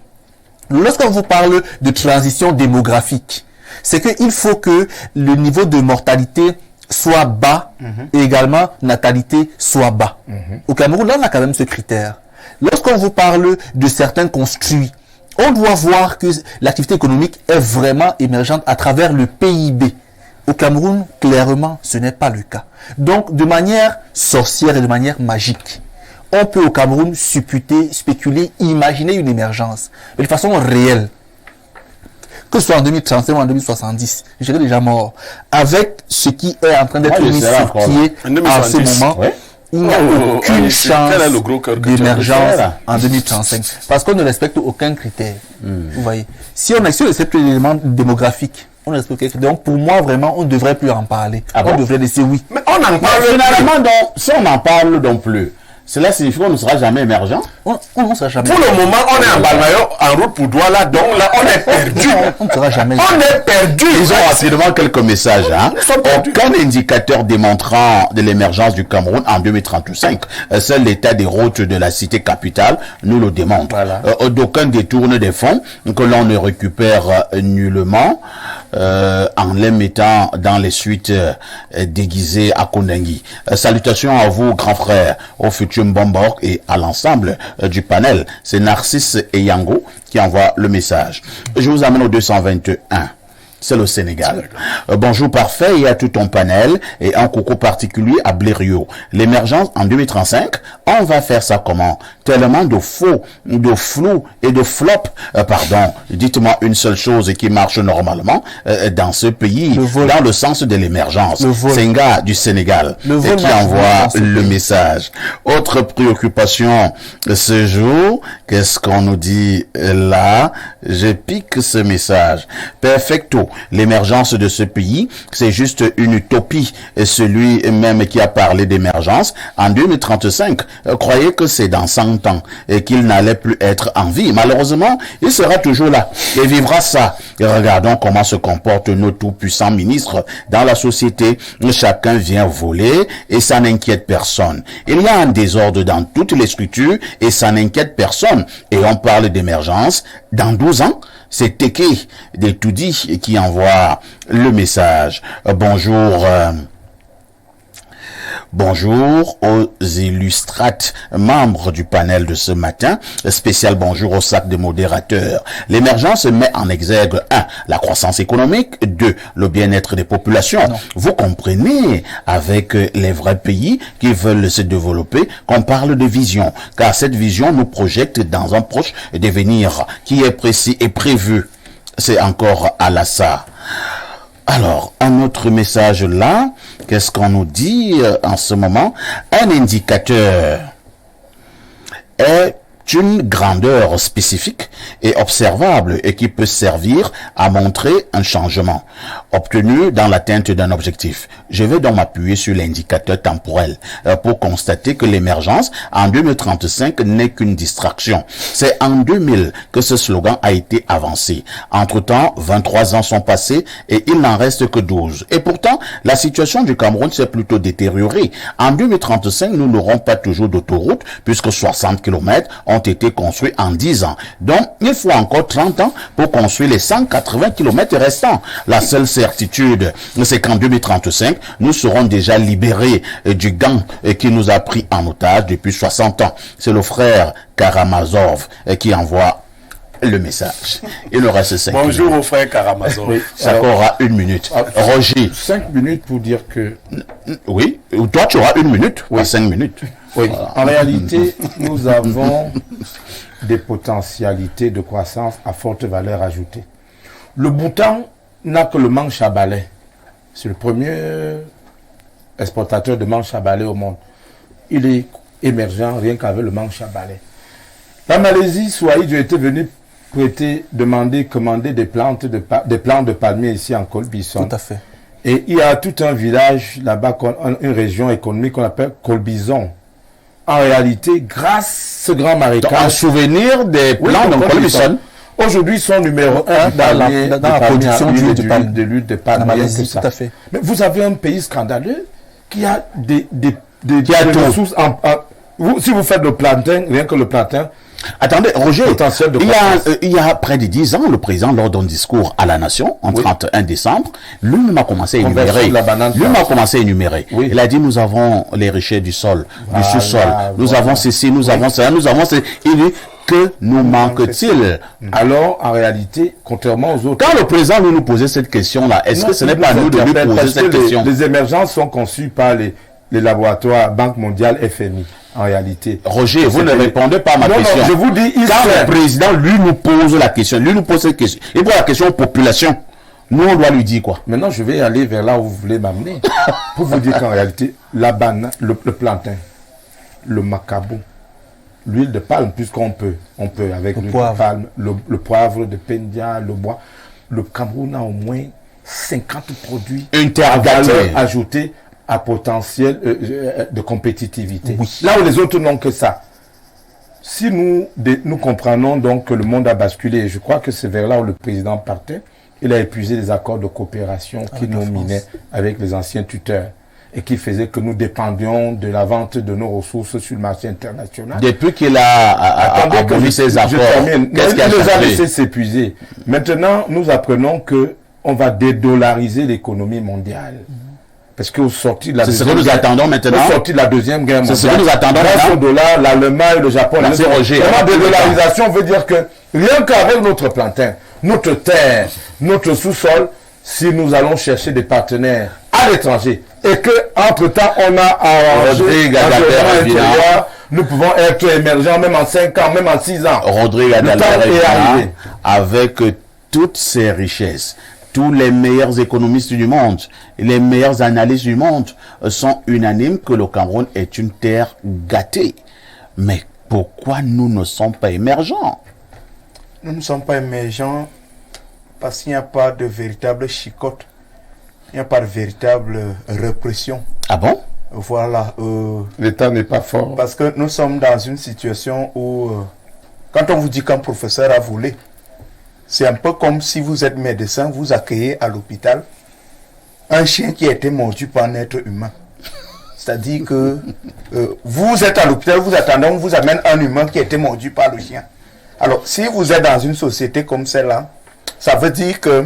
Lorsqu'on vous parle de transition démographique, c'est qu'il faut que le niveau de mortalité soit bas et également natalité soit bas. Au Cameroun, là, on a quand même ce critère. Lorsqu'on vous parle de certains construits, On doit voir que l'activité économique est vraiment émergente à travers le PIB. Au Cameroun, clairement, ce n'est pas le cas. Donc, de manière sorcière et de manière magique, on peut au Cameroun supputer, spéculer, imaginer une émergence, mais de façon réelle. Que ce soit en 2035 ou en 2070, je serai déjà mort. Avec ce qui est en train d'être mis sur pied en ce moment, il n'y a aucune chance d'émergence en 2035. Parce qu'on ne respecte aucun critère. Vous voyez. Si on respecte l'élément démographique, on respecte aucun critère. Donc pour moi, vraiment, on ne devrait plus en parler. On devrait laisser oui. Mais on en parle généralement, donc, si on n'en parle donc plus, cela signifie qu'on ne sera jamais émergent. On ne sera jamais. Pour le moment, on est en Balmayo, en route pour Douala, donc là, on est perdu. On ne sera jamais. On est perdu. Disons rapidement quelques messages. Aucun indicateur démontrant de l'émergence du Cameroun en 2035. Seul l'état des routes de la cité capitale nous le démontre. Voilà. D'aucuns détournent des fonds que l'on ne récupère nullement en les mettant dans les suites déguisées à Kondengui. Salutations à vous, grands frères, au futur Mbomborg et à l'ensemble du panel. C'est Narcisse et Yango qui envoient le message. Je vous amène au 221. C'est le Sénégal. Bonjour parfait et à tout ton panel et un coucou particulier à Blériot. L'émergence en 2035, on va faire ça comment? Tellement de faux, de flou et de flop. Pardon, dites-moi une seule chose qui marche normalement dans ce pays, dans le sens de l'émergence. Senga du Sénégal qui envoie le message. Autre préoccupation ce jour, qu'est-ce qu'on nous dit là? Je pique ce message. Perfecto. L'émergence de ce pays, c'est juste une utopie. Et celui même qui a parlé d'émergence en 2035 croyait que c'est dans 100 ans et qu'il n'allait plus être en vie. Malheureusement, il sera toujours là et vivra ça. Et regardons comment se comportent nos tout-puissants ministres dans la société. Chacun vient voler et ça n'inquiète personne. Il y a un désordre dans toutes les structures et ça n'inquiète personne. Et on parle d'émergence dans 12 ans. C'est Teke de Toudi qui envoie le message. Bonjour aux illustrates membres du panel de ce matin. Spécial bonjour au sac de modérateurs. L'émergence met en exergue 1. La croissance économique. 2. Le bien-être des populations. Non. Vous comprenez, avec les vrais pays qui veulent se développer, qu'on parle de vision. Car cette vision nous projette dans un proche devenir qui est précis et prévu. C'est encore à l'assa. Alors, un autre message là, qu'est-ce qu'on nous dit en ce moment? Un indicateur est une grandeur spécifique et observable et qui peut servir à montrer un changement obtenu dans l'atteinte d'un objectif. Je vais donc m'appuyer sur l'indicateur temporel pour constater que l'émergence en 2035 n'est qu'une distraction. C'est en 2000 que ce slogan a été avancé. Entre-temps, 23 ans sont passés et il n'en reste que 12. Et pourtant, la situation du Cameroun s'est plutôt détériorée. En 2035, nous n'aurons pas toujours d'autoroute puisque 60 km ont été construits en 10 ans. Donc, il faut encore 30 ans pour construire les 180 km restants. La seule certitude, c'est qu'en 2035, nous serons déjà libérés du gang qui nous a pris en otage depuis 60 ans. C'est le frère Karamazov qui envoie le message. Il nous reste 5 minutes. Bonjour au frère Karamazov. Oui, ça aura 1 minute. Roger. 5 minutes pour dire que... Oui, toi tu auras 1 minute, oui. 5 minutes. Oui, en réalité, nous avons des potentialités de croissance à forte valeur ajoutée. Le Bhoutan n'a que le manche à balai. C'est le premier exportateur de manche à balai au monde. Il est émergent rien qu'avec le manche à balai. La Malaisie, Swahili, j'ai été venu commander des plants de palmiers ici en Colbison. Tout à fait. Et il y a tout un village là-bas, une région économique qu'on appelle Colbison. En réalité, grâce à ce grand marécage... Un souvenir des plants de Colbison. Aujourd'hui, ils sont numéro 1 dans la production de l'huile de palme. Tout à fait. Mais vous avez un pays scandaleux qui a des ressources. Si vous faites le plantain, rien que le plantain... Attendez, Roger, il y a près de 10 ans, le président, lors d'un discours à la nation, en 31 décembre, lui-même a commencé à énumérer. Oui. Il a dit, nous avons les richesses du sol, du sous-sol, nous avons ceci, nous avons ça, nous avons ceci. Il dit, Que nous manque-t-il? Alors, en réalité, contrairement aux autres... Quand le président nous posait cette question-là, est-ce que ce n'est pas nous de lui poser cette question? Les émergences sont conçues par les laboratoires Banque mondiale, FMI, en réalité. Roger, vous ne répondez pas à ma question. Non, je vous dis... Quand le président, lui, nous pose la question, lui nous pose cette question, il pose la question aux populations, nous, on doit lui dire quoi? Maintenant, je vais aller vers là où vous voulez m'amener. Pour vous dire qu'en réalité, la banane, le plantain, le macabo, l'huile de palme, puisqu'on peut, avec l'huile de palme, le poivre de Pendia, le bois. Le Cameroun a au moins 50 produits à valeur ajoutée à potentiel de compétitivité. Oui. Là où les autres n'ont que ça. Si nous comprenons donc que le monde a basculé, je crois que c'est vers là où le président partait, il a épuisé les accords de coopération qui nous minaient avec les anciens tuteurs et qui faisait que nous dépendions de la vente de nos ressources sur le marché international. Depuis qu'il a aboli ces accords, qu'est-ce qu'il nous a laissé s'épuiser. Maintenant, nous apprenons que on va dédollariser l'économie mondiale. Parce qu'au sorti de la deuxième guerre, nous attendons maintenant. Au sorti de la deuxième guerre mondiale. C'est ce que nous attendons maintenant. Le dollar, l'Allemagne, le Japon. La dédollarisation veut dire que rien qu'avec notre plantain, notre terre, notre sous-sol, si nous allons chercher des partenaires à l'étranger et que entre temps on a arrangé nous pouvons être émergents même en 5 ans, même en 6 ans. Rodrigue Adalbert, avec toutes ces richesses, tous les meilleurs économistes du monde, les meilleurs analystes du monde sont unanimes que le Cameroun est une terre gâtée. Mais pourquoi nous ne sommes pas émergents? Nous ne sommes pas émergents parce qu'il n'y a pas de véritable chicote. Il n'y a pas de véritable répression. Ah bon? Voilà. L'État n'est pas fort. Parce que nous sommes dans une situation où, quand on vous dit qu'un professeur a volé, c'est un peu comme si vous êtes médecin, vous accueillez à l'hôpital un chien qui a été mordu par un être humain. C'est-à-dire que vous êtes à l'hôpital, vous attendez, on vous amène un humain qui a été mordu par le chien. Alors, si vous êtes dans une société comme celle-là, ça veut dire que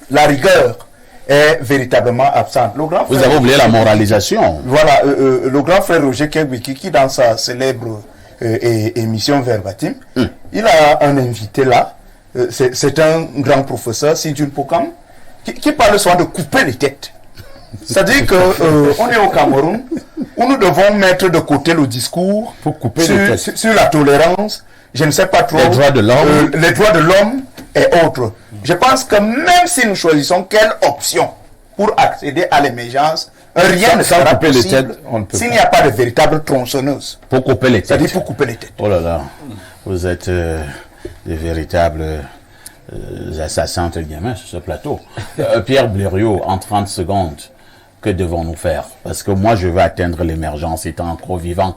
la rigueur est véritablement absente. Vous avez oublié la moralisation. Voilà, le grand frère Roger Kebiki, qui dans sa célèbre émission Verbatim, il a un invité là, c'est un grand professeur, Sidjun Pokam, qui parle souvent de couper les têtes. C'est-à-dire qu'on est au Cameroun, où nous devons mettre de côté le discours pour couper sur la tolérance, je ne sais pas trop, les droits de l'homme et autres. Je pense que même si nous choisissons quelle option pour accéder à l'émergence, rien ne sera possible s'il n'y a pas de véritable tronçonneuse. Pour couper les têtes. C'est-à-dire pour couper les têtes. Oh là là, vous êtes des véritables assassins entre guillemets sur ce plateau. Pierre Blériot, en 30 secondes, que devons-nous faire? Parce que moi, je veux atteindre l'émergence étant encore vivant.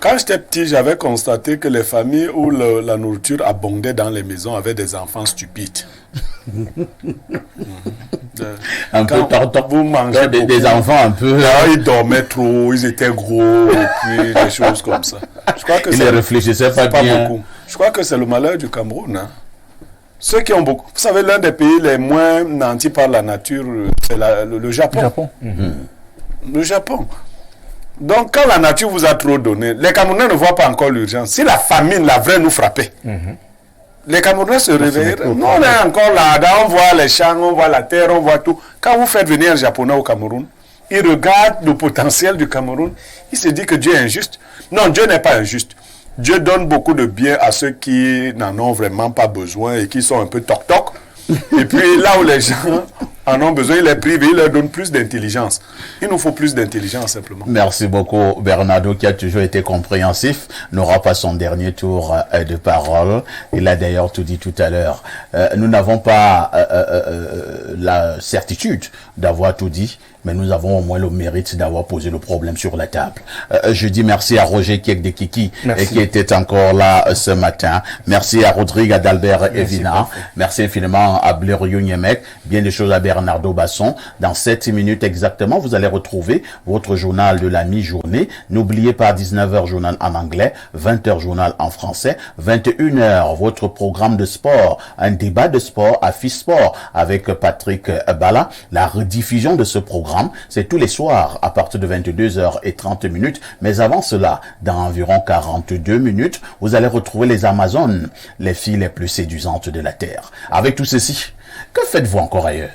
Quand j'étais petit, j'avais constaté que les familles où la nourriture abondait dans les maisons avaient des enfants stupides. Un peu tortons. Vous mangez des enfants un peu... ils dormaient trop, ils étaient gros, et puis des choses comme ça. Je crois que ils ne réfléchissaient pas bien. Beaucoup. Je crois que c'est le malheur du Cameroun. Hein. Ceux qui ont beaucoup... Vous savez, l'un des pays les moins nantis par la nature, c'est le Japon. Le Japon. Donc, quand la nature vous a trop donné, les Camerounais ne voient pas encore l'urgence. Si la famine, la vraie, nous frappait, les Camerounais se réveilleraient. Nous, on est encore là, on voit les champs, on voit la terre, on voit tout. Quand vous faites venir un Japonais au Cameroun, il regarde le potentiel du Cameroun, il se dit que Dieu est injuste. Non, Dieu n'est pas injuste. Dieu donne beaucoup de bien à ceux qui n'en ont vraiment pas besoin et qui sont un peu toc-toc. Et puis là où les gens en ont besoin, il les prive et il leur donne plus d'intelligence. Il nous faut plus d'intelligence simplement. Merci beaucoup Bernardo qui a toujours été compréhensif. N'aura pas son dernier tour de parole. Il a d'ailleurs tout dit tout à l'heure. Nous n'avons pas la certitude d'avoir tout dit, mais nous avons au moins le mérite d'avoir posé le problème sur la table. Je dis merci à Roger Kekdekiki qui était encore là ce matin. Merci à Rodrigue Adalbert Evina. Merci infiniment à Blériot Niemek. Bien des choses à Bernard. Bernardo Basson. Dans 7 minutes exactement, vous allez retrouver votre journal de la mi-journée. N'oubliez pas 19h journal en anglais, 20h journal en français, 21h votre programme de sport, un débat de sport à FISPORT avec Patrick Bala. La rediffusion de ce programme, c'est tous les soirs à partir de 22h30. Mais avant cela, dans environ 42 minutes, vous allez retrouver les Amazones, les filles les plus séduisantes de la Terre. Avec tout ceci, que faites-vous encore ailleurs?